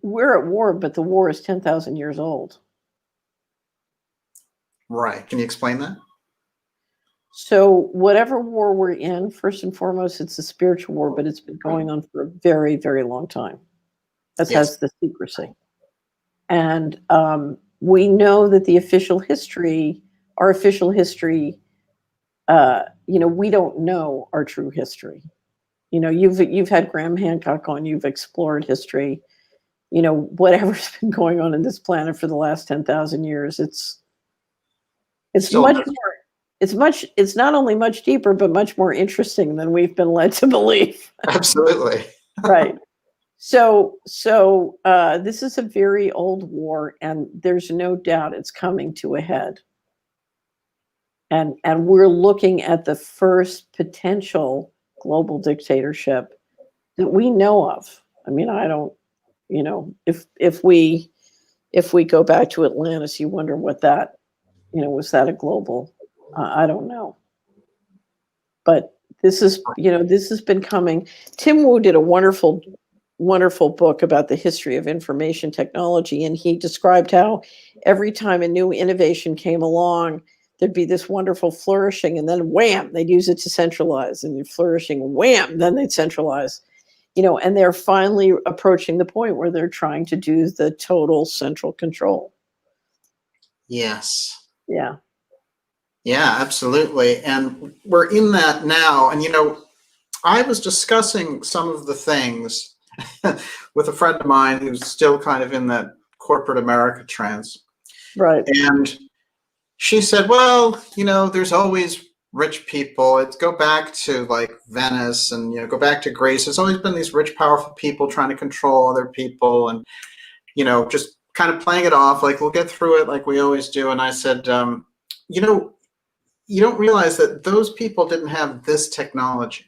we're at war, but the war is 10,000 years old. Right. Can you explain that? So whatever war we're in, first and foremost, it's a spiritual war, but it's been going on for a very, very long time. That has the secrecy. And we know that the official history, our official history, we don't know our true history. You've had Graham Hancock on, you've explored history. Whatever's been going on in this planet for the last 10,000 years, it's much more. it's not only much deeper, but much more interesting than we've been led to believe. Absolutely. Right. So this is a very old war, and there's no doubt it's coming to a head. And we're looking at the first potential global dictatorship that we know of. I mean, I don't, if we go back to Atlantis, you wonder what that, was that a global? I don't know. But this is, this has been coming. Tim Wu did a wonderful book about the history of information technology, and he described how every time a new innovation came along, there'd be this wonderful flourishing, and then wham, they'd use it to centralize, and flourishing, wham, then they'd centralize. And they're finally approaching the point where they're trying to do the total central control. Yes. Yeah. Yeah, absolutely. And we're in that now. And, I was discussing some of the things with a friend of mine who's still kind of in that corporate America trance. Right. And she said, well, there's always rich people. It's go back to like Venice and, go back to Greece. There's always been these rich, powerful people trying to control other people and, just kind of playing it off like we'll get through it like we always do. And I said, you don't realize that those people didn't have this technology.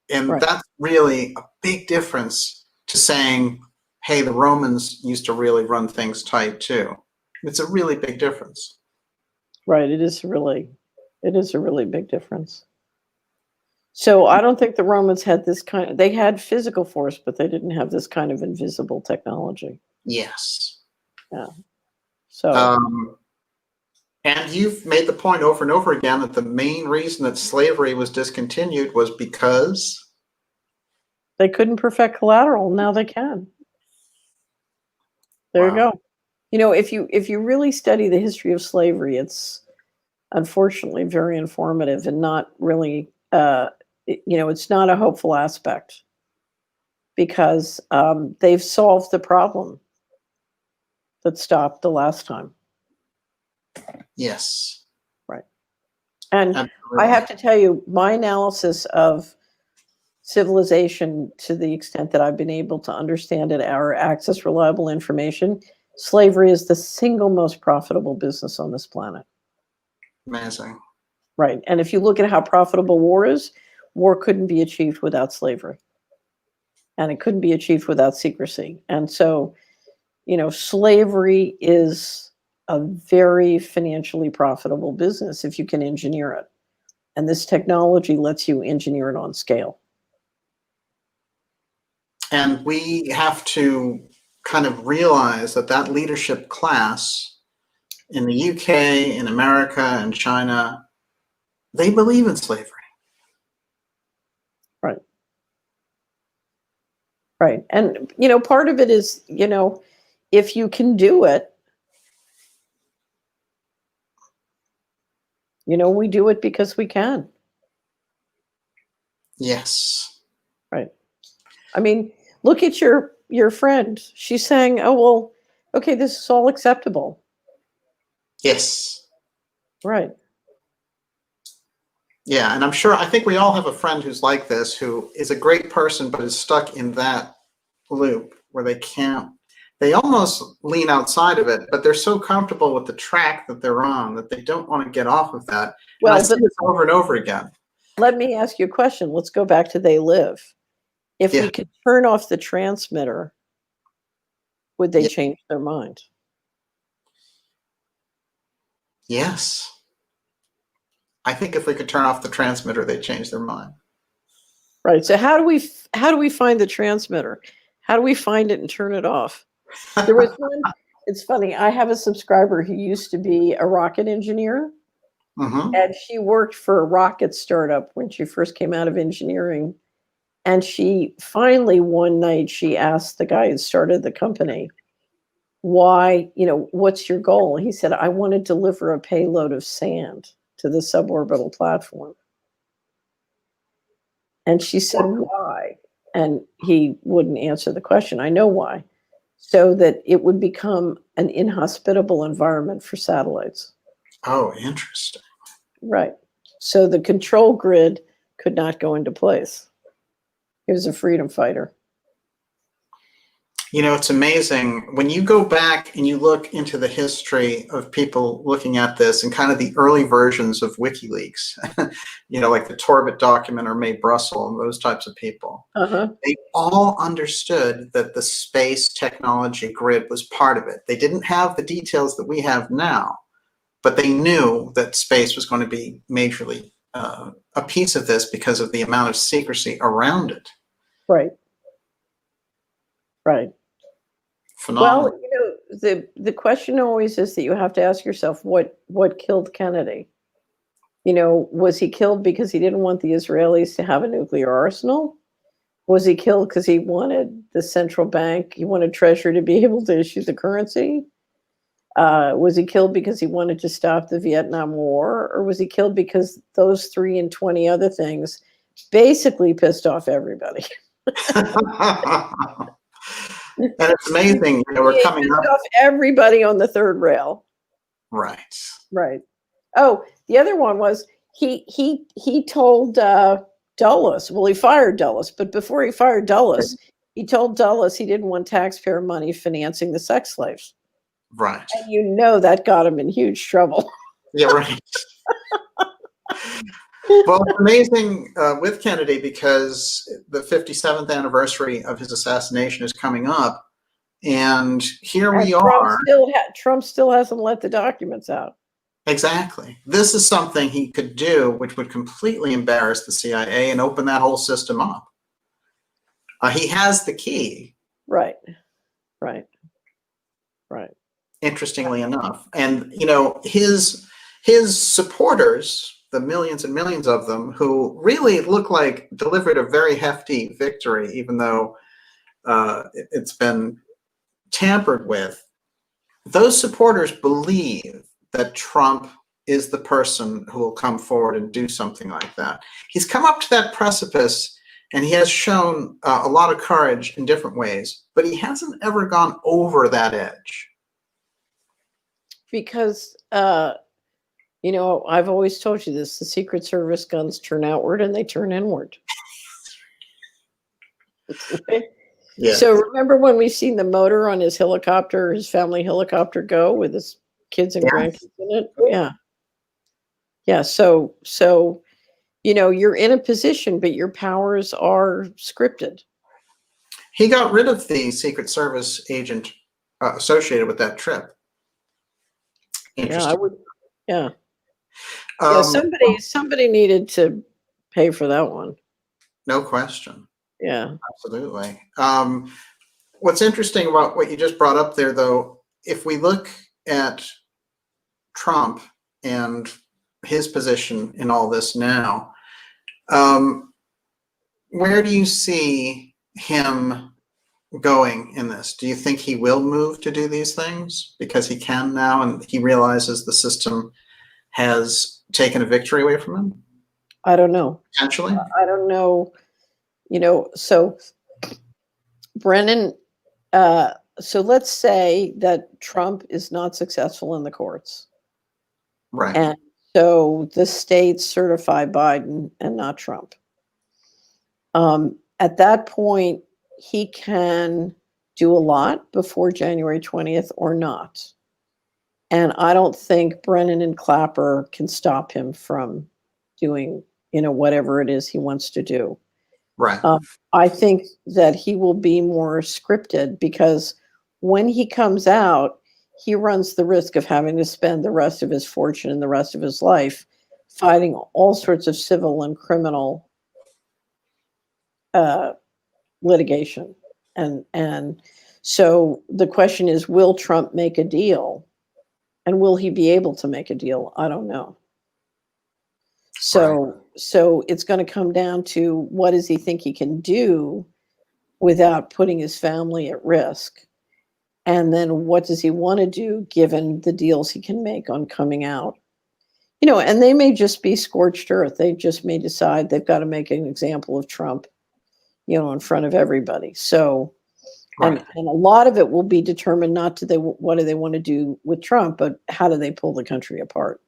And right. That's really a big difference to saying, hey, the Romans used to really run things tight too. It's a really big difference. Right. It is a really big difference. So I don't think the Romans had this they had physical force, but they didn't have this kind of invisible technology. Yes. Yeah. So. And you've made the point over and over again that the main reason that slavery was discontinued was because they couldn't perfect collateral. Now they can. There you go. If you really study the history of slavery, it's unfortunately very informative and not really, it's not a hopeful aspect because they've solved the problem that stopped the last time. Yes. Right. And absolutely. I have to tell you, my analysis of civilization, to the extent that I've been able to understand it, or access reliable information, slavery is the single most profitable business on this planet. Amazing. Right. And if you look at how profitable war is, war couldn't be achieved without slavery. And it couldn't be achieved without secrecy. And so, slavery is a very financially profitable business if you can engineer it. And this technology lets you engineer it on scale. And we have to kind of realize that leadership class in the UK, in America, and China, they believe in slavery. Right. Right. And, part of it is, if you can do it, we do it because we can. Yes. Right. I mean, look at your friend. She's saying, oh, well, okay, this is all acceptable. Yes. Right. Yeah, and I think we all have a friend who's like this, who is a great person, but is stuck in that loop where they almost lean outside of it, but they're so comfortable with the track that they're on that they don't want to get off of that. Well, I see this over and over again. Let me ask you a question. Let's go back to They Live. If we could turn off the transmitter, would they change their mind? Yes. I think if we could turn off the transmitter, they'd change their mind. Right. So how do we find the transmitter? How do we find it and turn it off? There was one. It's funny. I have a subscriber who used to be a rocket engineer, and she worked for a rocket startup when she first came out of engineering. And she finally, one night, she asked the guy who started the company, why, what's your goal? He said, I want to deliver a payload of sand to the suborbital platform. And she said, why? And he wouldn't answer the question. I know why. So that it would become an inhospitable environment for satellites. Oh, interesting. Right. So the control grid could not go into place. He was a freedom fighter. You know, it's amazing when you go back and you look into the history of people looking at this and kind of the early versions of WikiLeaks, you know, like the Torbit document or Mae Brussel and those types of people. They all understood that the space technology grid was part of it. They didn't have the details that we have now, but they knew that space was going to be majorly a piece of this because of the amount of secrecy around it. Right. Right. Phenomenal. Well, you know, the question always is that you have to ask yourself what killed Kennedy? You know, was he killed because he didn't want the Israelis to have a nuclear arsenal? Was he killed because he wanted the central bank, he wanted Treasury to be able to issue the currency? Was he killed because he wanted to stop the Vietnam War? Or was he killed because those 3 and 20 other things basically pissed off everybody? And it's amazing, you know, we're coming up. Off everybody on the third rail. Right. Right. Oh, the other one was he told Dulles. Well, he fired Dulles, but before he fired Dulles, he told Dulles he didn't want taxpayer money financing the sex slaves. Right. And you know that got him in huge trouble. Yeah, right. Well, it's amazing with Kennedy because the 57th anniversary of his assassination is coming up, and here we are. Trump still hasn't let the documents out. Exactly. This is something he could do, which would completely embarrass the CIA and open that whole system up. He has the key. Right. Right. Right. Interestingly enough, and you know his supporters, the millions and millions of them, who really look like delivered a very hefty victory, even though it's been tampered with. Those supporters believe that Trump is the person who will come forward and do something like that. He's come up to that precipice, and he has shown a lot of courage in different ways, but he hasn't ever gone over that edge. Because, you know, I've always told you this, the Secret Service guns turn outward and they turn inward. Yeah. So remember when we've seen the motor on his helicopter, his family helicopter go with his kids and grandkids in it? Yeah. Yeah. So, you know, you're in a position, but your powers are scripted. He got rid of the Secret Service agent associated with that trip. Yeah, I would. Yeah. Yeah, somebody needed to pay for that one. No question. Yeah. Absolutely. What's interesting about what you just brought up there, though, if we look at Trump and his position in all this now, where do you see him going in this? Do you think he will move to do these things because he can now and he realizes the system has taken a victory away from him? I don't know. Potentially? I don't know. You know, so Brennan, so let's say that Trump is not successful in the courts. Right. And so the states certify Biden and not Trump. At that point, he can do a lot before January 20th or not. And I don't think Brennan and Clapper can stop him from doing, you know, whatever it is he wants to do. Right. I think that he will be more scripted because when he comes out, he runs the risk of having to spend the rest of his fortune and the rest of his life fighting all sorts of civil and criminal litigation. And so the question is, will Trump make a deal? And will he be able to make a deal? I don't know. So it's going to come down to what does he think he can do without putting his family at risk? And then what does he want to do given the deals he can make on coming out? You know, and they may just be scorched earth. They just may decide they've got to make an example of Trump, you know, in front of everybody. So, and a lot of it will be determined what do they want to do with Trump, but how do they pull the country apart?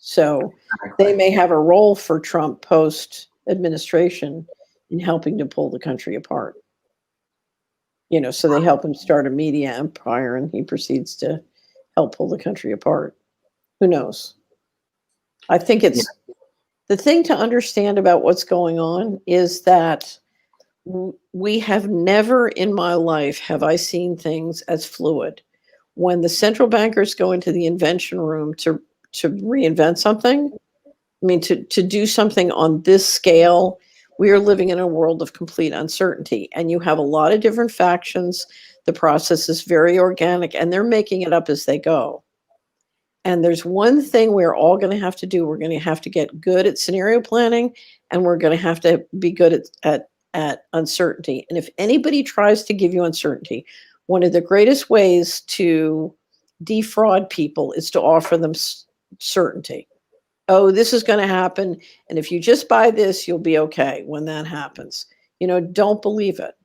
So they may have a role for Trump post administration in helping to pull the country apart. So they help him start a media empire, and he proceeds to help pull the country apart. Who knows? I think it's the thing to understand about what's going on is that we have never in my life have I seen things as fluid. When the central bankers go into the invention room to reinvent something, I mean, to do something on this scale, we are living in a world of complete uncertainty. And you have a lot of different factions. The process is very organic, and they're making it up as they go. And there's one thing we're all going to have to do. We're going to have to get good at scenario planning, and we're going to have to be good at uncertainty. And if anybody tries to give you uncertainty, one of the greatest ways to defraud people is to offer them certainty. Oh, this is going to happen. And if you just buy this, you'll be okay when that happens. Don't believe it.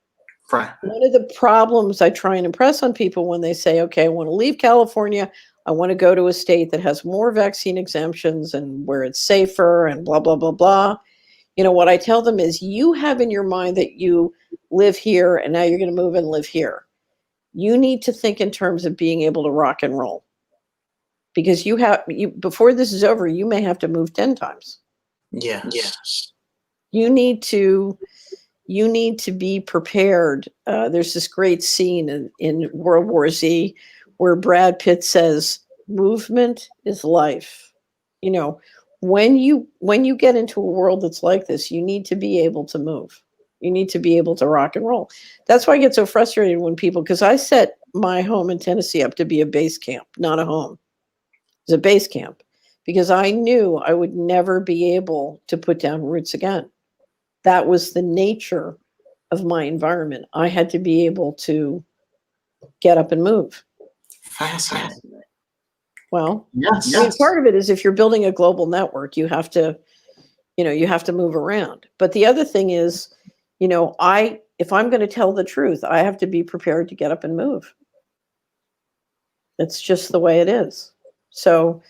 Right. One of the problems I try and impress on people when they say, okay, I want to leave California, I want to go to a state that has more vaccine exemptions and where it's safer and blah, blah, blah, blah. What I tell them is you have in your mind that you live here and now you're going to move and live here. You need to think in terms of being able to rock and roll. Because before this is over, you may have to move 10 times. Yes. You need to be prepared. There's this great scene in World War Z where Brad Pitt says, movement is life. When you get into a world that's like this, you need to be able to move. You need to be able to rock and roll. That's why I get so frustrated when because I set my home in Tennessee up to be a base camp, not a home. It's a base camp because I knew I would never be able to put down roots again. That was the nature of my environment. I had to be able to get up and move. Fascinating. Well, yes. I mean, part of it is if you're building a global network, you have to move around. But the other thing is, if I'm going to tell the truth, I have to be prepared to get up and move. That's just the way it is. So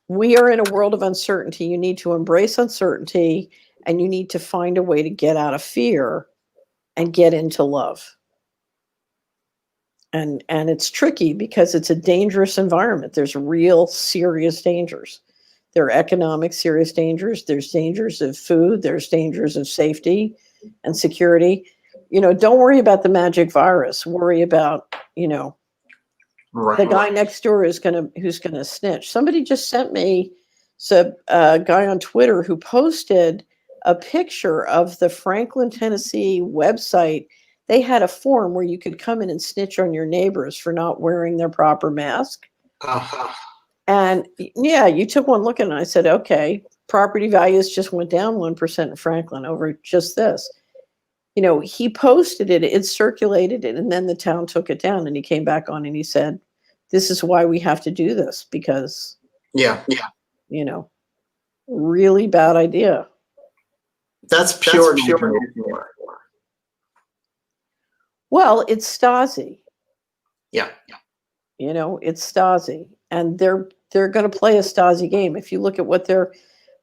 we are in a world of uncertainty. You need to embrace uncertainty, and you need to find a way to get out of fear and get into love. And it's tricky because it's a dangerous environment. There's real serious dangers. There are economic serious dangers. There's dangers of food. There's dangers of safety and security. Don't worry about the magic virus. Worry about, the guy next door who's gonna snitch. Somebody just sent me a guy on Twitter who posted a picture of the Franklin, Tennessee website. They had a form where you could come in and snitch on your neighbors for not wearing their proper mask. Uh-huh. And yeah, you took one look at it and I said, okay, property values just went down 1% in Franklin over just this. He posted it, it circulated it, and then the town took it down, and he came back on and he said, this is why we have to do this, because really bad idea. That's pure. Well, it's Stasi. Yeah. It's Stasi, and they're going to play a Stasi game. If you look at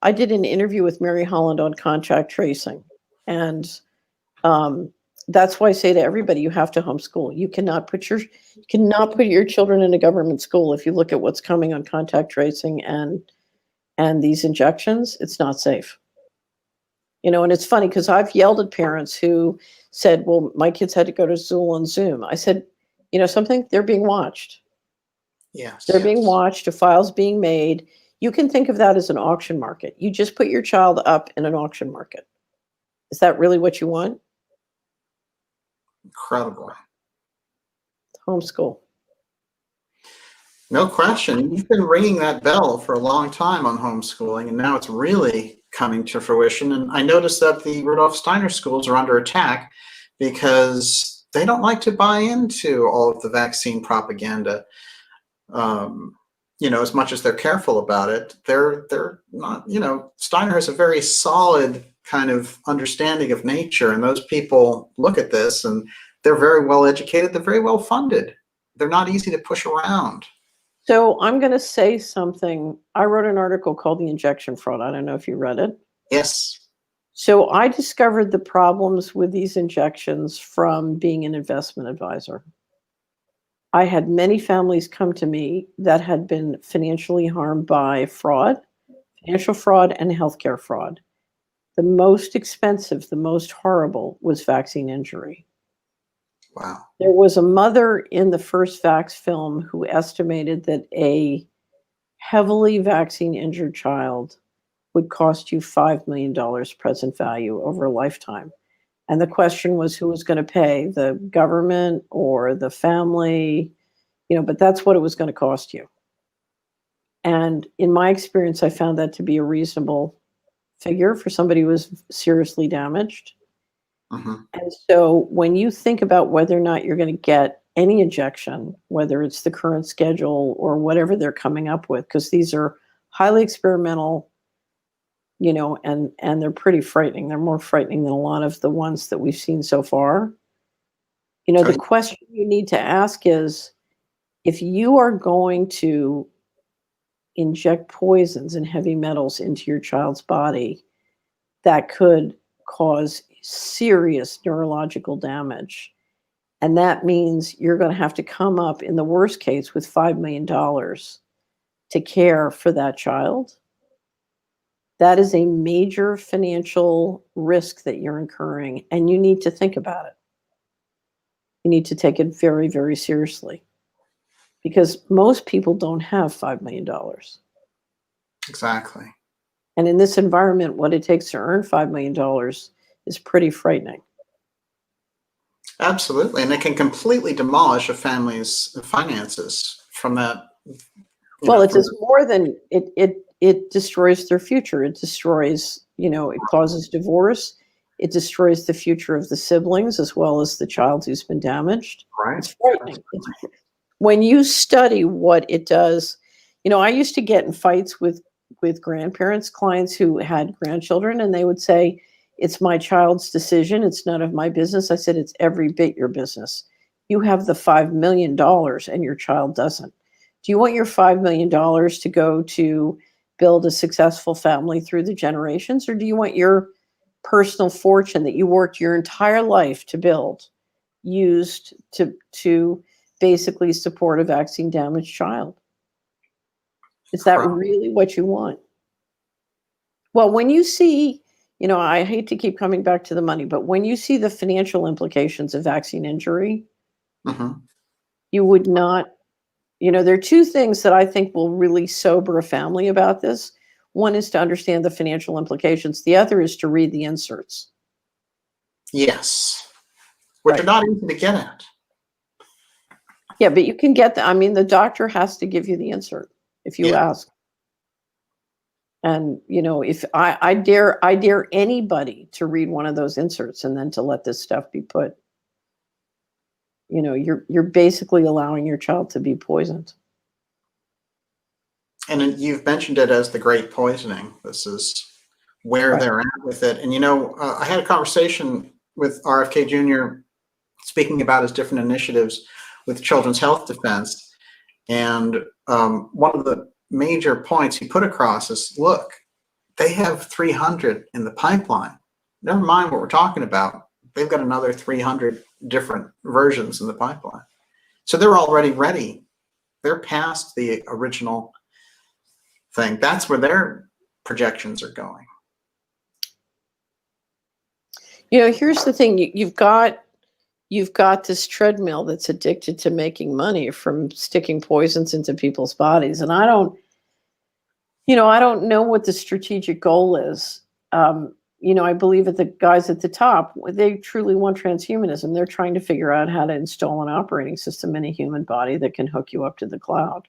I did an interview with Mary Holland on contact tracing, and that's why I say to everybody, you have to homeschool. You cannot put your children in a government school. If you look at what's coming on contact tracing and these injections, it's not safe. And it's funny because I've yelled at parents who said, well, my kids had to go to school on Zoom. I said, something? They're being watched. Yes. They're being watched, a file's being made. You can think of that as an auction market. You just put your child up in an auction market. Is that really what you want? Incredible. Homeschool. No question. You've been ringing that bell for a long time on homeschooling, and now it's really coming to fruition. And I noticed that the Rudolf Steiner schools are under attack because they don't like to buy into all of the vaccine propaganda. As much as they're careful about it, they're not, Steiner has a very solid kind of understanding of nature, and those people look at this and they're very well educated, they're very well funded. They're not easy to push around. So I'm going to say something. I wrote an article called The Injection Fraud. I don't know if you read it. Yes. So I discovered the problems with these injections from being an investment advisor. I had many families come to me that had been financially harmed by fraud, financial fraud, and healthcare fraud. The most expensive, the most horrible was vaccine injury. Wow. There was a mother in the first Vax film who estimated that a heavily vaccine injured child would cost you $5 million present value over a lifetime. And the question was who was going to pay, the government or the family, but that's what it was going to cost you. And in my experience, I found that to be a reasonable figure for somebody who was seriously damaged. Mm-hmm. And so when you think about whether or not you're going to get any injection, whether it's the current schedule or whatever they're coming up with, because these are highly experimental, and they're pretty frightening. They're more frightening than a lot of the ones that we've seen so far. The question you need to ask is, if you are going to inject poisons and heavy metals into your child's body that could cause serious neurological damage, and that means you're going to have to come up, in the worst case, with $5 million to care for that child, that is a major financial risk that you're incurring, and you need to think about it. You need to take it very, very seriously, because most people don't have $5 million. Exactly. And in this environment, what it takes to earn $5 million is pretty frightening. Absolutely. And it can completely demolish a family's finances from that. Well, it does more than it destroys their future. It destroys, it causes divorce. It destroys the future of the siblings as well as the child who's been damaged. Right. It's frightening. When you study what it does, I used to get in fights with grandparents, clients who had grandchildren, and they would say, it's my child's decision. It's none of my business. I said, it's every bit your business. You have the $5 million and your child doesn't. Do you want your $5 million to go to build a successful family through the generations? Or do you want your personal fortune that you worked your entire life to build used to basically support a vaccine damaged child? Is that really what you want? Well, when you see, I hate to keep coming back to the money, but when you see the financial implications of vaccine injury, mm-hmm. you would not, there are two things that I think will really sober a family about this. One is to understand the financial implications. The other is to read the inserts. Yes. Which are not easy to get at. Yeah, but you can get the doctor has to give you the insert if you ask. And, if I dare anybody to read one of those inserts and then to let this stuff be put, you're basically allowing your child to be poisoned. And you've mentioned it as the great poisoning. This is where they're at with it. And, I had a conversation with RFK Jr. speaking about his different initiatives with Children's Health Defense. And one of the major points he put across is, look, they have 300 in the pipeline. Never mind what we're talking about. They've got another 300 different versions in the pipeline. So they're already ready. They're past the original thing. That's where their projections are going. Here's the thing. You've got this treadmill that's addicted to making money from sticking poisons into people's bodies. And I don't know what the strategic goal is. I believe that the guys at the top, they truly want transhumanism. They're trying to figure out how to install an operating system in a human body that can hook you up to the cloud.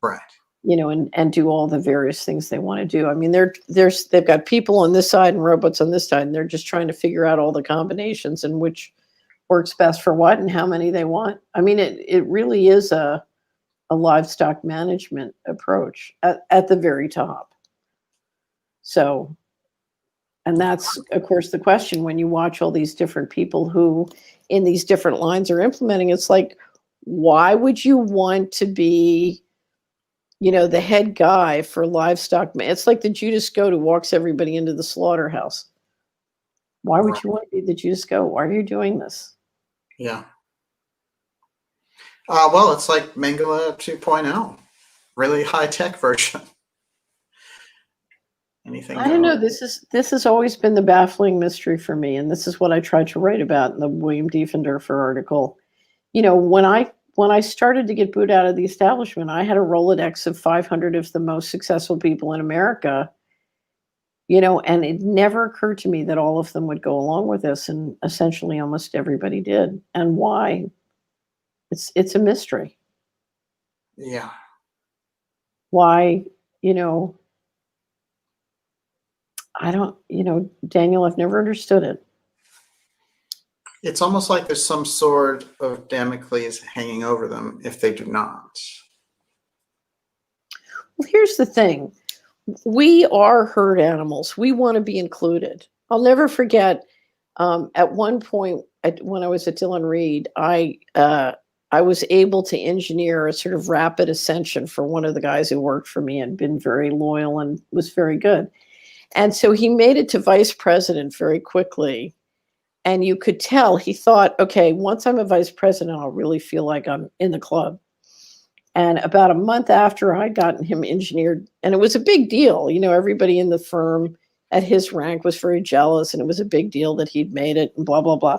Right. And do all the various things they want to do. I mean, they've got people on this side and robots on this side, and they're just trying to figure out all the combinations and which works best for what and how many they want. I mean, it really is a livestock management approach at the very top. So, and that's, of course, the question when you watch all these different people who in these different lines are implementing, it's like, why would you want to be the head guy for Livestock. It's like the Judas Goat who walks everybody into the slaughterhouse. Why would you want to be the Judas Goat? Why are you doing this? Yeah. Well, it's like Mengele 2.0, really high-tech version. Anything I don't know. goes. This has always been the baffling mystery for me, and this is what I tried to write about in the William Diefendorfer article. When I started to get booed out of the establishment, I had a Rolodex of 500 of the most successful people in America, and it never occurred to me that all of them would go along with this, and essentially almost everybody did. And why? It's a mystery. Yeah. Why, I don't, Daniel, I've never understood it. It's almost like there's some sort of Damocles hanging over them if they do not. Well, here's the thing. We are herd animals. We want to be included. I'll never forget, at one point when I was at Dillon Reed, I was able to engineer a sort of rapid ascension for one of the guys who worked for me and been very loyal and was very good. And so he made it to vice president very quickly. And you could tell he thought, okay, once I'm a vice president, I'll really feel like I'm in the club. And about a month after I'd gotten him engineered, and it was a big deal, everybody in the firm at his rank was very jealous, and it was a big deal that he'd made it and blah, blah, blah.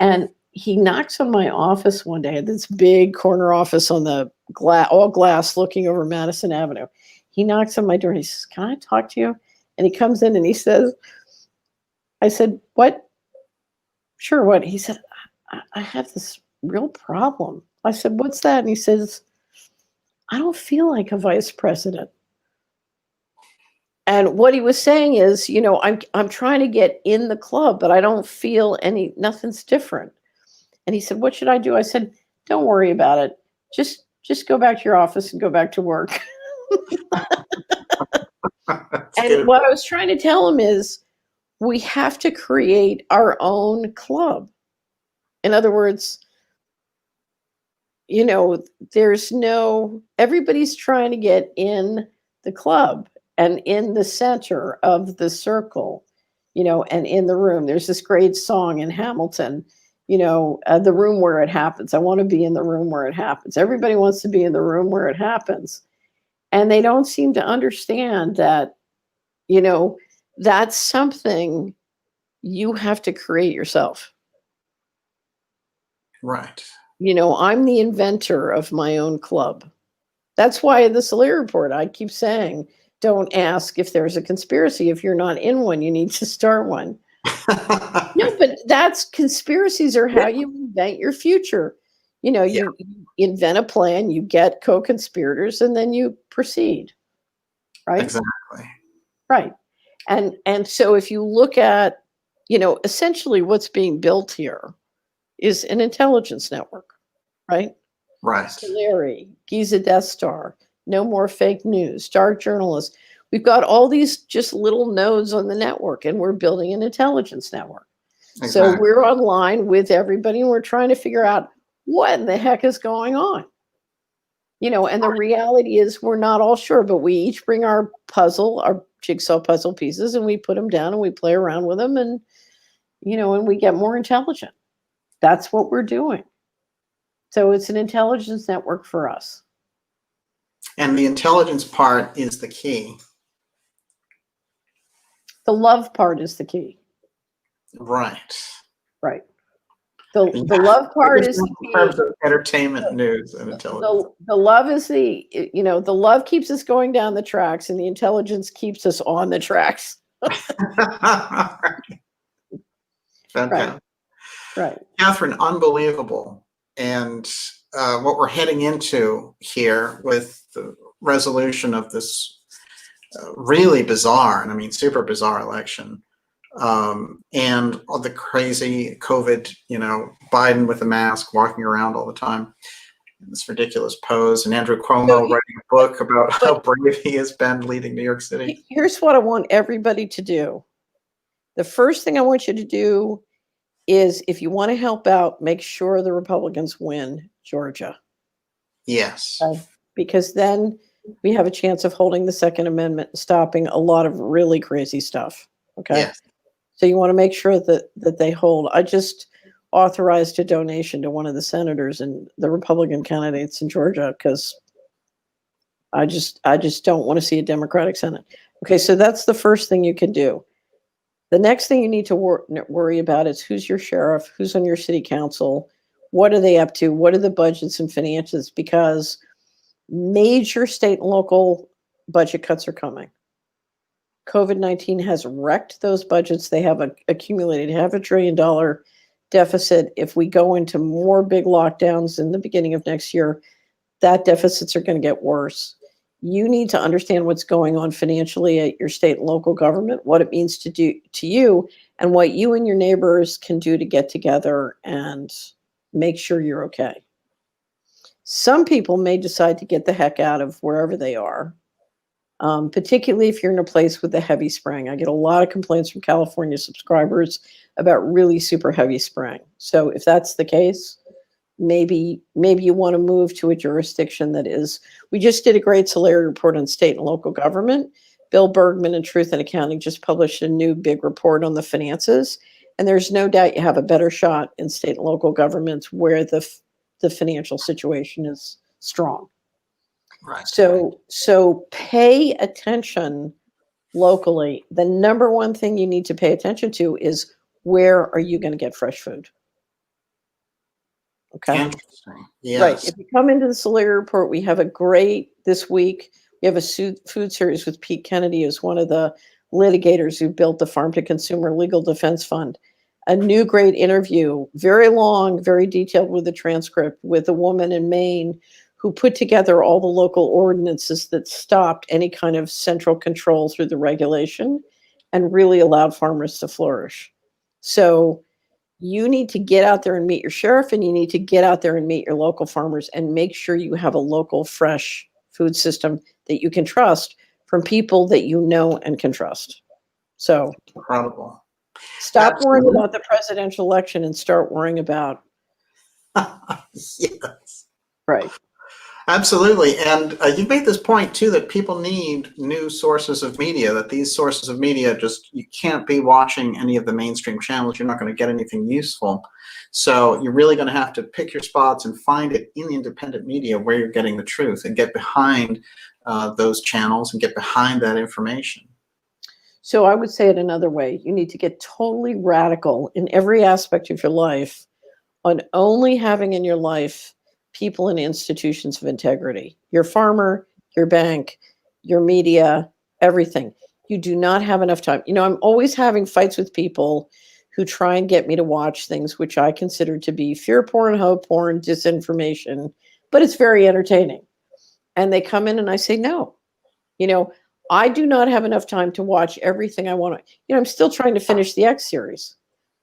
And he knocks on my office one day, this big corner office on the all glass looking over Madison Avenue. He knocks on my door. He says, "Can I talk to you?" And he comes in and he says, I said, "What?" "Sure, what?" He said, I have this real problem." I said, "What's that?" And he says, "I don't feel like a vice president." And what he was saying is, I'm trying to get in the club, but I don't feel nothing's different. And he said, "What should I do?" I said, "Don't worry about it. Just go back to your office and go back to work." And good. what I was trying to tell him is we have to create our own club. In other words, everybody's trying to get in the club and in the center of the circle, and in the room. There's this great song in Hamilton, the room where it happens. I want to be in the room where it happens. Everybody wants to be in the room where it happens. And they don't seem to understand that, that's something you have to create yourself. Right. I'm the inventor of my own club. That's why in the Solari report, I keep saying, don't ask if there's a conspiracy. If you're not in one, you need to start one. No, but conspiracies are how you invent your future. You invent a plan, you get co-conspirators, and then you proceed. Right? Exactly. Right. And so if you look at, essentially what's being built here is an intelligence network, right? Right. Solari, Giza Death Star, no more fake news, dark journalists. We've got all these just little nodes on the network, and we're building an intelligence network. Exactly. So we're online with everybody, and we're trying to figure out what in the heck is going on. And the reality is we're not all sure, but we each bring our jigsaw puzzle pieces, and we put them down and we play around with them, and, and we get more intelligent. That's what we're doing. So it's an intelligence network for us. And the intelligence part is the key. The love part is the key. Right. Right. The love part is the key. In terms of entertainment, news, and intelligence. The love is the love keeps us going down the tracks, and the intelligence keeps us on the tracks. Fantastic. Right. Catherine, unbelievable. And what we're heading into here with the resolution of this really bizarre, and I mean super bizarre election, and all the crazy COVID, Biden with a mask walking around all the time in this ridiculous pose, and Andrew Cuomo writing a book about how brave he has been leading New York City. Here's what I want everybody to do. The first thing I want you to do is, if you want to help out, make sure the Republicans win Georgia. Yes. Okay? Because then we have a chance of holding the Second Amendment and stopping a lot of really crazy stuff. Okay. Yes. So you want to make sure that they hold. I just authorized a donation to one of the senators and the Republican candidates in Georgia because I just don't want to see a Democratic Senate. Okay, so that's the first thing you can do. The next thing you need to worry about is who's your sheriff, who's on your city council, what are they up to, what are the budgets and finances, because major state and local budget cuts are coming. COVID-19 has wrecked those budgets. They have accumulated $500 billion deficit. If we go into more big lockdowns in the beginning of next year, that deficits are going to get worse. You need to understand what's going on financially at your state and local government, what it means to do to you, and what you and your neighbors can do to get together and make sure you're okay. Some people may decide to get the heck out of wherever they are, particularly if you're in a place with a heavy spring. I get a lot of complaints from California subscribers about really super heavy spring. So if that's the case, maybe you want to move to a jurisdiction that is. We just did a great Solari report on state and local government. Bill Bergman and Truth in Accounting just published a new big report on the finances. And there's no doubt you have a better shot in state and local governments where the financial situation is strong. Right. So pay attention locally. The number one thing you need to pay attention to is where are you going to get fresh food? Okay. Interesting. Yes. Right. If you come into the Solari report, we have this week, we have a food series with Pete Kennedy, who's one of the litigators who built the Farm to Consumer Legal Defense Fund. A new great interview, very long, very detailed with a transcript with a woman in Maine who put together all the local ordinances that stopped any kind of central control through the regulation and really allowed farmers to flourish. So you need to get out there and meet your sheriff, and you need to get out there and meet your local farmers and make sure you have a local fresh food system that you can trust from people that you know and can trust. So incredible. Stop worrying about the presidential election and start worrying about. Yes. Right. Absolutely. And you made this point, too, that people need new sources of media, that these sources of media you can't be watching any of the mainstream channels. You're not going to get anything useful. So you're really going to have to pick your spots and find it in the independent media where you're getting the truth and get behind those channels and get behind that information. So I would say it another way. You need to get totally radical in every aspect of your life on only having in your life people and institutions of integrity. Your farmer, your bank, your media, everything. You do not have enough time. You know, I'm always having fights with people who try and get me to watch things which I consider to be fear porn, hope porn, disinformation, but it's very entertaining. And they come in and I say, no, you know, I do not have enough time to watch everything I want to. You know, I'm still trying to finish the X series.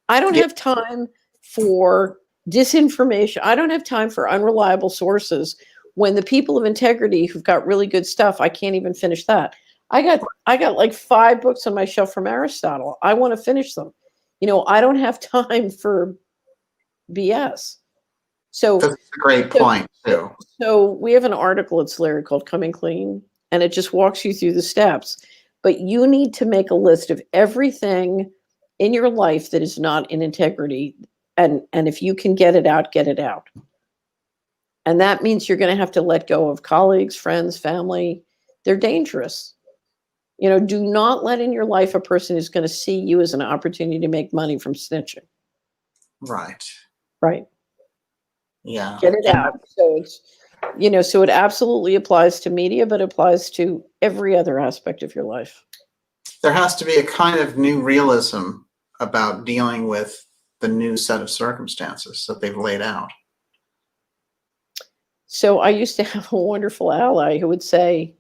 I don't have time for disinformation. I don't have time for unreliable sources when the people of integrity who've got really good stuff, I can't even finish that. I got like 5 books on my shelf from Aristotle. I want to finish them. You know, I don't have time for BS. So that's a great point too. So we have an article at Solari called Coming Clean, and it just walks you through the steps. But you need to make a list of everything in your life that is not in integrity. And if you can get it out, get it out. And that means you're going to have to let go of colleagues, friends, family. They're dangerous. You know, do not let in your life a person who's going to see you as an opportunity to make money from snitching. Right. Right. Yeah. Get it out. So it's, you know, so it absolutely applies to media, but it applies to every other aspect of your life. There has to be a kind of new realism about dealing with the new set of circumstances that they've laid out. So I used to have a wonderful ally who would say,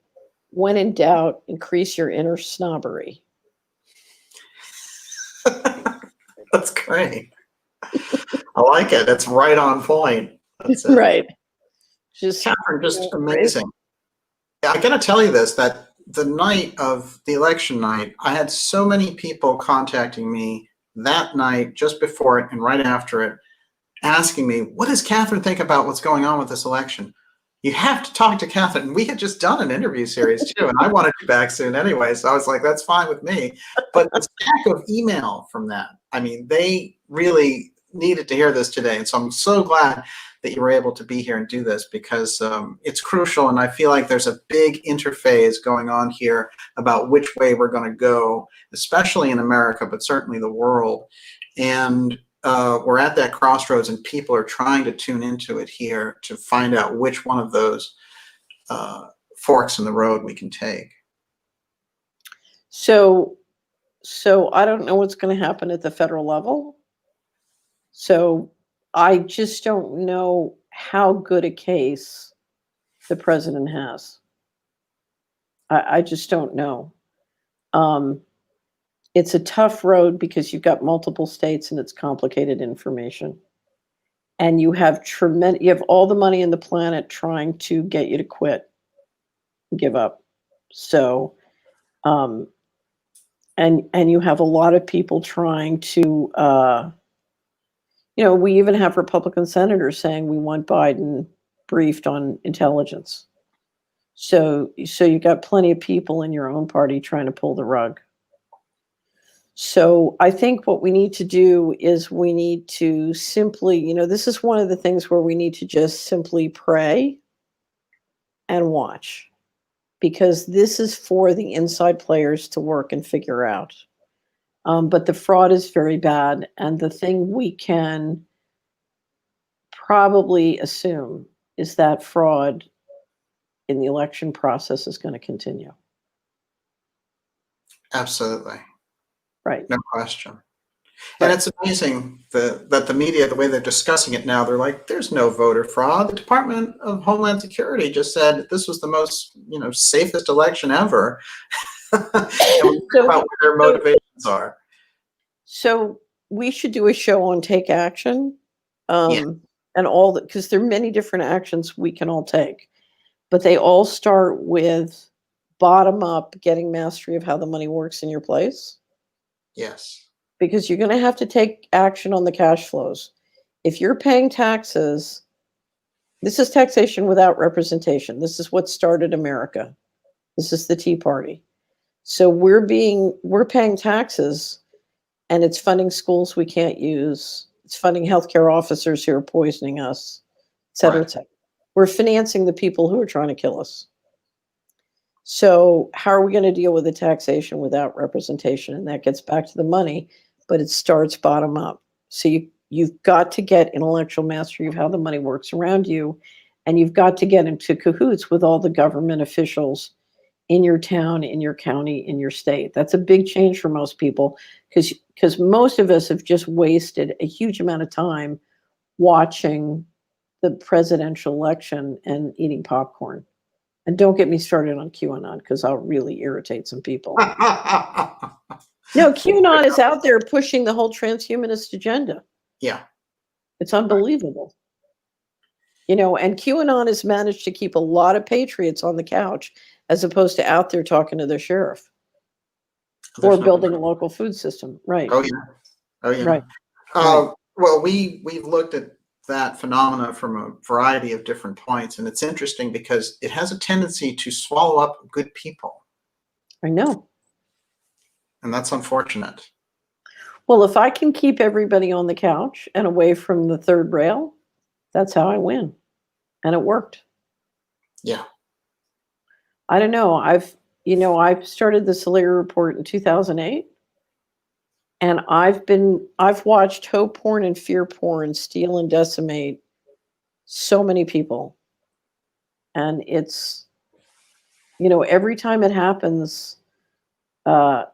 when in doubt, increase your inner snobbery. That's great. I like it. It's right on point. That's it. Right. Catherine, just amazing. I got to tell you this, that the night of the election night, I had so many people contacting me that night, just before it and right after it, asking me, what does Catherine think about what's going on with this election? you have to talk to Catherine. We had just done an interview series too, and I wanted you back soon anyway. So I was like, that's fine with me. But the stack of email from that, I mean, they really needed to hear this today. And so I'm so glad that you were able to be here and do this, because it's crucial. And I feel like there's a big interface going on here about which way we're going to go, especially in America, but certainly the world. And we're at that crossroads, and people are trying to tune into it here to find out which one of those forks in the road we can take. So I don't know what's going to happen at the federal level. So I just don't know how good a case the president has. I just don't know. It's a tough road because you've got multiple states and it's complicated information. And you have all the money in the planet trying to get you to quit, give up. So, and you have a lot of people trying to, we even have Republican senators saying we want Biden briefed on intelligence. So you got plenty of people in your own party trying to pull the rug. So I think what we need to do is we need to simply, this is one of the things where we need to just simply pray and watch, because this is for the inside players to work and figure out. But the fraud is very bad. And the thing we can probably assume is that fraud in the election process is going to continue. Absolutely. Right. No question. And it's amazing that the media, the way they're discussing it now, they're like, there's no voter fraud. The Department of Homeland Security just said this was the most, safest election ever. About what their motivations are. So we should do a show on take action, and all that, because there are many different actions we can all take, but they all start with bottom up, getting mastery of how the money works in your place. Yes. Because you're going to have to take action on the cash flows. If you're paying taxes, this is taxation without representation. This is what started America. This is the Tea Party. So we're paying taxes, and it's funding schools we can't use. It's funding healthcare officers who are poisoning us, et cetera, et cetera. We're financing the people who are trying to kill us. So how are we going to deal with the taxation without representation? And that gets back to the money, but it starts bottom up. So you've got to get intellectual mastery of how the money works around you, and you've got to get into cahoots with all the government officials in your town, in your county, in your state. That's a big change for most people, because most of us have just wasted a huge amount of time watching the presidential election and eating popcorn. And don't get me started on QAnon, because I'll really irritate some people. No, QAnon is out there pushing the whole transhumanist agenda. Yeah. It's unbelievable. And QAnon has managed to keep a lot of patriots on the couch, as opposed to out there talking to their sheriff or building a local food system. Right. Oh, yeah. Oh, yeah. Right. Well, we've looked at that phenomena from a variety of different points, and it's interesting because it has a tendency to swallow up good people. I know. And that's unfortunate. Well, if I can keep everybody on the couch and away from the third rail, that's how I win. And it worked. Yeah. I don't know. I've started the Solari report in 2008. And I've watched hope porn and fear porn steal and decimate so many people. And it's, every time it happens, I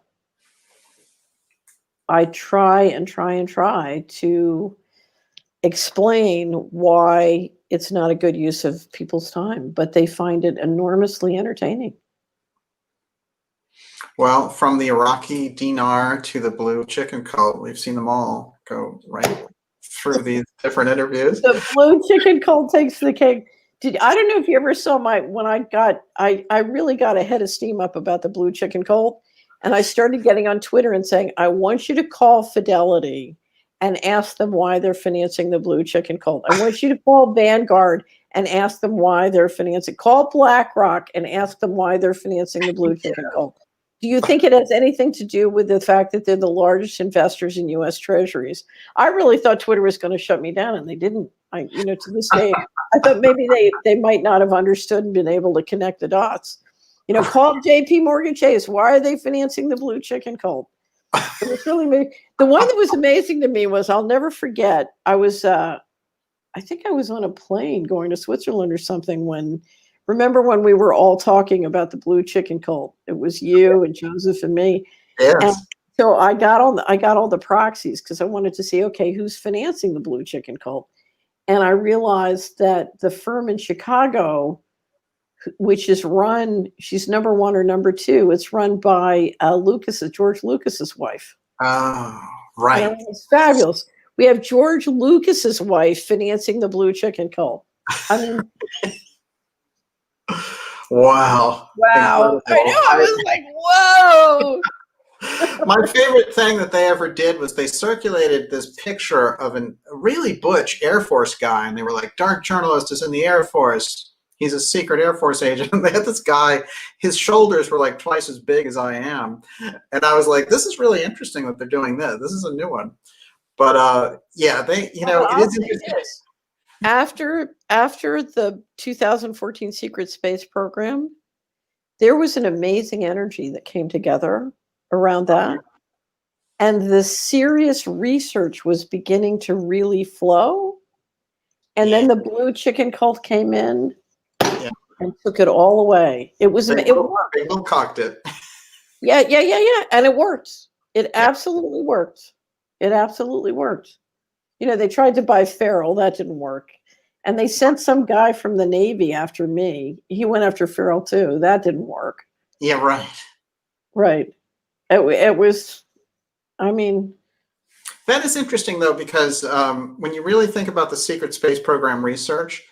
try to explain why it's not a good use of people's time, but they find it enormously entertaining. Well, from the Iraqi dinar to the blue chicken cult, we've seen them all go right through these different interviews. The blue chicken cult takes the cake. I don't know if you ever saw I really got a head of steam up about the blue chicken cult, and I started getting on Twitter and saying, I want you to call Fidelity and ask them why they're financing the blue chicken cult. I want you to call Vanguard and ask them why they're financing. Call BlackRock and ask them why they're financing the blue chicken cult. Do you think it has anything to do with the fact that they're the largest investors in U.S. Treasuries? I really thought Twitter was going to shut me down, and they didn't. To this day, I thought maybe they might not have understood and been able to connect the dots. Call J.P. Morgan Chase. Why are they financing the blue chicken cult? It was really the one that was amazing to me was, I'll never forget. I think I was on a plane going to Switzerland or something remember when we were all talking about the blue chicken cult? It was you and Joseph and me. Yes. And so I got all the proxies because I wanted to see, okay, who's financing the blue chicken cult? And I realized that the firm in Chicago, which is run, she's number one or number two, it's run by George Lucas's wife. Oh, right. And it's fabulous. We have George Lucas's wife financing the blue chicken cult. I mean, wow. Wow. Incredible. I know. I was like, whoa. My favorite thing that they ever did was they circulated this picture of a really butch Air Force guy, and they were like, dark journalist is in the Air Force. He's a secret Air Force agent. And they had this guy, his shoulders were like twice as big as I am. And I was like, this is really interesting that they're doing this. This is a new one. But yeah, it is interesting. After the 2014 secret space program, there was an amazing energy that came together around that. And the serious research was beginning to really flow. And then the blue chicken cult came in and took it all away. It worked. They cocked it. Yeah. And it worked. It absolutely worked. It absolutely worked. They tried to buy Farrell. That didn't work. And they sent some guy from the Navy after me. He went after Farrell too. That didn't work. Yeah, right. Right. It was, that is interesting, though, because when you really think about the secret space program research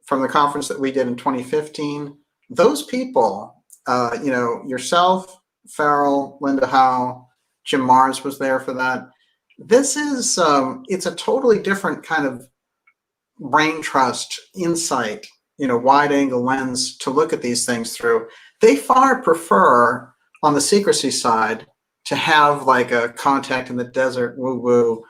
from the conference that we did in 2015, those people, yourself, Farrell, Linda Howe, Jim Mars was there for that. This is, it's a totally different kind of brain trust, insight, wide angle lens to look at these things through. They far prefer on the secrecy side to have like a contact in the desert woo-woo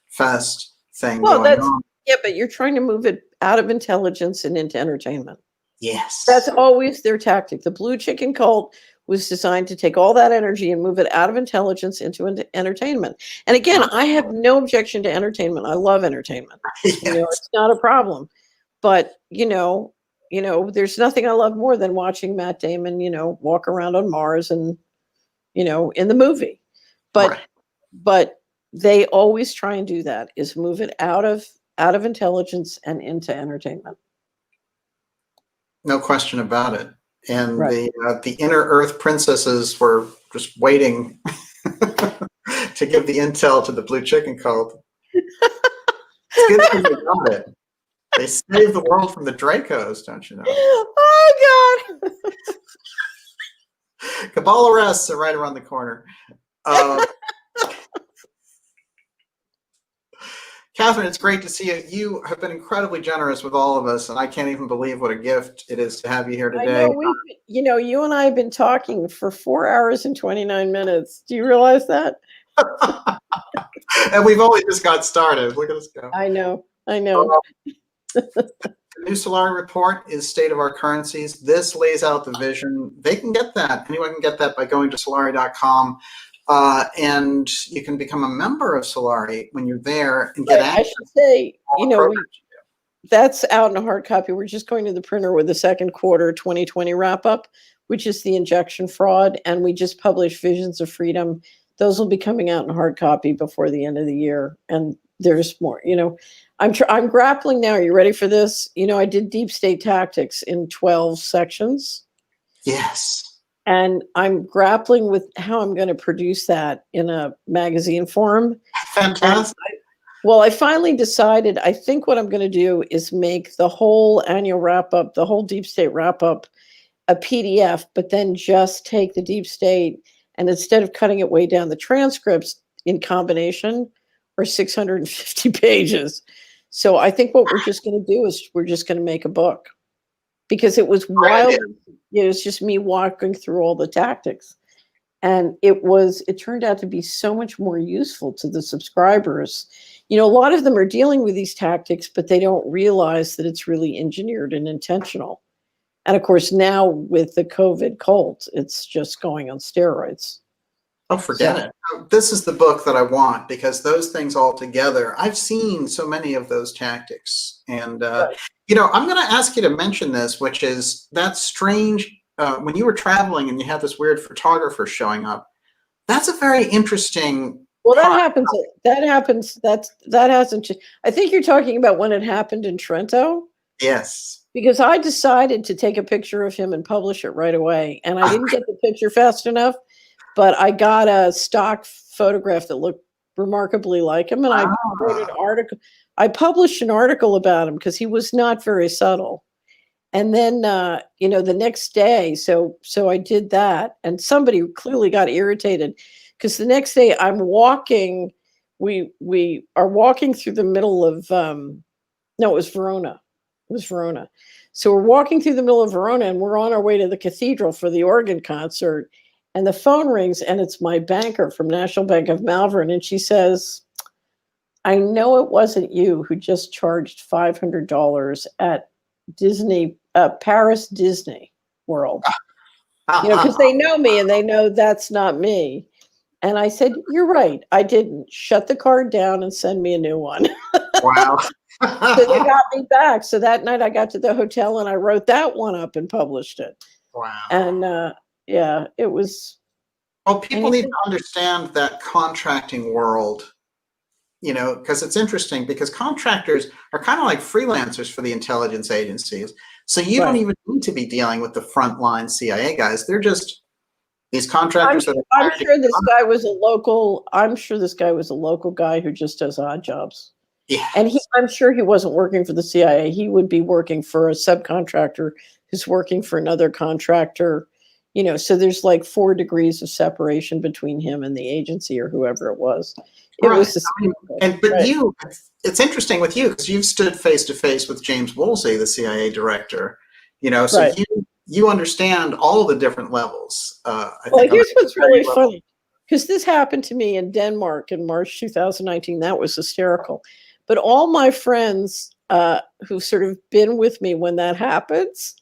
fest thing going on. Yeah, but you're trying to move it out of intelligence and into entertainment. Yes. That's always their tactic. The blue chicken cult was designed to take all that energy and move it out of intelligence into entertainment. And again, I have no objection to entertainment. I love entertainment. Yes. It's not a problem. But, there's nothing I love more than watching Matt Damon, walk around on Mars and, in the movie. But they always try and do that, is move it out of intelligence and into entertainment. No question about it. And the inner Earth princesses were just waiting to give the intel to the blue chicken cult. It's good thing they got it. They saved the world from the Dracos, don't you know? Oh, God. Cabal arrests are right around the corner. Catherine, it's great to see you. You have been incredibly generous with all of us, and I can't even believe what a gift it is to have you here today. I know, you and I have been talking for 4 hours and 29 minutes. Do you realize that? And we've only just got started. Look at us go. I know. The new Solari report is State of Our Currencies. This lays out the vision. They can get that. Anyone can get that by going to Solari.com. And you can become a member of Solari when you're there and get access. I should say, that's out in a hard copy. We're just going to the printer with the second quarter 2020 wrap up, which is the injection fraud. And we just published Visions of Freedom. Those will be coming out in hard copy before the end of the year. And there's more, I'm grappling now. Are you ready for this? I did Deep State Tactics in 12 sections. Yes. And I'm grappling with how I'm going to produce that in a magazine form. Fantastic. I finally decided, I think what I'm going to do is make the whole annual wrap up, the whole Deep State wrap up, a PDF, but then just take the Deep State and instead of cutting it way down the transcripts in combination, are 650 pages. So I think what we're just going to do is we're just going to make a book, because it was wild. It was just me walking through all the tactics. And it turned out to be so much more useful to the subscribers. A lot of them are dealing with these tactics, but they don't realize that it's really engineered and intentional. And of course, now with the COVID cult, it's just going on steroids. Oh, forget it. This is the book that I want, because those things all together, I've seen so many of those tactics. And, I'm going to ask you to mention this, which is that strange, when you were traveling and you had this weird photographer showing up, that's a very interesting. Well, that happens. That hasn't. I think you're talking about when it happened in Trento. Yes. Because I decided to take a picture of him and publish it right away. And I didn't get the picture fast enough, but I got a stock photograph that looked remarkably like him. And I wrote an article. I published an article about him because he was not very subtle. And then, the next day, so I did that, and somebody clearly got irritated, because the next day I'm walking, we are walking through the middle of, no, it was Verona. It was Verona. So we're walking through the middle of Verona, and we're on our way to the cathedral for the organ concert, and the phone rings, and it's my banker from National Bank of Malvern, and she says, "I know it wasn't you who just charged $500 at Paris Disney World, because they know me and they know that's not me." And I said, "You're right. I didn't. Shut the card down and send me a new one." Wow. So they got me back. So that night I got to the hotel and I wrote that one up and published it. Wow. And it was. Well, people need to understand that contracting world, because it's interesting, because contractors are kind of like freelancers for the intelligence agencies. So you don't even need to be dealing with the frontline CIA guys. They're just these contractors. I'm sure this guy was a local guy who just does odd jobs. Yeah. And I'm sure he wasn't working for the CIA. He would be working for a subcontractor who's working for another contractor. So there's like 4 degrees of separation between him and the agency or whoever it was. It was it's interesting with you, because you've stood face to face with James Woolsey, the CIA director. You understand all the different levels. Here's what's really funny, because this happened to me in Denmark in March 2019. That was hysterical. But all my friends who've sort of been with me when that happens,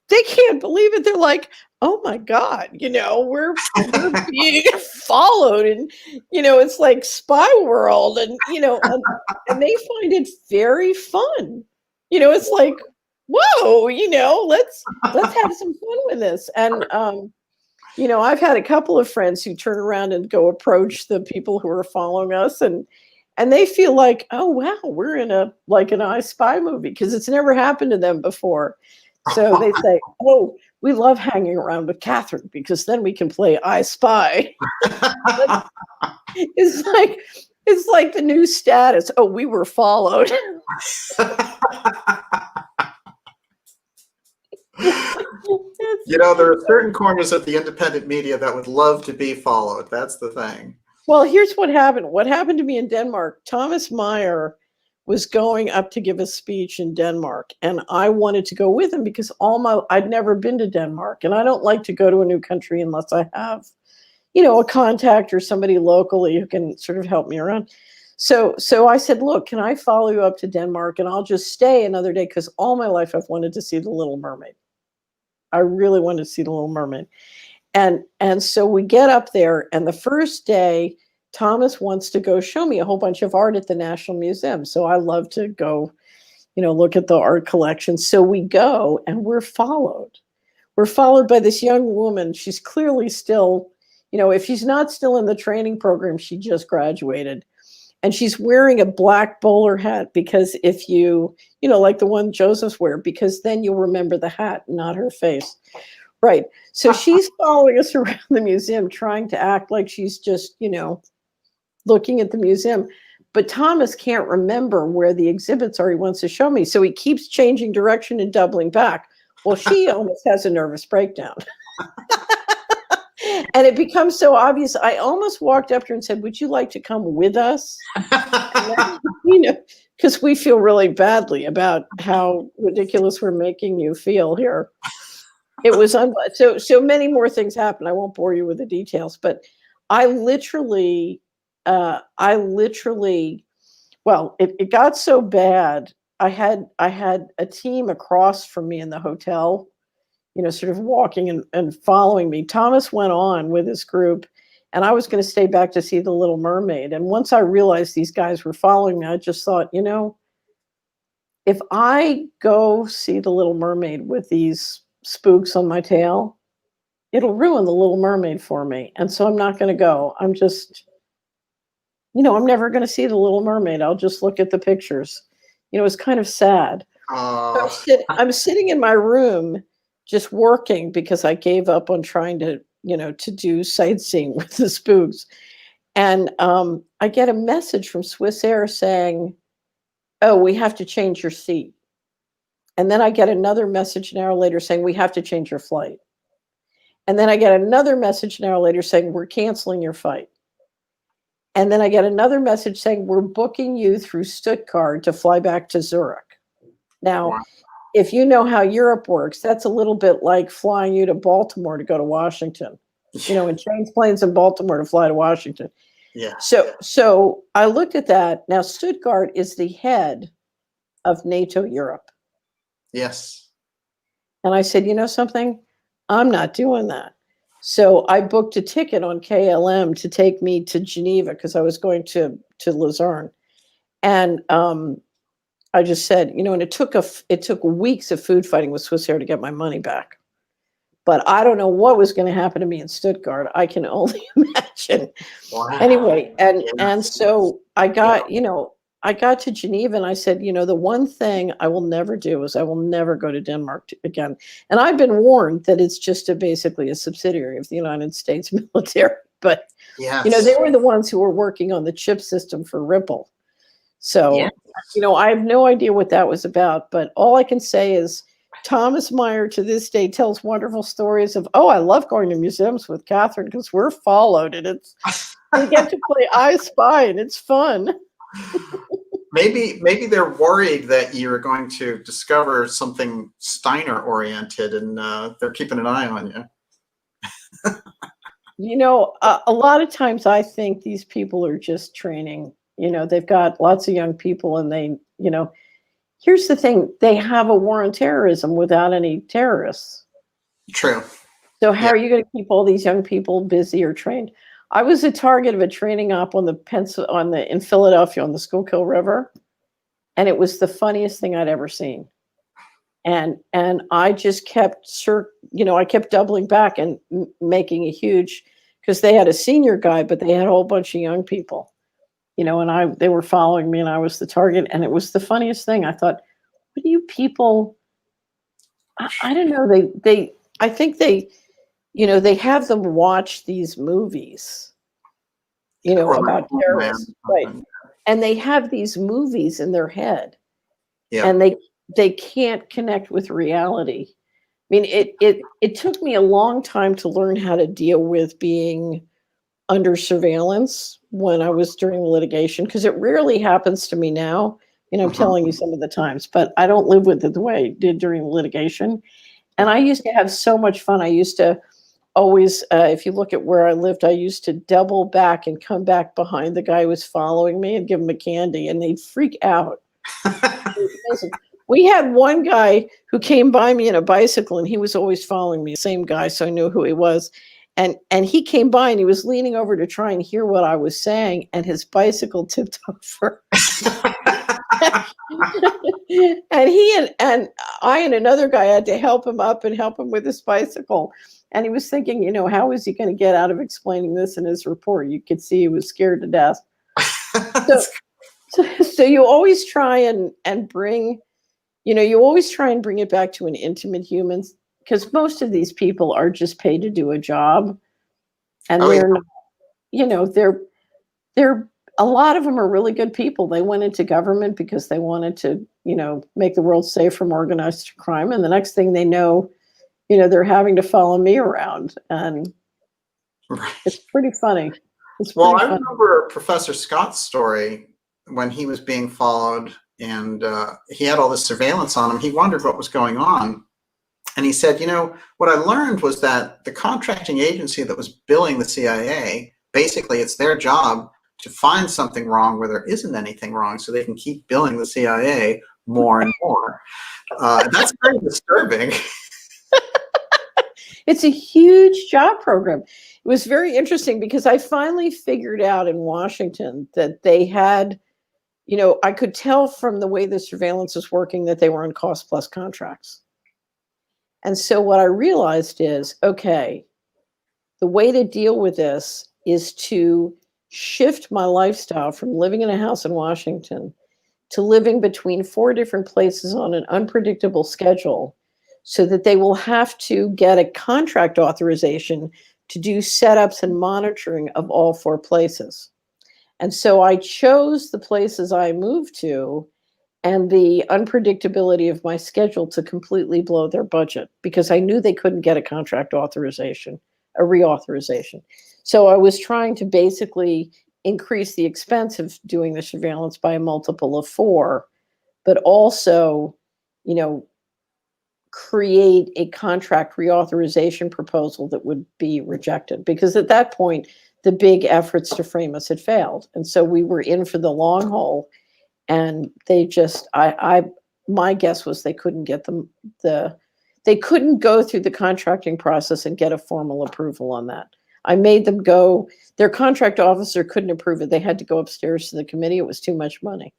they can't believe it. They're like, "Oh my God, we're being followed." And, it's like spy world. And, and they find it very fun. It's like, whoa, let's have some fun with this. And, I've had a couple of friends who turn around and go approach the people who are following us, and they feel like, "Oh, wow, we're in an I Spy movie," because it's never happened to them before. So they say, "Oh, we love hanging around with Catherine because then we can play I Spy." It's like the new status. "Oh, we were followed." There are certain corners of the independent media that would love to be followed. That's the thing. Well, here's what happened. What happened to me in Denmark, Thomas Meyer was going up to give a speech in Denmark, and I wanted to go with him because I'd never been to Denmark, and I don't like to go to a new country unless I have, a contact or somebody locally who can sort of help me around. So I said, "Look, can I follow you up to Denmark, and I'll just stay another day, because all my life I've wanted to see The Little Mermaid. I really wanted to see The Little Mermaid." And so we get up there, and the first day, Thomas wants to go show me a whole bunch of art at the National Museum. So I love to go, look at the art collection. So we go, and we're followed. We're followed by this young woman. She's clearly still, if she's not still in the training program, she just graduated. And she's wearing a black bowler hat, because if like the one Joseph's wear, because then you'll remember the hat, not her face. Right. So she's following us around the museum, trying to act like she's just, looking at the museum. But Thomas can't remember where the exhibits are he wants to show me. So he keeps changing direction and doubling back. Well, she almost has a nervous breakdown. And it becomes so obvious. I almost walked up to her and said, "Would you like to come with us?" Because we feel really badly about how ridiculous we're making you feel here. It was so many more things happened. I won't bore you with the details, but I literally, well, it got so bad. I had a team across from me in the hotel, sort of walking and following me. Thomas went on with his group, and I was going to stay back to see The Little Mermaid. And once I realized these guys were following me, I just thought, if I go see The Little Mermaid with these spooks on my tail, it'll ruin The Little Mermaid for me. And so I'm not going to go. I'm just, I'm never going to see The Little Mermaid. I'll just look at the pictures. It's kind of sad. I'm sitting in my room just working because I gave up on trying to, to do sightseeing with the spooks. And I get a message from Swiss Air saying, "Oh, we have to change your seat." And then I get another message an hour later saying, "We have to change your flight." And then I get another message an hour later saying, "We're canceling your flight." And then I get another message saying, "We're booking you through Stuttgart to fly back to Zurich." Now, Wow. if you know how Europe works, that's a little bit like flying you to Baltimore to go to Washington, and change planes in Baltimore to fly to Washington. Yeah. So I looked at that. Now, Stuttgart is the head of NATO Europe. Yes. And I said, something? I'm not doing that. So I booked a ticket on KLM to take me to Geneva because I was going to Luzerne. And I just said, and it took weeks of food fighting with Swiss Air to get my money back. But I don't know what was going to happen to me in Stuttgart. I can only imagine. Wow. Anyway, and so I got, I got to Geneva and I said, the one thing I will never do is I will never go to Denmark again. And I've been warned that it's just basically a subsidiary of the United States military. But, they were the ones who were working on the chip system for Ripple. So, I have no idea what that was about. But all I can say is Thomas Meyer to this day tells wonderful stories of, "Oh, I love going to museums with Catherine because we're followed and we get to play I Spy and it's fun." Maybe they're worried that you're going to discover something Steiner oriented, and they're keeping an eye on you. A lot of times I think these people are just training. They've got lots of young people, and they, here's the thing: they have a war on terrorism without any terrorists. True. So how are you going to keep all these young people busy or trained? I was a target of a training op in Philadelphia on the Schuylkill River, and it was the funniest thing I'd ever seen. And I just kept I kept doubling back and making a huge, because they had a senior guy, but they had a whole bunch of young people, and they were following me, and I was the target, and it was the funniest thing. I thought, what do you people? I don't know. I think they have them watch these movies, about terrorists, right? And they have these movies in their head, and they can't connect with reality. I mean, it took me a long time to learn how to deal with being under surveillance when I was during litigation, because it rarely happens to me now. I'm telling you some of the times, but I don't live with it the way I did during litigation. And I used to have so much fun. I used to always, if you look at where I lived, I used to double back and come back behind the guy who was following me and give him a candy, and they'd freak out. We had one guy who came by me in a bicycle, and he was always following me, the same guy, so I knew who he was. And he came by, and he was leaning over to try and hear what I was saying, and his bicycle tipped over. And and I and another guy had to help him up and help him with his bicycle. And he was thinking, how is he going to get out of explaining this in his report? You could see he was scared to death. So you always try and bring, you always try and bring it back to an intimate human, because most of these people are just paid to do a job, and they're not, they're a lot of them are really good people. They went into government because they wanted to, make the world safe from organized crime. And the next thing they know, they're having to follow me around. And, Right. It's pretty funny. It's Well, pretty I funny. remember Professor Scott's story when he was being followed and he had all this surveillance on him. He wondered what was going on. And he said, you know, what I learned was that the contracting agency that was billing the CIA, basically it's their job to find something wrong where there isn't anything wrong so they can keep billing the CIA more and more. That's very disturbing. It's a huge job program. It was very interesting because I finally figured out in Washington that they had, you know, I could tell from the way the surveillance was working that they were on cost plus contracts. And so what I realized is, okay, the way to deal with this is to shift my lifestyle from living in a house in Washington to living between 4 different places on an unpredictable schedule so that they will have to get a contract authorization to do setups and monitoring of all 4 places. And so I chose the places I moved to and the unpredictability of my schedule to completely blow their budget because I knew they couldn't get a contract authorization, a reauthorization. So I was trying to basically increase the expense of doing the surveillance by a multiple of 4, but also, you know, create a contract reauthorization proposal that would be rejected because at that point the big efforts to frame us had failed, and so we were in for the long haul. And they just, my guess was they couldn't get they couldn't go through the contracting process and get a formal approval on that. I made them go. Their contract officer couldn't approve it. They had to go upstairs to the committee. It was too much money.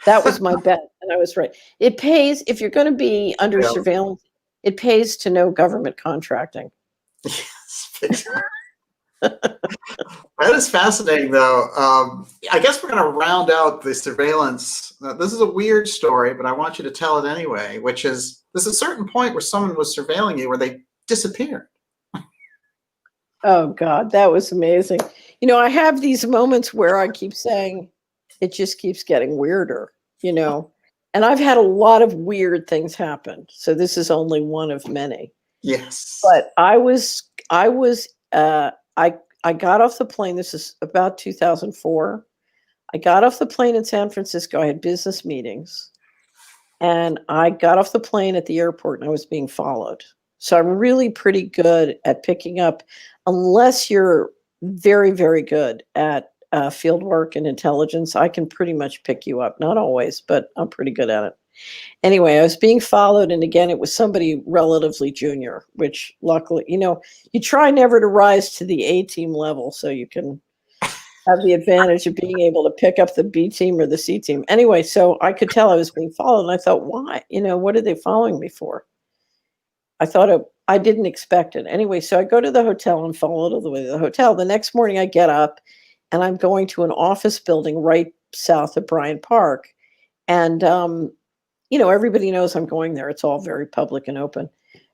That was my bet, and I was right. It pays if you're going to be under Yeah. surveillance. It pays to know government contracting. Yes. That is fascinating, though. I guess we're going to round out the surveillance. This is a weird story, but I want you to tell it anyway, which is there's a certain point where someone was surveilling you where they disappeared. Oh God, that was amazing. You know, I have these moments where I keep saying it just keeps getting weirder, you know. And I've had a lot of weird things happen. So this is only one of many. Yes. But I got off the plane. This is about 2004. I got off the plane in San Francisco. I had business meetings. And I got off the plane at the airport and I was being followed. So I'm really pretty good at picking up, unless you're very, very good at field work and intelligence. I can pretty much pick you up. Not always, but I'm pretty good at it. Anyway, I was being followed. And again, it was somebody relatively junior, which luckily, you know, you try never to rise to the A team level so you can have the advantage of being able to pick up the B team or the C team. Anyway, so I could tell I was being followed, and I thought, why? You know, what are they following me for? I didn't expect it. Anyway, so I go to the hotel and follow all the way to the hotel. The next morning I get up and I'm going to an office building right south of Bryant Park. And, you know, everybody knows I'm going there. It's all very public and open.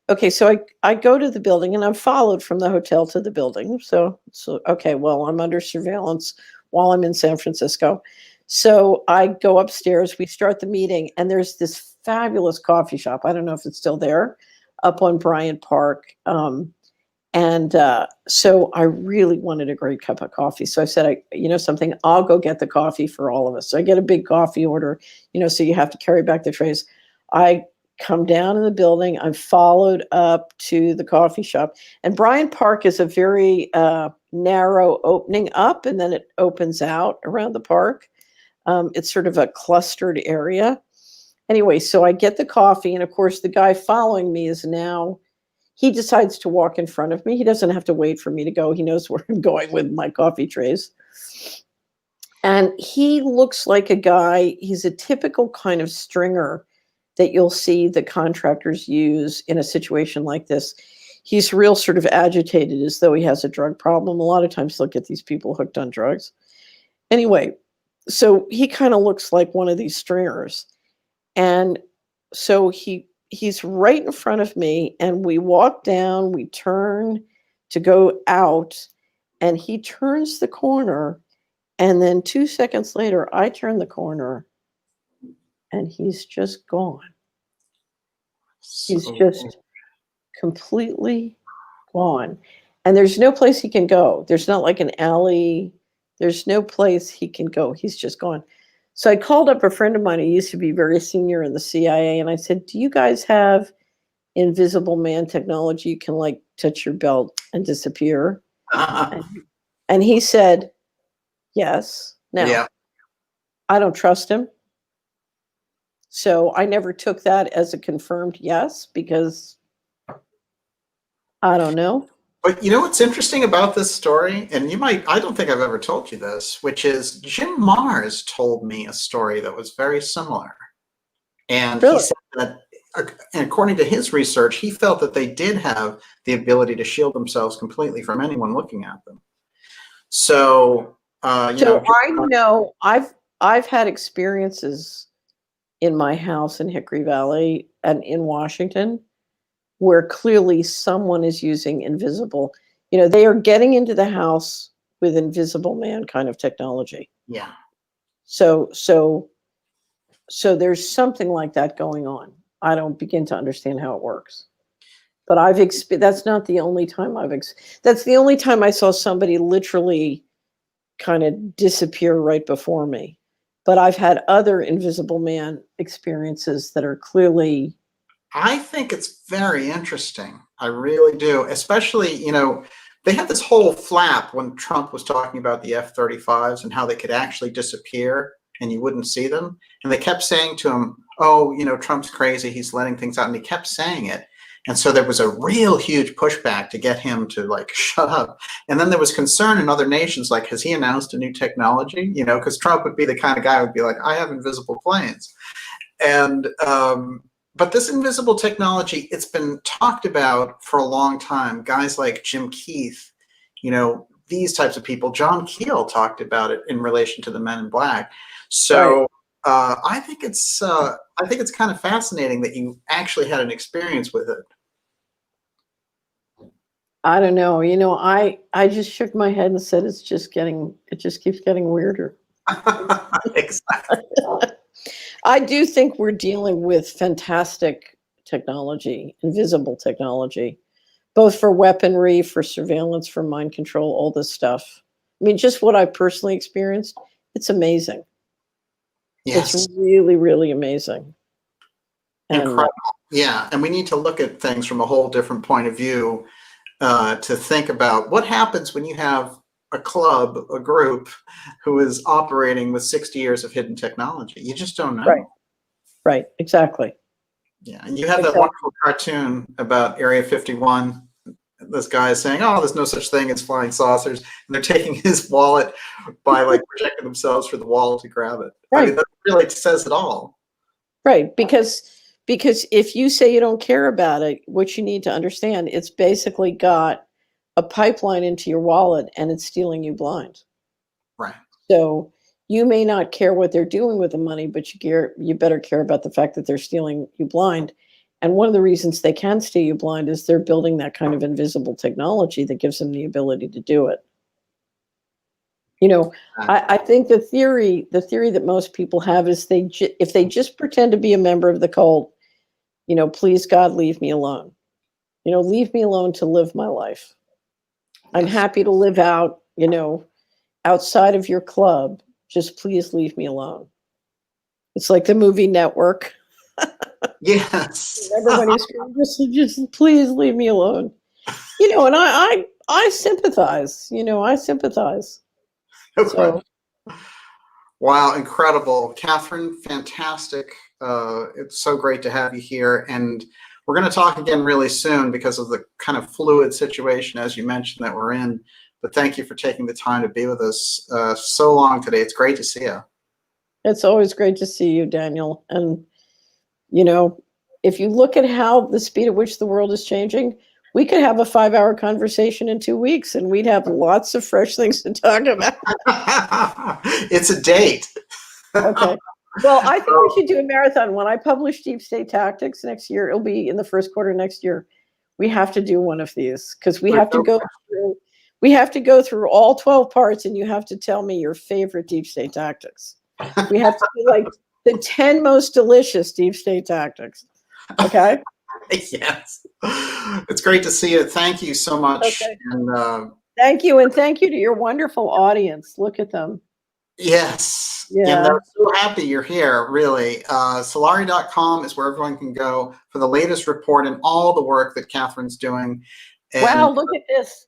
Okay, so I go to the building and I'm followed from the hotel to the building. So okay, well, I'm under surveillance while I'm in San Francisco. So I go upstairs, we start the meeting, and there's this fabulous coffee shop. I don't know if it's still there, up on Bryant Park. So I really wanted a great cup of coffee. So I said, you know something, I'll go get the coffee for all of us. So I get a big coffee order, you know, so you have to carry back the trays. I come down in the building. I'm followed up to the coffee shop. And Bryant Park is a very narrow opening up, and then it opens out around the park. It's sort of a clustered area. Anyway, so I get the coffee, and of course, the guy following me is now, he decides to walk in front of me. He doesn't have to wait for me to go. He knows where I'm going with my coffee trays. And he looks like a guy, he's a typical kind of stringer that you'll see the contractors use in a situation like this. He's real sort of agitated as though he has a drug problem. A lot of times they'll get these people hooked on drugs. Anyway, so he kind of looks like one of these stringers. And so he's right in front of me, and we walk down, we turn to go out, and he turns the corner, and then 2 seconds later I turn the corner and he's just gone. He's just completely gone. And there's no place he can go. There's not like an alley. There's no place he can go. He's just gone. So I called up a friend of mine who used to be very senior in the CIA, and I said, do you guys have invisible man technology? You can like touch your belt and disappear. And he said, yes. Now, Yeah. I don't trust him. So I never took that as a confirmed yes, because I don't know. But you know what's interesting about this story? And I don't think I've ever told you this, which is Jim Mars told me a story that was very similar. And Really? he said that, according to his research, he felt that they did have the ability to shield themselves completely from anyone looking at them. So, I know I've had experiences in my house in Hickory Valley and in Washington where clearly someone is using invisible, they are getting into the house with invisible man kind of technology. Yeah. So there's something like that going on. I don't begin to understand how it works. But that's not the only time that's the only time I saw somebody literally kind of disappear right before me. But I've had other invisible man experiences that are clearly. I think it's very interesting. I really do. Especially, they had this whole flap when Trump was talking about the F-35s and how they could actually disappear and you wouldn't see them. And they kept saying to him, oh, Trump's crazy. He's letting things out. And he kept saying it. And so there was a real huge pushback to get him to like shut up. And then there was concern in other nations, like, has he announced a new technology? Because Trump would be the kind of guy who would be like, I have invisible planes. And but this invisible technology, it's been talked about for a long time. Guys like Jim Keith, these types of people. John Keel talked about it in relation to the Men in Black. So I think it's kind of fascinating that you actually had an experience with it. I don't know. I just shook my head and said it just keeps getting weirder. Exactly. I do think we're dealing with fantastic technology, invisible technology, both for weaponry, for surveillance, for mind control, all this stuff. I mean, just what I personally experienced, it's amazing. Yes. It's really, really amazing. Incredible. Yeah. And we need to look at things from a whole different point of view to think about what happens when you have a club, a group who is operating with 60 years of hidden technology. You just don't know. Right. Exactly. Yeah. And you have that wonderful cartoon about Area 51. This guy is saying, oh, there's no such thing as flying saucers. And they're taking his wallet by like protecting themselves for the wall to grab it. Right. I mean, that really says it all. Right. Because if you say you don't care about it, what you need to understand, it's basically got a pipeline into your wallet and it's stealing you blind. Right. So you may not care what they're doing with the money, but you better care about the fact that they're stealing you blind. And one of the reasons they can steal you blind is they're building that kind of invisible technology that gives them the ability to do it. I think the theory that most people have is if they just pretend to be a member of the cult, please God, leave me alone. Leave me alone to live my life. I'm happy to live out, outside of your club. Just please leave me alone. It's like the movie Network. Yes. Remember when he's screaming, just please leave me alone. And I sympathize. I sympathize. So. Wow, incredible. Catherine, fantastic. It's so great to have you here. And we're going to talk again really soon because of the kind of fluid situation, as you mentioned, that we're in. But thank you for taking the time to be with us so long today. It's great to see you. It's always great to see you, Daniel. And, if you look at how the speed at which the world is changing, we could have a 5-hour conversation in 2 weeks and we'd have lots of fresh things to talk about. It's a date. Okay. Well, I think we should do a marathon. When I publish Deep State Tactics next year, it'll be in the first quarter next year. We have to do one of these because we have to go through all 12 parts and you have to tell me your favorite Deep State Tactics. We have to do like the 10 most delicious Deep State Tactics. Okay. Yes. It's great to see you. Thank you so much. Okay. And Thank you, and thank you to your wonderful audience. Look at them. yes, Yeah. and they're so happy you're here, really. Solari.com is where everyone can go for the latest report and all the work that Catherine's doing. And Wow, look at this.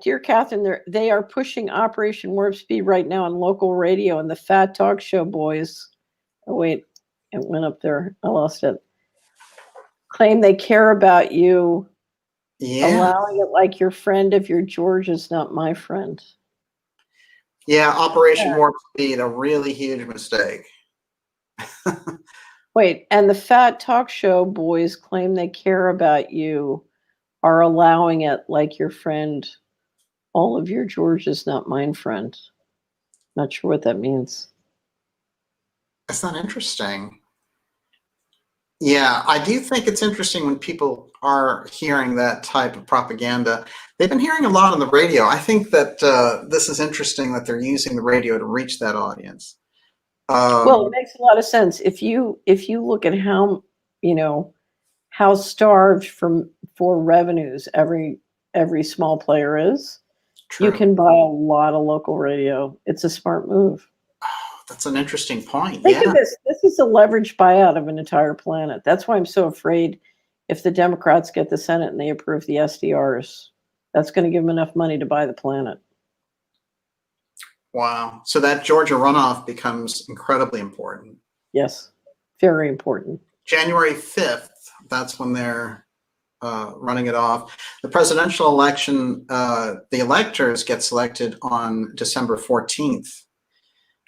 Dear Catherine, they are pushing Operation Warp Speed right now on local radio, and the Fat Talk Show boys. Oh, wait, it went up there. I lost it. Claim they care about you, allowing it like your friend if your George is not my friend. Yeah, Operation Warp Speed, a really huge mistake. Wait, and the Fat Talk Show boys claim they care about you, are allowing it like your friend. All of your George is not mine friend. Not sure what that means. That's not interesting. Yeah, I do think it's interesting when people are hearing that type of propaganda. They've been hearing a lot on the radio. I think that this is interesting that they're using the radio to reach that audience. Well, it makes a lot of sense. If you look at how, how starved for revenues every small player is, true. You can buy a lot of local radio. It's a smart move. That's an interesting point. Think of this. This is a leveraged buyout of an entire planet. That's why I'm so afraid if the Democrats get the Senate and they approve the SDRs, that's going to give them enough money to buy the planet. Wow. So that Georgia runoff becomes incredibly important. Yes, very important. January 5th, that's when they're running it off. The presidential election, the electors get selected on December 14th.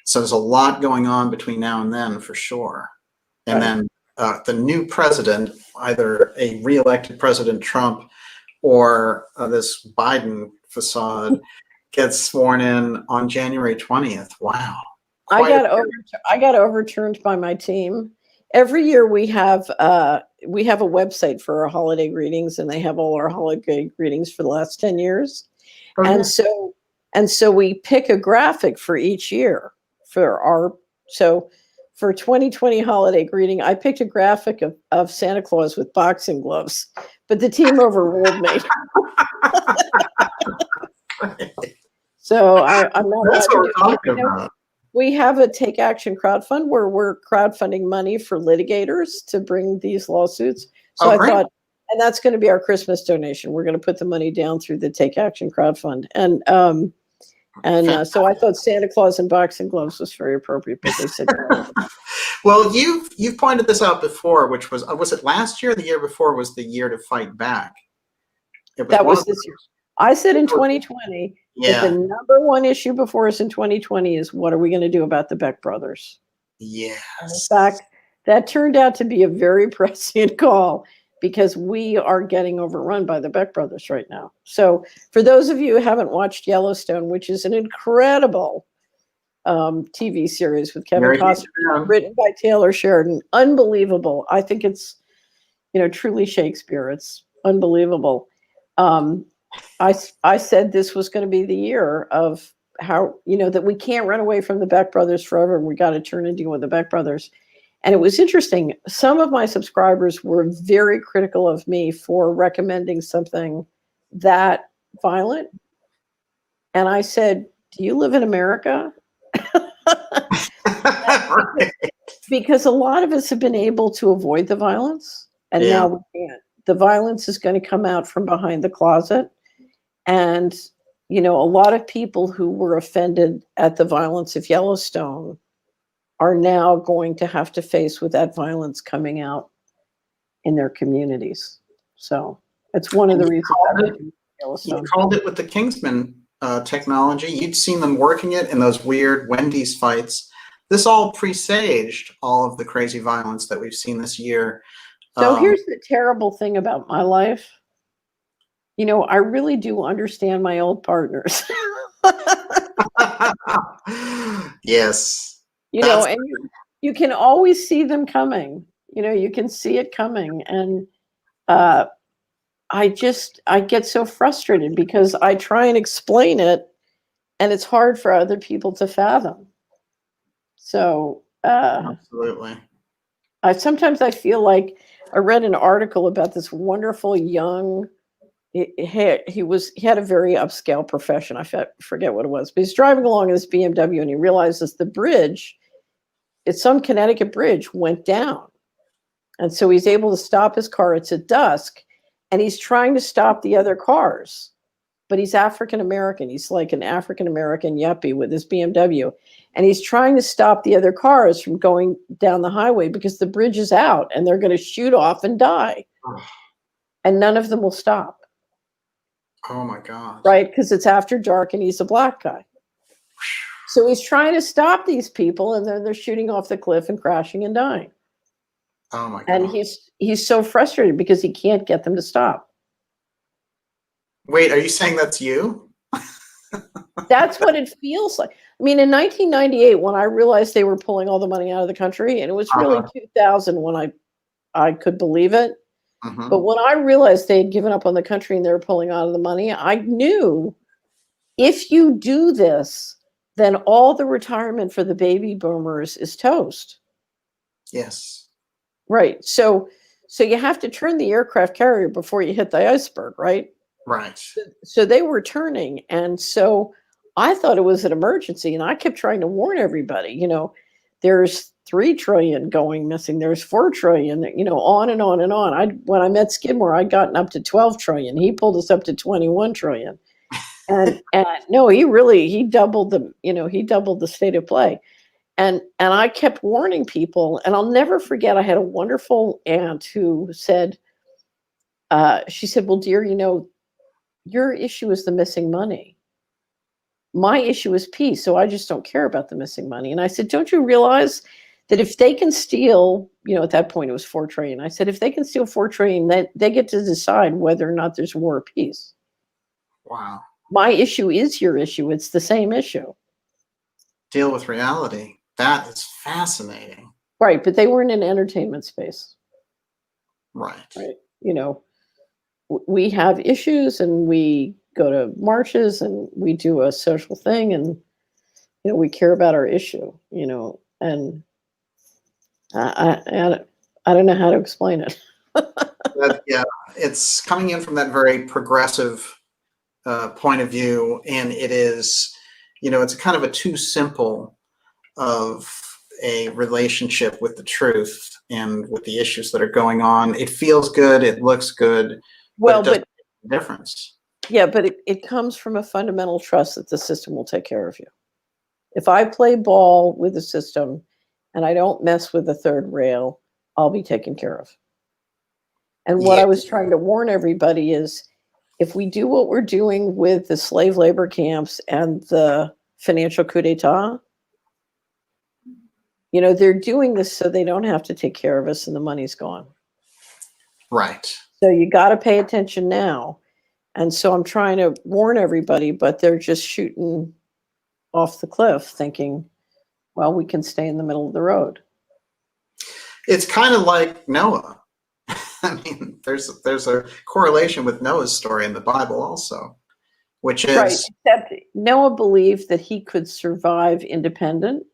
So there's a lot going on between now and then, for sure. And then the new president, either a re-elected President Trump or this Biden facade, gets sworn in on January 20th. Wow. I got overturned by my team. Every year we have a website for our holiday greetings, and they have all our holiday greetings for the last 10 years. Okay. And so we pick a graphic for each year for 2020 holiday greeting. I picked a graphic of Santa Claus with boxing gloves, but the team overruled me. So I'm not. That's what we're talking about. We have a Take Action crowdfund where we're crowdfunding money for litigators to bring these lawsuits. So I thought, and that's going to be our Christmas donation. We're going to put the money down through the Take Action crowdfund. So I thought Santa Claus and boxing gloves was very appropriate, but they said no. Well, you've pointed this out before, which was it last year or the year before was the year to fight back? That was this year. I said in 2020 that the number one issue before us in 2020 is what are we going to do about the Beck brothers? Yes. And in fact, that turned out to be a very prescient call because we are getting overrun by the Beck brothers right now. So for those of you who haven't watched Yellowstone, which is an incredible TV series with Kevin Costner, written by Taylor Sheridan, unbelievable. I think it's, truly Shakespeare. It's unbelievable. I said this was going to be the year of how, that we can't run away from the Beck brothers forever. We got to turn and deal with the Beck brothers. And it was interesting. Some of my subscribers were very critical of me for recommending something that violent. And I said, do you live in America? Because a lot of us have been able to avoid the violence, and now we can't. The violence is going to come out from behind the closet. And, a lot of people who were offended at the violence of Yellowstone are now going to have to face with that violence coming out in their communities. So it's one of the reasons I do Yellowstone. You called it with the Kingsman technology. You'd seen them working it in those weird Wendy's fights. This all presaged all of the crazy violence that we've seen this year. So here's the terrible thing about my life. I really do understand my old partners. Yes. And you can always see them coming. You can see it coming. And I get so frustrated because I try and explain it and it's hard for other people to fathom. So absolutely. sometimes I feel like I read an article about this wonderful young. He had a very upscale profession. I forget what it was, but he's driving along in this BMW and he realizes the bridge, it's some Connecticut bridge, went down. And so he's able to stop his car. It's at dusk and he's trying to stop the other cars, but he's African American. He's like an African American yuppie with his BMW. And he's trying to stop the other cars from going down the highway because the bridge is out and they're going to shoot off and die. And none of them will stop. Oh my God. Right? Because it's after dark and he's a black guy. So he's trying to stop these people and then they're shooting off the cliff and crashing and dying. Oh my God. And he's so frustrated because he can't get them to stop. Wait, are you saying that's you? That's what it feels like. I mean, in 1998, when I realized they were pulling all the money out of the country, and it was really 2000 when I could believe it. But when I realized they had given up on the country and they were pulling out of the money, I knew if you do this, then all the retirement for the baby boomers is toast. Yes. Right. So you have to turn the aircraft carrier before you hit the iceberg, right? Right. So they were turning. And so I thought it was an emergency. And I kept trying to warn everybody, there's 3 trillion going missing. There's 4 trillion, on and on and on. When I met Skidmore, I'd gotten up to 12 trillion. He pulled us up to 21 trillion. And no, he doubled the state of play. And I kept warning people, and I'll never forget, I had a wonderful aunt who said, she said, well, dear, your issue is the missing money. My issue is peace, so I just don't care about the missing money. And I said, don't you realize that if they can steal, at that point it was 4 trillion. I said, if they can steal 4 trillion, they get to decide whether or not there's war or peace. Wow. My issue is your issue. It's the same issue. Deal with reality. That is fascinating. Right, but they were in an entertainment space. Right. We have issues and we go to marches and we do a social thing and, we care about our issue, and I don't know how to explain it. Yeah, it's coming in from that very progressive point of view, and it is, it's kind of a too simple of a relationship with the truth and with the issues that are going on. It feels good, it looks good, well, but it doesn't make a difference. Yeah, but it comes from a fundamental trust that the system will take care of you. If I play ball with the system and I don't mess with the third rail, I'll be taken care of. And what I was trying to warn everybody is, if we do what we're doing with the slave labor camps and the financial coup d'etat, they're doing this so they don't have to take care of us and the money's gone. Right. So you got to pay attention now. And so I'm trying to warn everybody, but they're just shooting off the cliff thinking, well, we can stay in the middle of the road. It's kind of like Noah. I mean, there's a correlation with Noah's story in the Bible also, which is... Right, except Noah believed that he could survive independent,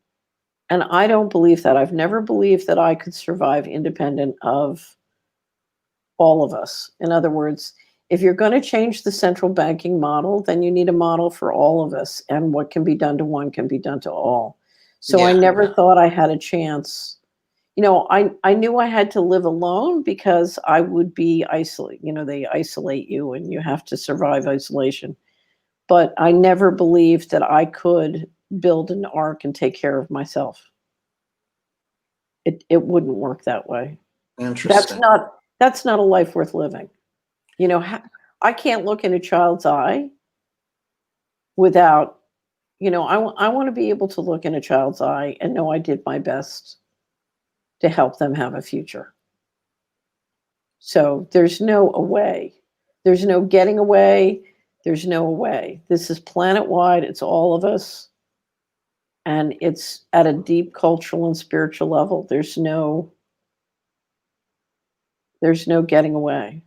and I don't believe that. I've never believed that I could survive independent of all of us. In other words, if you're going to change the central banking model, then you need a model for all of us, and what can be done to one can be done to all. So I never thought I had a chance. I knew I had to live alone because I would be isolated. They isolate you and you have to survive isolation. But I never believed that I could build an ark and take care of myself. It wouldn't work that way. Interesting. That's not a life worth living. I can't look in a child's eye without, I want to be able to look in a child's eye and know I did my best to help them have a future. So there's no away. There's no getting away. There's no away. This is planet-wide. It's all of us. And it's at a deep cultural and spiritual level. There's no getting away.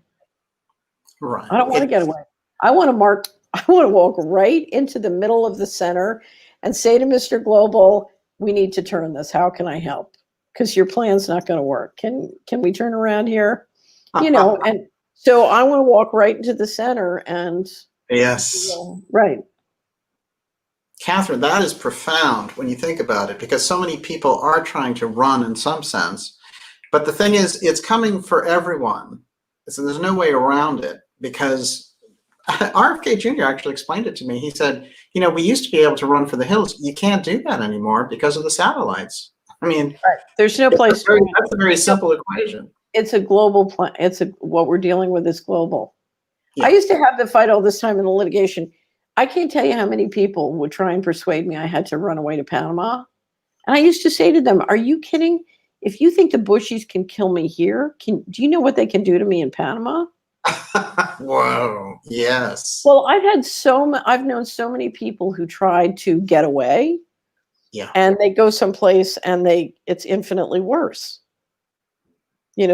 Right. I don't want to get away. I want to walk right into the middle of the center and say to Mr. Global, we need to turn this. How can I help? because your plan's not going to work. Can we turn around here? And so I want to walk right into the center and Yes. right. Catherine, that is profound when you think about it, because so many people are trying to run in some sense. But the thing is, it's coming for everyone. So there's no way around it, because RFK Jr. actually explained it to me. He said, we used to be able to run for the hills. You can't do that anymore because of the satellites. I mean, right. There's no place. That's a very simple equation. It's a global plan. What we're dealing with is global. Yeah. I used to have to fight all this time in the litigation. I can't tell you how many people would try and persuade me I had to run away to Panama. And I used to say to them, are you kidding? If you think the Bushies can kill me here, do you know what they can do to me in Panama? Whoa. Yes. Well, I've known so many people who tried to get away. Yeah. And they go someplace and it's infinitely worse.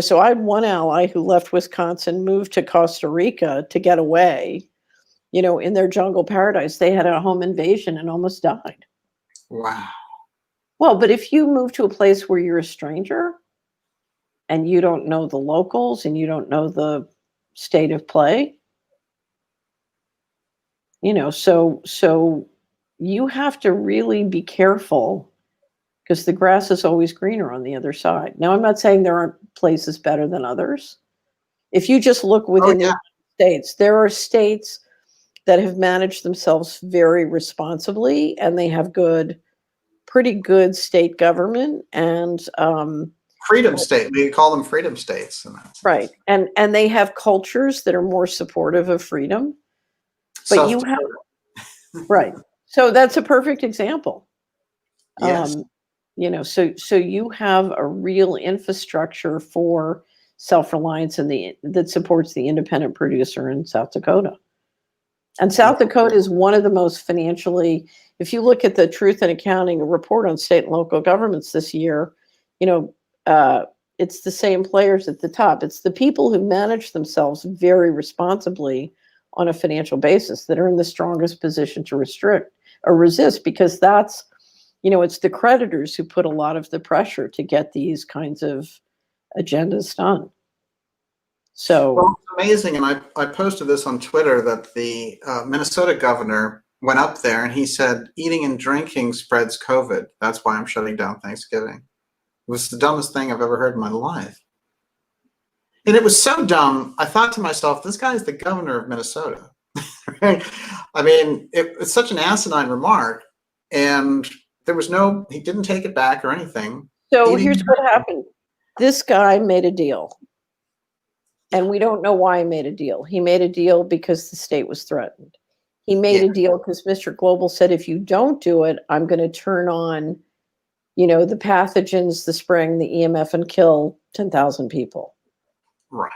So I had one ally who left Wisconsin, moved to Costa Rica to get away. In their jungle paradise, they had a home invasion and almost died. Wow. Well, but if you move to a place where you're a stranger and you don't know the locals and you don't know the state of play, so you have to really be careful, because the grass is always greener on the other side. Now, I'm not saying there aren't places better than others. If you just look within the states, there are states that have managed themselves very responsibly, and they have pretty good state government and freedom state. We call them freedom states. Right. And they have cultures that are more supportive of freedom. But you have right. So that's a perfect example. Yes. So you have a real infrastructure for self-reliance that supports the independent producer in South Dakota. And South Dakota is one of the most financially, if you look at the Truth in Accounting report on state and local governments this year, it's the same players at the top. It's the people who manage themselves very responsibly on a financial basis that are in the strongest position to restrict or resist, because that's, it's the creditors who put a lot of the pressure to get these kinds of agendas done. So well, it's amazing, and I posted this on Twitter, that the Minnesota governor went up there and he said, eating and drinking spreads COVID. That's why I'm shutting down Thanksgiving. It was the dumbest thing I've ever heard in my life. And it was so dumb, I thought to myself, this guy is the governor of Minnesota. I mean, it's such an asinine remark, and he didn't take it back or anything. So here's what happened. This guy made a deal. And we don't know why he made a deal. He made a deal because the state was threatened. He made a deal because Mr. Global said, if you don't do it, I'm going to turn on, the pathogens, the spraying, the EMF, and kill 10,000 people. Right.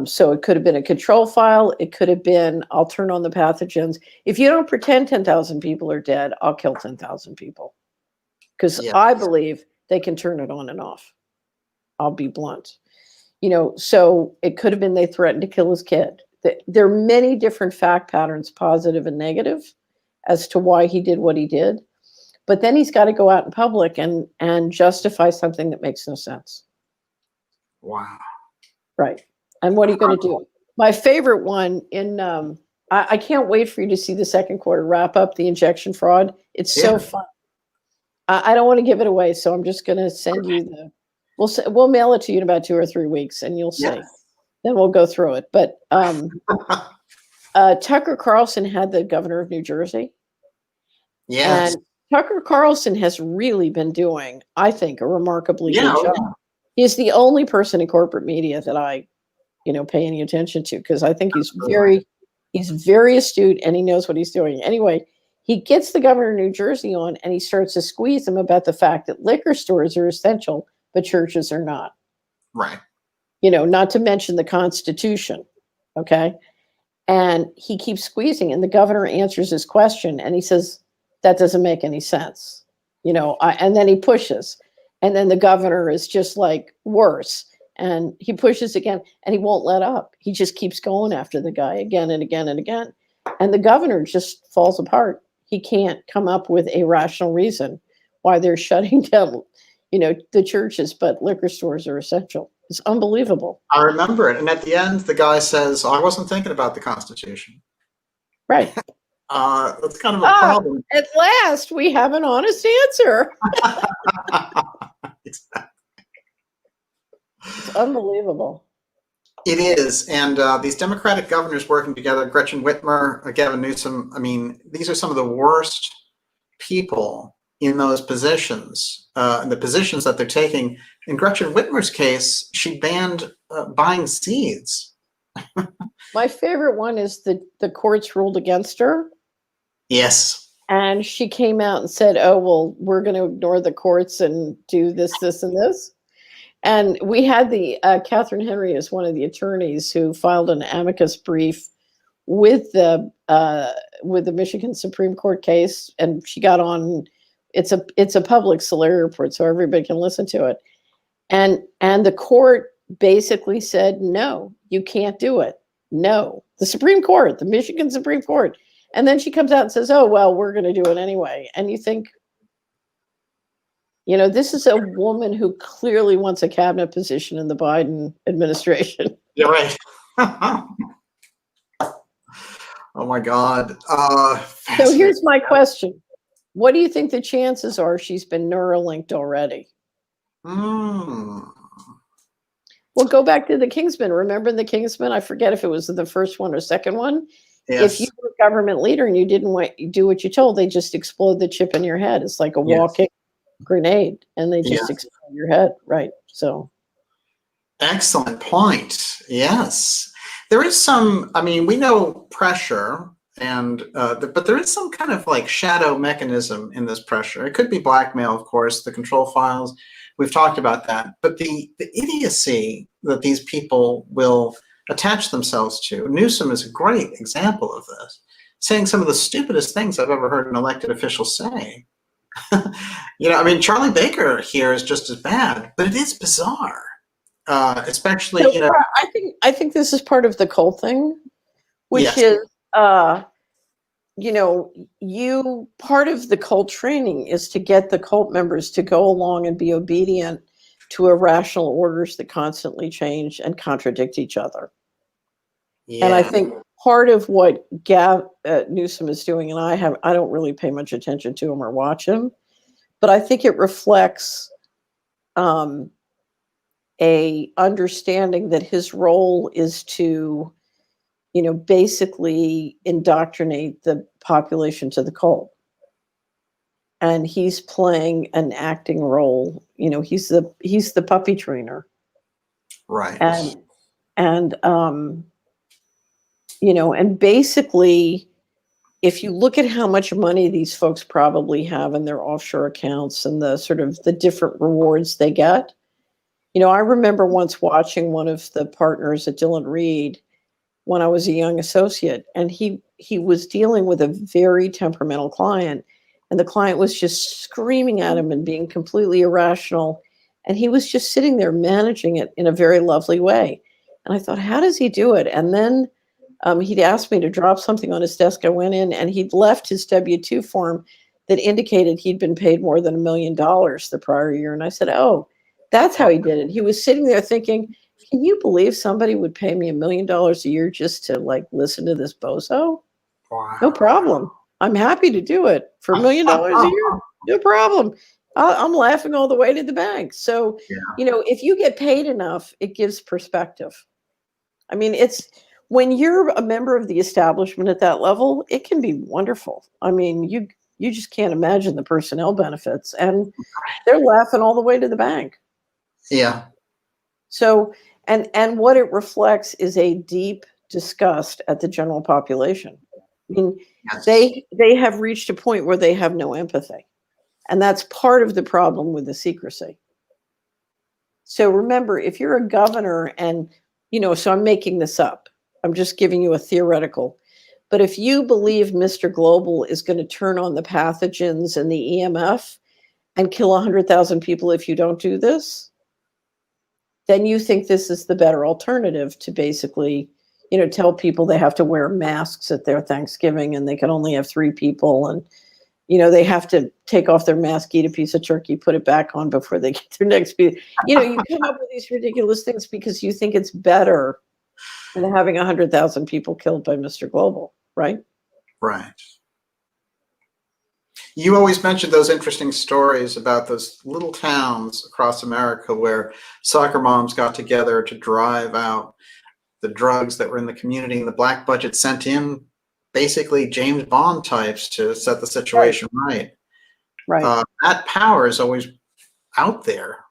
So it could have been a control file. It could have been, I'll turn on the pathogens. If you don't pretend 10,000 people are dead, I'll kill 10,000 people. Because I believe they can turn it on and off. I'll be blunt. So it could have been they threatened to kill his kid. There are many different fact patterns, positive and negative, as to why he did what he did. But then he's got to go out in public and justify something that makes no sense. Wow. Right. And what are you going to do? My favorite one I can't wait for you to see the second quarter wrap up, the injection fraud. It's so fun. I don't want to give it away, so I'm just going to send you we'll mail it to you in about 2 or 3 weeks, and you'll see. Yes. Then we'll go through it. But Tucker Carlson had the governor of New Jersey. Yes. And Tucker Carlson has really been doing, I think, a remarkably good job. He's the only person in corporate media that I, pay any attention to, because I think he's very astute and he knows what he's doing. Anyway, he gets the governor of New Jersey on, and he starts to squeeze him about the fact that liquor stores are essential, but churches are not. Right. Not to mention the Constitution. Okay. And he keeps squeezing, and the governor answers his question, and he says, that doesn't make any sense. And then he pushes, and then the governor is just like worse. And he pushes again, and he won't let up. He just keeps going after the guy again and again and again. And the governor just falls apart. He can't come up with a rational reason why they're shutting down, the churches, but liquor stores are essential. It's unbelievable. I remember it. And at the end, the guy says, I wasn't thinking about the Constitution. Right. That's kind of a problem. At last, we have an honest answer. Exactly. It's unbelievable. It is. And these Democratic governors working together, Gretchen Whitmer, Gavin Newsom, I mean, these are some of the worst people in those positions, and the positions that they're taking. In Gretchen Whitmer's case, she banned buying seeds. My favorite one is the courts ruled against her. Yes. And she came out and said, oh, well, we're going to ignore the courts and do this, this, and this. And we had the Catherine Henry as one of the attorneys who filed an amicus brief with the Michigan Supreme Court case, and she got on. It's a public Solari report, so everybody can listen to it. And the court basically said, no, you can't do it. No, the Supreme Court, the Michigan Supreme Court. And then she comes out and says, oh, well, we're going to do it anyway. And you think, this is a woman who clearly wants a cabinet position in the Biden administration. You're right. Oh, my God. So here's my question. What do you think the chances are she's been Neuralinked already? Well, go back to the Kingsman. Remember the Kingsman? I forget if it was the first one or second one. Yes. If you were a government leader and you didn't do what you told, they just explode the chip in your head. It's like a walking grenade, and they just explode your head. Right. So. Excellent point. Yes. There is some, we know pressure, but there is some kind of like shadow mechanism in this pressure. It could be blackmail, of course, the control files. We've talked about that. But the idiocy that these people will attach themselves to, Newsom is a great example of this, saying some of the stupidest things I've ever heard an elected official say. Charlie Baker here is just as bad, but it is bizarre. Especially, so, I think this is part of the cult thing, which is, part of the cult training is to get the cult members to go along and be obedient to irrational orders that constantly change and contradict each other. Yeah. And I think part of what Newsom is doing, and I don't really pay much attention to him or watch him, but I think it reflects a understanding that his role is to, basically indoctrinate the population to the cult. And he's playing an acting role. He's the puppy trainer. Right. And basically, if you look at how much money these folks probably have in their offshore accounts and the sort of the different rewards they get, I remember once watching one of the partners at Dillon Reed when I was a young associate, and he was dealing with a very temperamental client, and the client was just screaming at him and being completely irrational, and he was just sitting there managing it in a very lovely way. And I thought, how does he do it? And then he'd asked me to drop something on his desk. I went in, and he'd left his W-2 form that indicated he'd been paid more than $1 million the prior year. And I said, oh, that's how he did it. He was sitting there thinking, can you believe somebody would pay me $1 million a year just to listen to this bozo? Wow. No problem. I'm happy to do it for $1 million a year. No problem. I'm laughing all the way to the bank. So, if you get paid enough, it gives perspective. It's when you're a member of the establishment at that level, it can be wonderful. You just can't imagine the personnel benefits, and they're laughing all the way to the bank. Yeah. So, and what it reflects is a deep disgust at the general population. Yes. They have reached a point where they have no empathy. And that's part of the problem with the secrecy. So remember, if you're a governor and, so I'm making this up. I'm just giving you a theoretical. But if you believe Mr. Global is going to turn on the pathogens and the EMF and kill 100,000 people if you don't do this, then you think this is the better alternative to basically, tell people they have to wear masks at their Thanksgiving and they can only have 3 people. They have to take off their mask, eat a piece of turkey, put it back on before they get their next piece. You come up with these ridiculous things because you think it's better than having 100,000 people killed by Mr. Global, right? Right. You always mentioned those interesting stories about those little towns across America where soccer moms got together to drive out the drugs that were in the community, and the black budget sent in basically James Bond types to set the situation right. That power is always out there,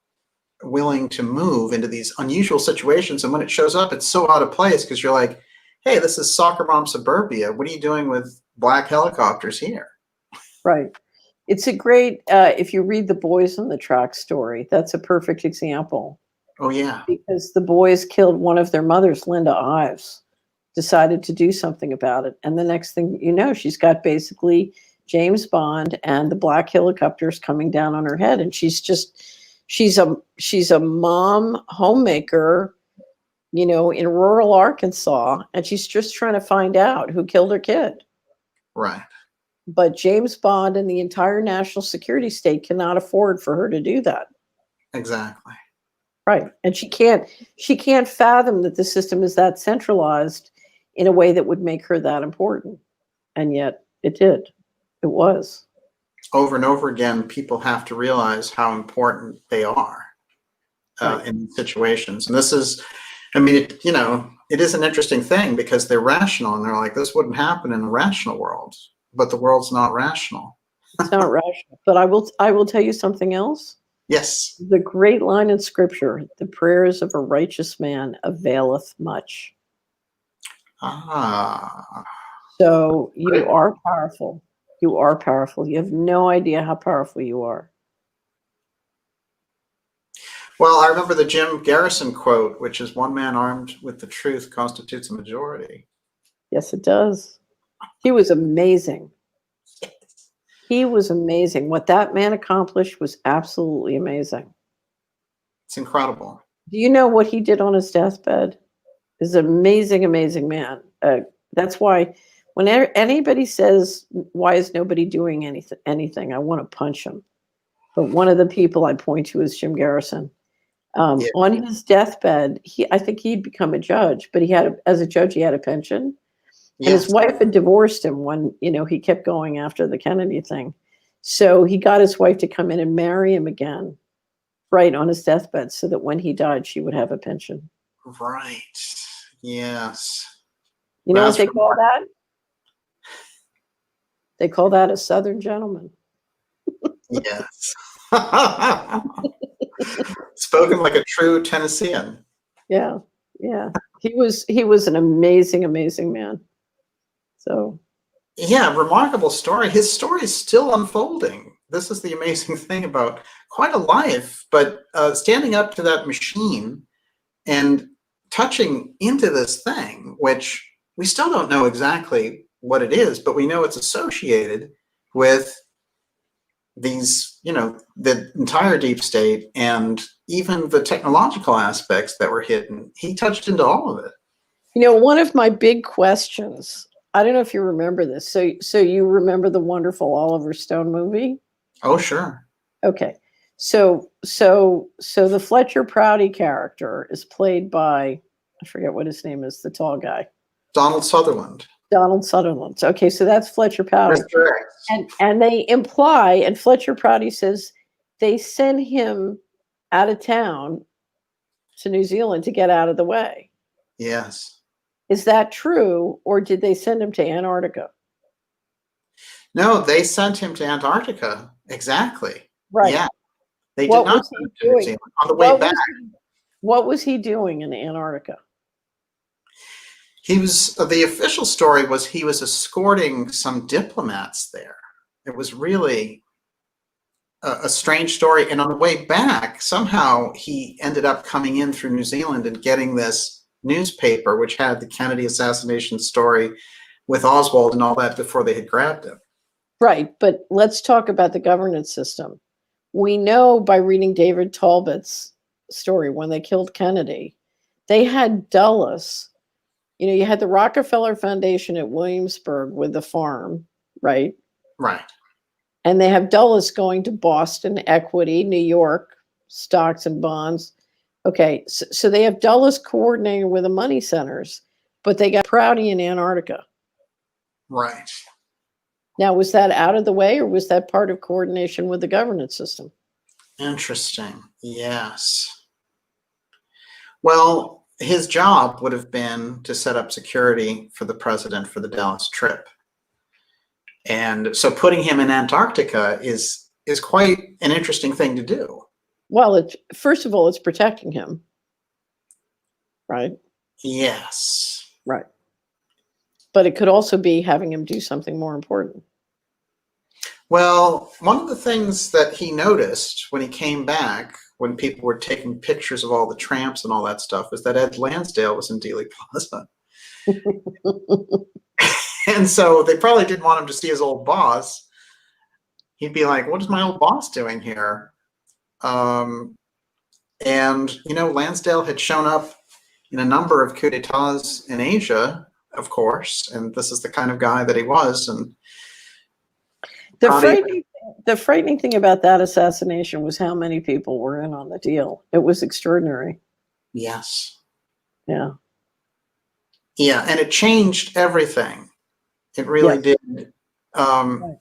willing to move into these unusual situations. And when it shows up, it's so out of place because you're like, hey, this is soccer mom suburbia. What are you doing with black helicopters here? Right. It's a great, if you read The Boys on the Track story, that's a perfect example. Oh, yeah. Because the boys killed one of their mothers, Linda Ives, decided to do something about it. And the next thing you know, she's got basically James Bond and the black helicopters coming down on her head. And she's a mom homemaker, in rural Arkansas, and she's just trying to find out who killed her kid. Right. But James Bond and the entire national security state cannot afford for her to do that. Exactly. Right. And she can't fathom that the system is that centralized in a way that would make her that important. And yet it did. It was. Over and over again, people have to realize how important they are in situations. And this is, it is an interesting thing because they're rational and they're like, this wouldn't happen in a rational world, but the world's not rational. It's not rational. But I will tell you something else. Yes. The great line in scripture, the prayers of a righteous man availeth much. So you are powerful. You are powerful. You have no idea how powerful you are. Well, I remember the Jim Garrison quote, which is one man armed with the truth constitutes a majority. Yes, it does. He was amazing. He was amazing. What that man accomplished was absolutely amazing. It's incredible. Do you know what he did on his deathbed? He's an amazing, amazing man. That's why when anybody says, why is nobody doing anything, I want to punch him. But one of the people I point to is Jim Garrison. On his deathbed, I think he'd become a judge, but as a judge, he had a pension. And his wife had divorced him when, he kept going after the Kennedy thing. So he got his wife to come in and marry him again, right, on his deathbed, so that when he died, she would have a pension. Right. Yes. You know what they call that? They call that a Southern gentleman. Yes. Spoken like a true Tennessean. Yeah. Yeah. He was an amazing, amazing man. So. Yeah, remarkable story. His story is still unfolding. This is the amazing thing about quite a life, but standing up to that machine and touching into this thing, which we still don't know exactly what it is, but we know it's associated with these, the entire deep state and even the technological aspects that were hidden. He touched into all of it. One of my big questions, I don't know if you remember this. So you remember the wonderful Oliver Stone movie? Oh, sure. Okay. So the Fletcher Prouty character is played by, I forget what his name is, the tall guy. Donald Sutherland. Okay, so that's Fletcher Prouty. And they imply, and Fletcher Prouty says they send him out of town to New Zealand to get out of the way. Yes. Is that true, or did they send him to Antarctica? No, they sent him to Antarctica. Exactly. Right. Yeah. They did not send him to New Zealand. On the way back. What was he doing in Antarctica? He was, the official story was he was escorting some diplomats there. It was really a strange story. And on the way back, somehow he ended up coming in through New Zealand and getting this newspaper, which had the Kennedy assassination story with Oswald and all that before they had grabbed him. Right. But let's talk about the governance system. We know by reading David Talbot's story when they killed Kennedy, they had Dulles. You had the Rockefeller Foundation at Williamsburg with the farm, right? Right. And they have Dulles going to Boston, equity, New York, stocks and bonds. Okay, so they have Dulles coordinating with the money centers, but they got Prouty in Antarctica. Right. Now, was that out of the way, or was that part of coordination with the governance system? Interesting. Yes. Well, his job would have been to set up security for the president for the Dallas trip. And so putting him in Antarctica is quite an interesting thing to do. Well, first of all, it's protecting him, right? Yes. Right. But it could also be having him do something more important. Well, one of the things that he noticed when he came back, when people were taking pictures of all the tramps and all that stuff, was that Ed Lansdale was in Dealey Plaza. And so they probably didn't want him to see his old boss. He'd be like, what is my old boss doing here? And, you know, Lansdale had shown up in a number of coups d'etats in Asia, of course, and this is the kind of guy that he was. And the frightening thing about that assassination was how many people were in on the deal. It was extraordinary. Yes. Yeah. Yeah, and it changed everything. It really did. Right.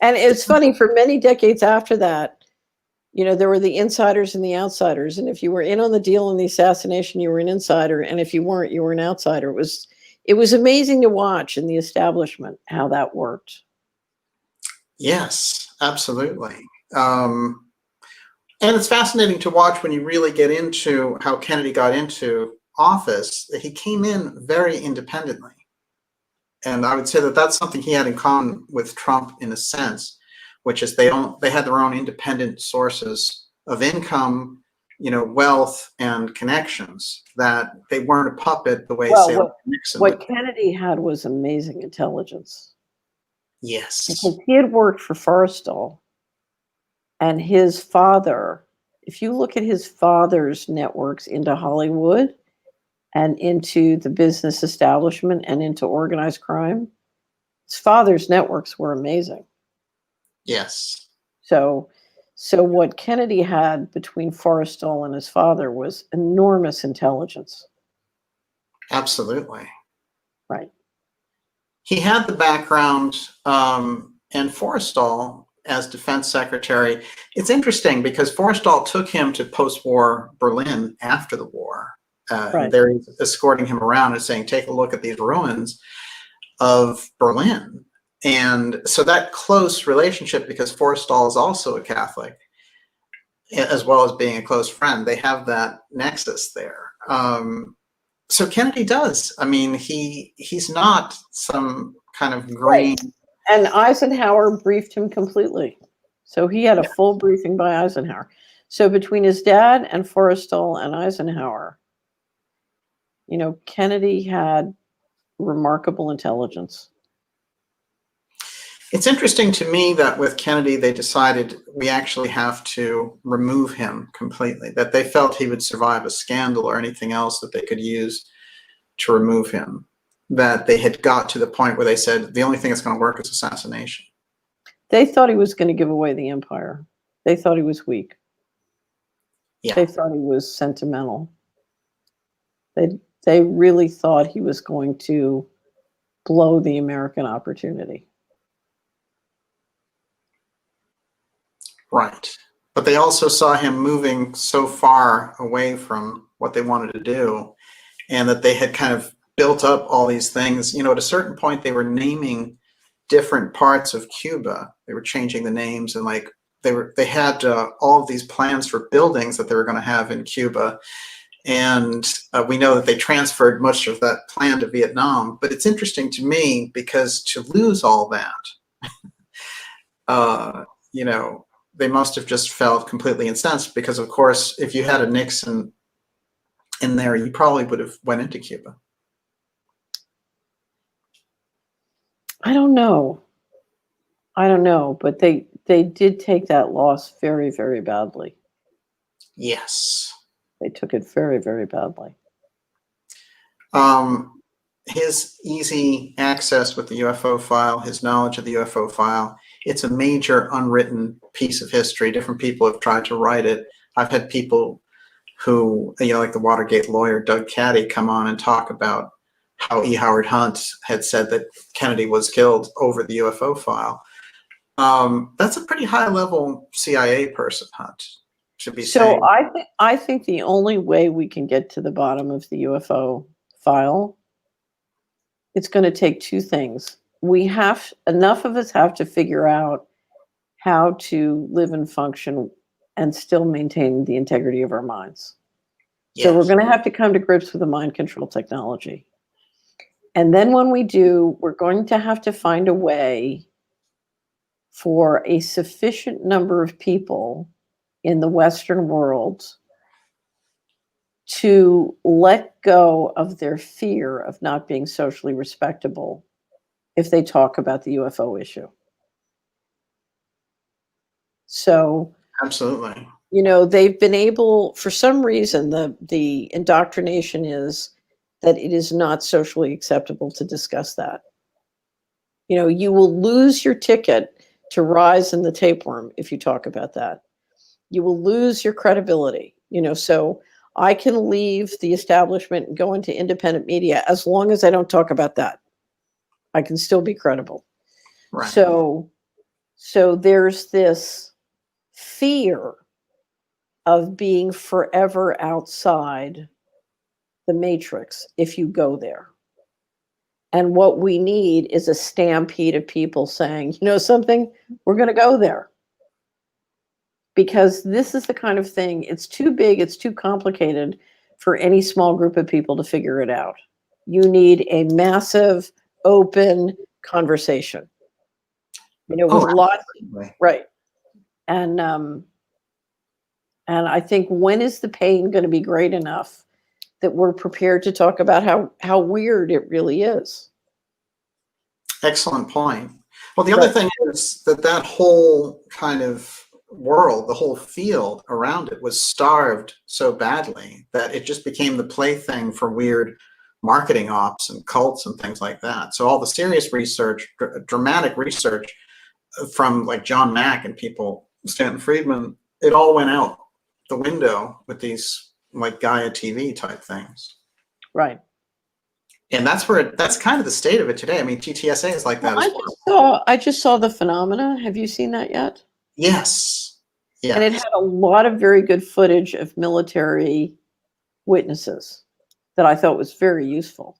And it's funny, for many decades after that, you know, there were the insiders and the outsiders. And if you were in on the deal in the assassination, you were an insider. And if you weren't, you were an outsider. It was amazing to watch in the establishment how that worked. Yes, absolutely. And it's fascinating to watch when you really get into how Kennedy got into office, that he came in very independently. And I would say that that's something he had in common with Trump in a sense, which is they had their own independent sources of income, you know, wealth and connections, that they weren't a puppet the way Nixon. What Kennedy had was amazing intelligence. Yes. Because he had worked for Forrestal, and his father, if you look at his father's networks into Hollywood and into the business establishment and into organized crime, his father's networks were amazing. Yes. So what Kennedy had between Forrestal and his father was enormous intelligence. Absolutely. Right. He had the background, and Forrestal, as defense secretary, it's interesting because Forrestal took him to post-war Berlin after the war. Right. They're escorting him around and saying, take a look at these ruins of Berlin. And so that close relationship, because Forrestal is also a Catholic, as well as being a close friend, they have that nexus there. So Kennedy does. I mean, he's not some kind of green. Right. And Eisenhower briefed him completely. So he had a full briefing by Eisenhower. So between his dad and Forrestal and Eisenhower, you know, Kennedy had remarkable intelligence. It's interesting to me that with Kennedy, they decided we actually have to remove him completely, that they felt he would survive a scandal or anything else that they could use to remove him, that they had got to the point where they said the only thing that's going to work is assassination. They thought he was going to give away the empire. They thought he was weak. Yeah. They thought he was sentimental. They really thought he was going to blow the American opportunity. Right. But they also saw him moving so far away from what they wanted to do, and that they had kind of built up all these things. You know, at a certain point, they were naming different parts of Cuba. They were changing the names, and like they had all of these plans for buildings that they were going to have in Cuba. And we know that they transferred much of that plan to Vietnam. But it's interesting to me because to lose all that, you know, they must have just felt completely incensed, because, of course, if you had a Nixon in there, you probably would have went into Cuba. I don't know, but they did take that loss very, very badly. Yes. They took it very, very badly. His easy access with the UFO file, his knowledge of the UFO file, it's a major unwritten piece of history. Different people have tried to write it. I've had people who, like the Watergate lawyer Doug Caddy, come on and talk about how E. Howard Hunt had said that Kennedy was killed over the UFO file. That's a pretty high-level CIA person, Hunt, to be saying. So I think the only way we can get to the bottom of the UFO file, it's going to take two things. Enough of us have to figure out how to live and function and still maintain the integrity of our minds. Yes. So we're going to have to come to grips with the mind control technology. And then when we do, we're going to have to find a way for a sufficient number of people in the Western world to let go of their fear of not being socially respectable if they talk about the UFO issue. So, absolutely, they've been able, for some reason, the indoctrination is that it is not socially acceptable to discuss that. You will lose your ticket to rise in the tapeworm if you talk about that. You will lose your credibility. So I can leave the establishment and go into independent media as long as I don't talk about that. I can still be credible. right. So there's this fear of being forever outside the matrix if you go there. And what we need is a stampede of people saying, something, we're going to go there. Because this is the kind of thing, it's too big, it's too complicated for any small group of people to figure it out. You need a massive, open conversation. With lots, right. And I think, when is the pain going to be great enough that we're prepared to talk about how weird it really is? Excellent point. Well, the other thing is that whole kind of world, the whole field around it, was starved so badly that it just became the plaything for weird marketing ops and cults and things like that. So all the serious research, dramatic research from like John Mack and people, Stanton Friedman, it all went out the window with these like Gaia TV type things. Right. And that's kind of the state of it today. I mean, TTSA is like that as well. I just saw The Phenomena. Have you seen that yet? Yes. Yeah. And it had a lot of very good footage of military witnesses that I thought was very useful.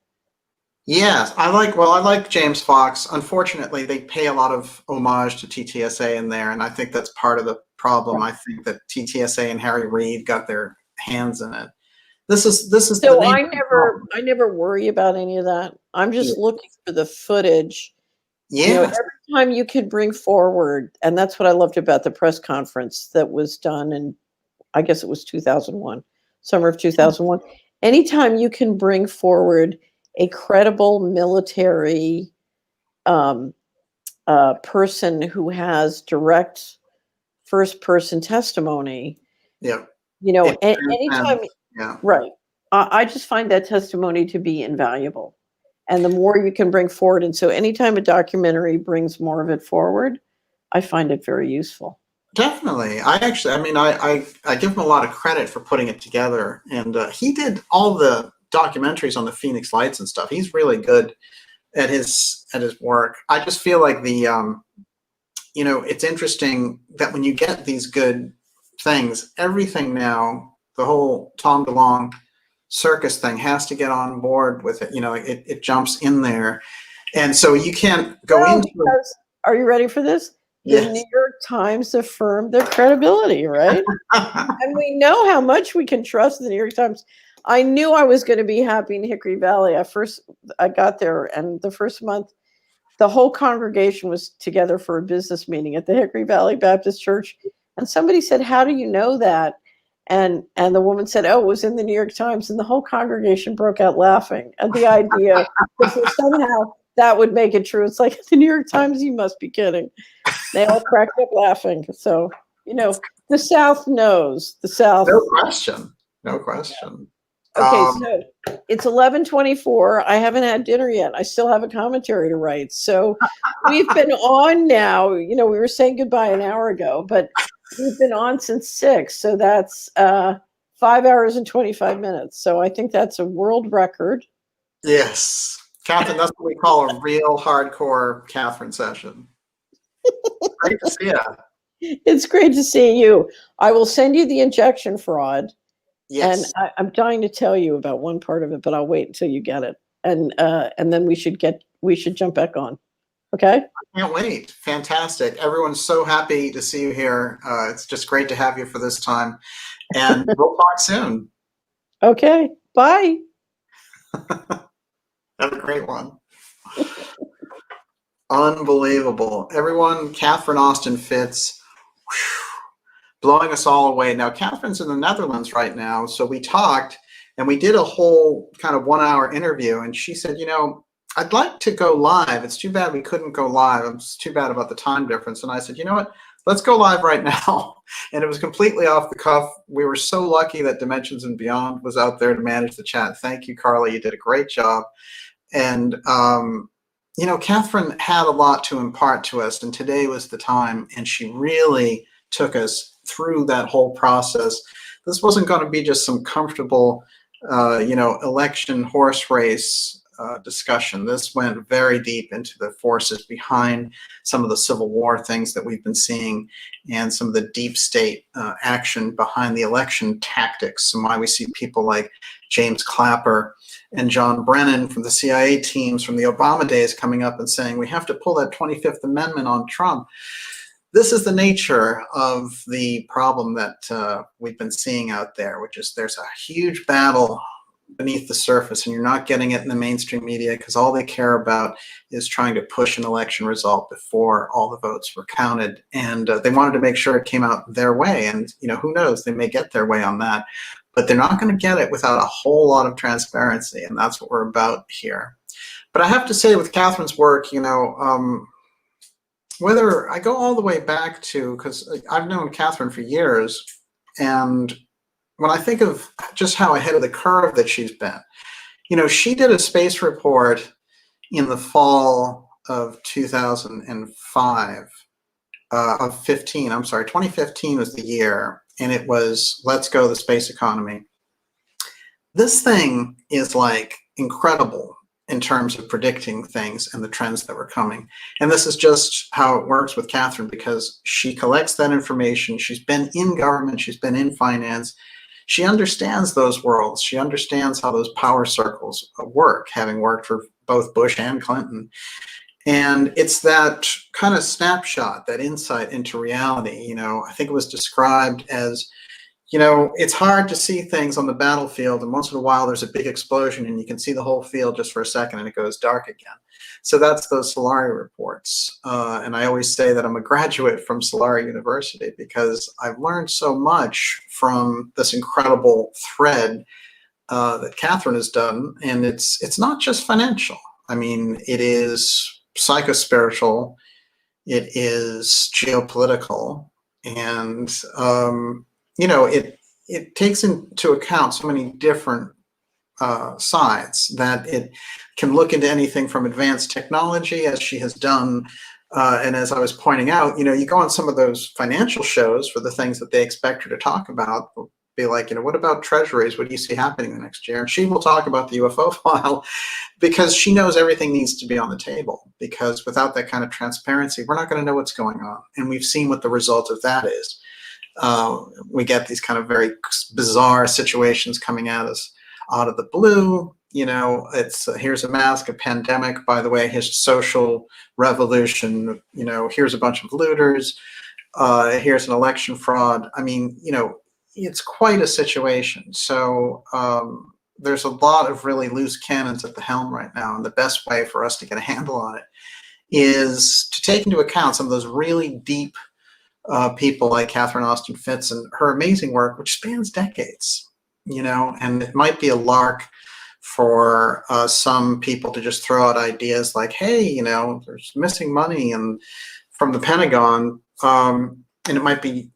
Yes, I like James Fox. Unfortunately, they pay a lot of homage to TTSA in there, and I think that's part of the problem. I think that TTSA and Harry Reid got their hands in it. This is so I never worry about any of that. I'm just looking for the footage. Yeah. Every time you can bring forward, and that's what I loved about the press conference that was done in, I guess it was 2001, summer of 2001. Anytime you can bring forward a credible military person who has direct first-person testimony, anytime, right? I just find that testimony to be invaluable, and the more you can bring forward, and so anytime a documentary brings more of it forward, I find it very useful. Definitely. I give him a lot of credit for putting it together, and he did all the documentaries on the Phoenix Lights and stuff. He's really good at his work. I just feel like it's interesting that when you get these good things, everything now, the whole Tom DeLonge circus thing has to get on board with it. It jumps in there, and so you can't go into. Are you ready for this? Yes. The New York Times affirmed their credibility, right? And we know how much we can trust the New York Times. I knew I was going to be happy in Hickory Valley. I got there, and the first month, the whole congregation was together for a business meeting at the Hickory Valley Baptist Church. And somebody said, "How do you know that?" And the woman said, "Oh, it was in the New York Times." And the whole congregation broke out laughing at the idea that somehow that would make it true. It's like, the New York Times, you must be kidding. They all cracked up laughing. So, the South knows. The South. No question. No question. Okay, so it's 11:24. I haven't had dinner yet. I still have a commentary to write. So we've been on now. We were saying goodbye an hour ago, but we've been on since 6. So that's 5 hours and 25 minutes. So I think that's a world record. Yes. Catherine, that's what we call a real hardcore Catherine session. Great to see you. It's great to see you. I will send you the injection fraud. Yes. And I'm dying to tell you about one part of it, but I'll wait until you get it. And then we should jump back on. Okay? I can't wait. Fantastic. Everyone's so happy to see you here. It's just great to have you for this time. And we'll talk soon. Okay. Bye. Have a great one. Unbelievable. Everyone, Catherine Austin Fitts, blowing us all away. Now, Catherine's in the Netherlands right now, so we talked and we did a whole kind of 1-hour interview, and she said, I'd like to go live. It's too bad we couldn't go live. It's too bad about the time difference. And I said, you know what? Let's go live right now. And it was completely off the cuff. We were so lucky that Dimensions and Beyond was out there to manage the chat. Thank you, Carly. You did a great job. And, Catherine had a lot to impart to us, and today was the time, and she really took us through that whole process. This wasn't going to be just some comfortable, election horse race discussion. This went very deep into the forces behind some of the Civil War things that we've been seeing, and some of the deep state action behind the election tactics, and why we see people like James Clapper and John Brennan from the CIA teams from the Obama days coming up and saying, we have to pull that 25th Amendment on Trump. This is the nature of the problem that we've been seeing out there, which is there's a huge battle beneath the surface, and you're not getting it in the mainstream media because all they care about is trying to push an election result before all the votes were counted. And they wanted to make sure it came out their way. And, who knows, they may get their way on that. But they're not going to get it without a whole lot of transparency, and that's what we're about here. But I have to say, with Catherine's work, whether I go all the way back to, because I've known Catherine for years, and when I think of just how ahead of the curve that she's been, she did a space report in the fall of 2005, of 15, I'm sorry, 2015 was the year, and it was Let's Go the Space Economy. This thing is like incredible in terms of predicting things and the trends that were coming. And this is just how it works with Catherine, because she collects that information. She's been in government, she's been in finance. She understands those worlds. She understands how those power circles work, having worked for both Bush and Clinton. And it's that kind of snapshot, that insight into reality. I think it was described as, it's hard to see things on the battlefield, and once in a while there's a big explosion and you can see the whole field just for a second and it goes dark again. So that's those Solari reports. And I always say that I'm a graduate from Solari University because I've learned so much from this incredible thread that Catherine has done. And it's not just financial. I mean, it is psychospiritual, it is geopolitical, and it takes into account so many different sides that it can look into anything from advanced technology, as she has done, and as I was pointing out, you go on some of those financial shows for the things that they expect her to talk about. They'll be like, what about treasuries? What do you see happening the next year? And she will talk about the UFO file, because she knows everything needs to be on the table, because without that kind of transparency, we're not going to know what's going on. And we've seen what the result of that is. We get these kind of very bizarre situations coming at us out of the blue. It's here's a mask, a pandemic, by the way, here's social revolution, here's a bunch of looters, here's an election fraud. I mean, it's quite a situation. So there's a lot of really loose cannons at the helm right now, and the best way for us to get a handle on it is to take into account some of those really deep people like Catherine Austin Fitts and her amazing work, which spans decades, and it might be a lark for some people to just throw out ideas like, hey, there's missing money and from the Pentagon, and it might be,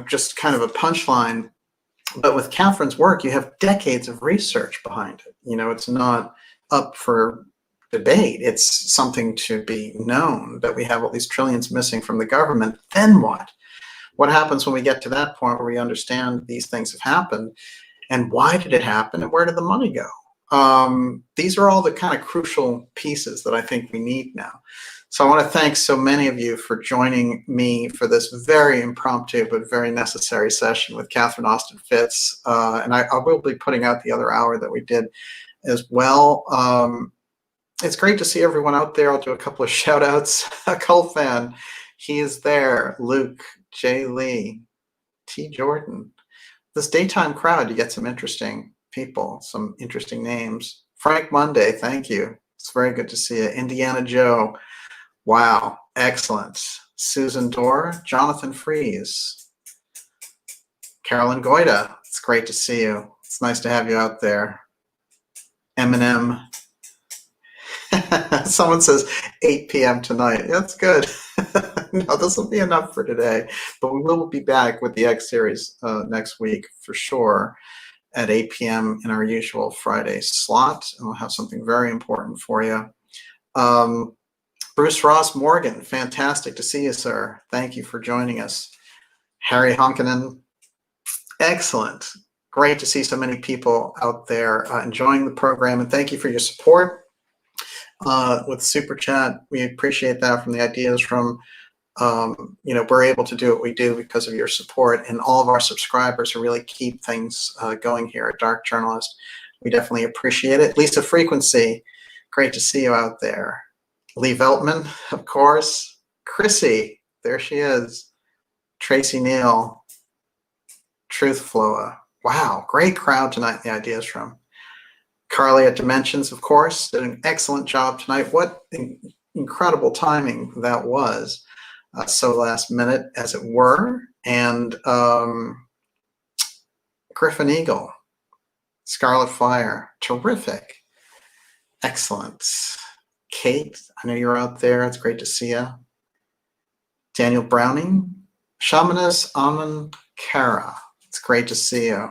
just kind of a punchline. But with Catherine's work, you have decades of research behind it. You know, it's not up for debate. It's something to be known that we have all these trillions missing from the government. Then what? What happens when we get to that point where we understand these things have happened, and why did it happen, and where did the money go? These are all the kind of crucial pieces that I think we need now. So I want to thank so many of you for joining me for this very impromptu but very necessary session with Catherine Austin Fitts. And I will be putting out the other hour that we did as well. It's great to see everyone out there. I'll do a couple of shout outs. Cult fan, he is there. Luke, Jay Lee, T. Jordan. This daytime crowd, you get some interesting people, some interesting names. Frank Monday, thank you. It's very good to see you. Indiana Joe, wow, excellent. Susan Dorr, Jonathan Fries, Carolyn Goida, it's great to see you. It's nice to have you out there. Eminem. Someone says 8 p.m. tonight. That's good. No, this will be enough for today, but we will be back with the X series next week for sure at 8 p.m. in our usual Friday slot, and we'll have something very important for you. Bruce Ross Morgan, fantastic to see you, sir. Thank you for joining us. Harry Honkinen, excellent. Great to see so many people out there enjoying the program, and thank you for your support with Super Chat. We appreciate that from the ideas from, you know, we're able to do what we do because of your support, and all of our subscribers who really keep things going here at Dark Journalist. We definitely appreciate it. Lisa Frequency, great to see you out there. Lee Veltman, of course. Chrissy, there she is. Tracy Neal, Truth Floa. Wow, great crowd tonight, the ideas from. Carly at Dimensions, of course, did an excellent job tonight. What incredible timing that was. So last minute, as it were. And Griffin Eagle, Scarlet Fire, terrific. Excellent. Kate, I know you're out there. It's great to see you. Daniel Browning, Shamanus Aman Kara. It's great to see you.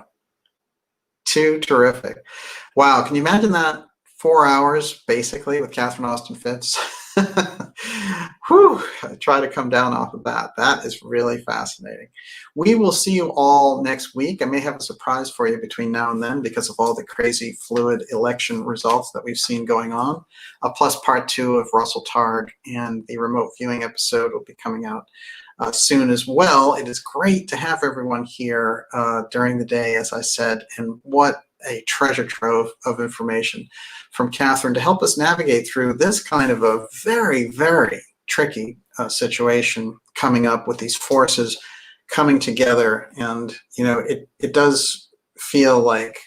Too terrific. Wow, can you imagine that? 4 hours, basically, with Catherine Austin Fitts. Whew, I try to come down off of that. That is really fascinating. We will see you all next week. I may have a surprise for you between now and then because of all the crazy fluid election results that we've seen going on. Plus part 2 of Russell Targ, and the remote viewing episode will be coming out soon as well. It is great to have everyone here during the day, as I said, and what a treasure trove of information from Catherine to help us navigate through this kind of a very, very tricky situation coming up with these forces coming together. And, you know, it does feel like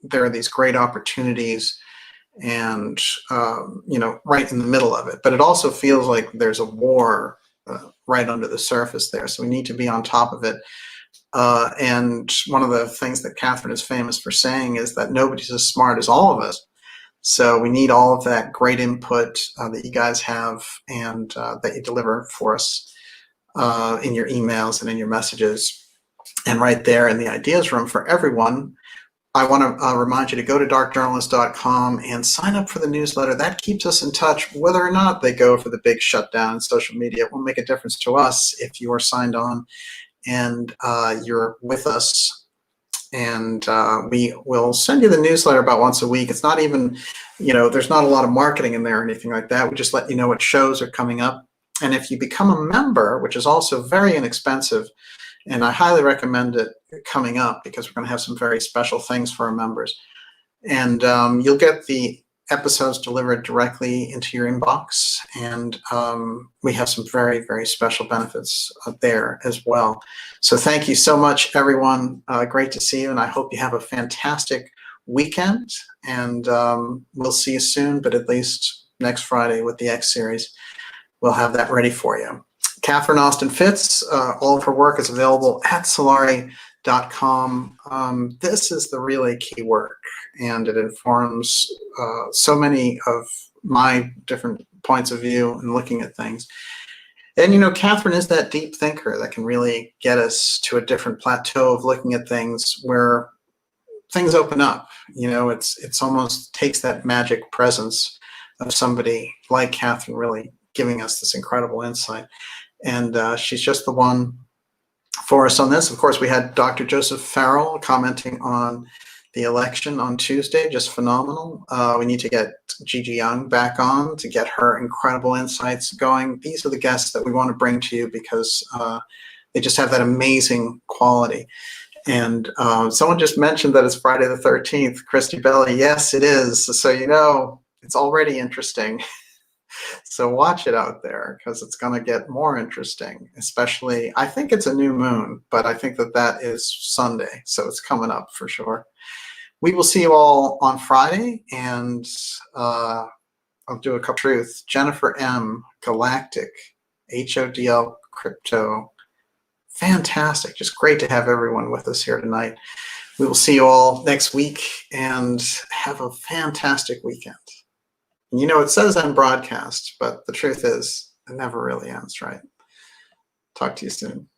there are these great opportunities and, you know, right in the middle of it. But it also feels like there's a war right under the surface there. So we need to be on top of it. And one of the things that Catherine is famous for saying is that nobody's as smart as all of us. So we need all of that great input that you guys have and that you deliver for us in your emails and in your messages. And right there in the ideas room for everyone, I want to remind you to go to darkjournalist.com and sign up for the newsletter. That keeps us in touch. Whether or not they go for the big shutdown in social media, it won't make a difference to us if you are signed on and you're with us. And we will send you the newsletter about once a week. It's not even, you know, there's not a lot of marketing in there or anything like that. We just let you know what shows are coming up. And if you become a member, which is also very inexpensive, and I highly recommend it coming up because we're going to have some very special things for our members. And you'll get the episodes delivered directly into your inbox. And we have some very, very special benefits there as well. So thank you so much, everyone. Great to see you. And I hope you have a fantastic weekend. And we'll see you soon, but at least next Friday with the X series, we'll have that ready for you. Catherine Austin Fitts, all of her work is available at Solari.com. This is the really key work, and it informs so many of my different points of view in looking at things. And, you know, Catherine is that deep thinker that can really get us to a different plateau of looking at things where things open up. You know, it's almost takes that magic presence of somebody like Catherine really giving us this incredible insight. And she's just the one for us on this. Of course, we had Dr. Joseph Farrell commenting on the election on Tuesday, just phenomenal. We need to get Gigi Young back on to get her incredible insights going. These are the guests that we want to bring to you because they just have that amazing quality. And someone just mentioned that it's Friday the 13th. Christy Belly, yes, it is. So, you know, it's already interesting. So watch it out there because it's going to get more interesting, especially, I think it's a new moon, but I think that that is Sunday. So it's coming up for sure. We will see you all on Friday, and I'll do a couple truth. Jennifer M, Galactic, HODL Crypto. Fantastic. Just great to have everyone with us here tonight. We will see you all next week and have a fantastic weekend. You know, it says end broadcast, but the truth is it never really ends, right? Talk to you soon.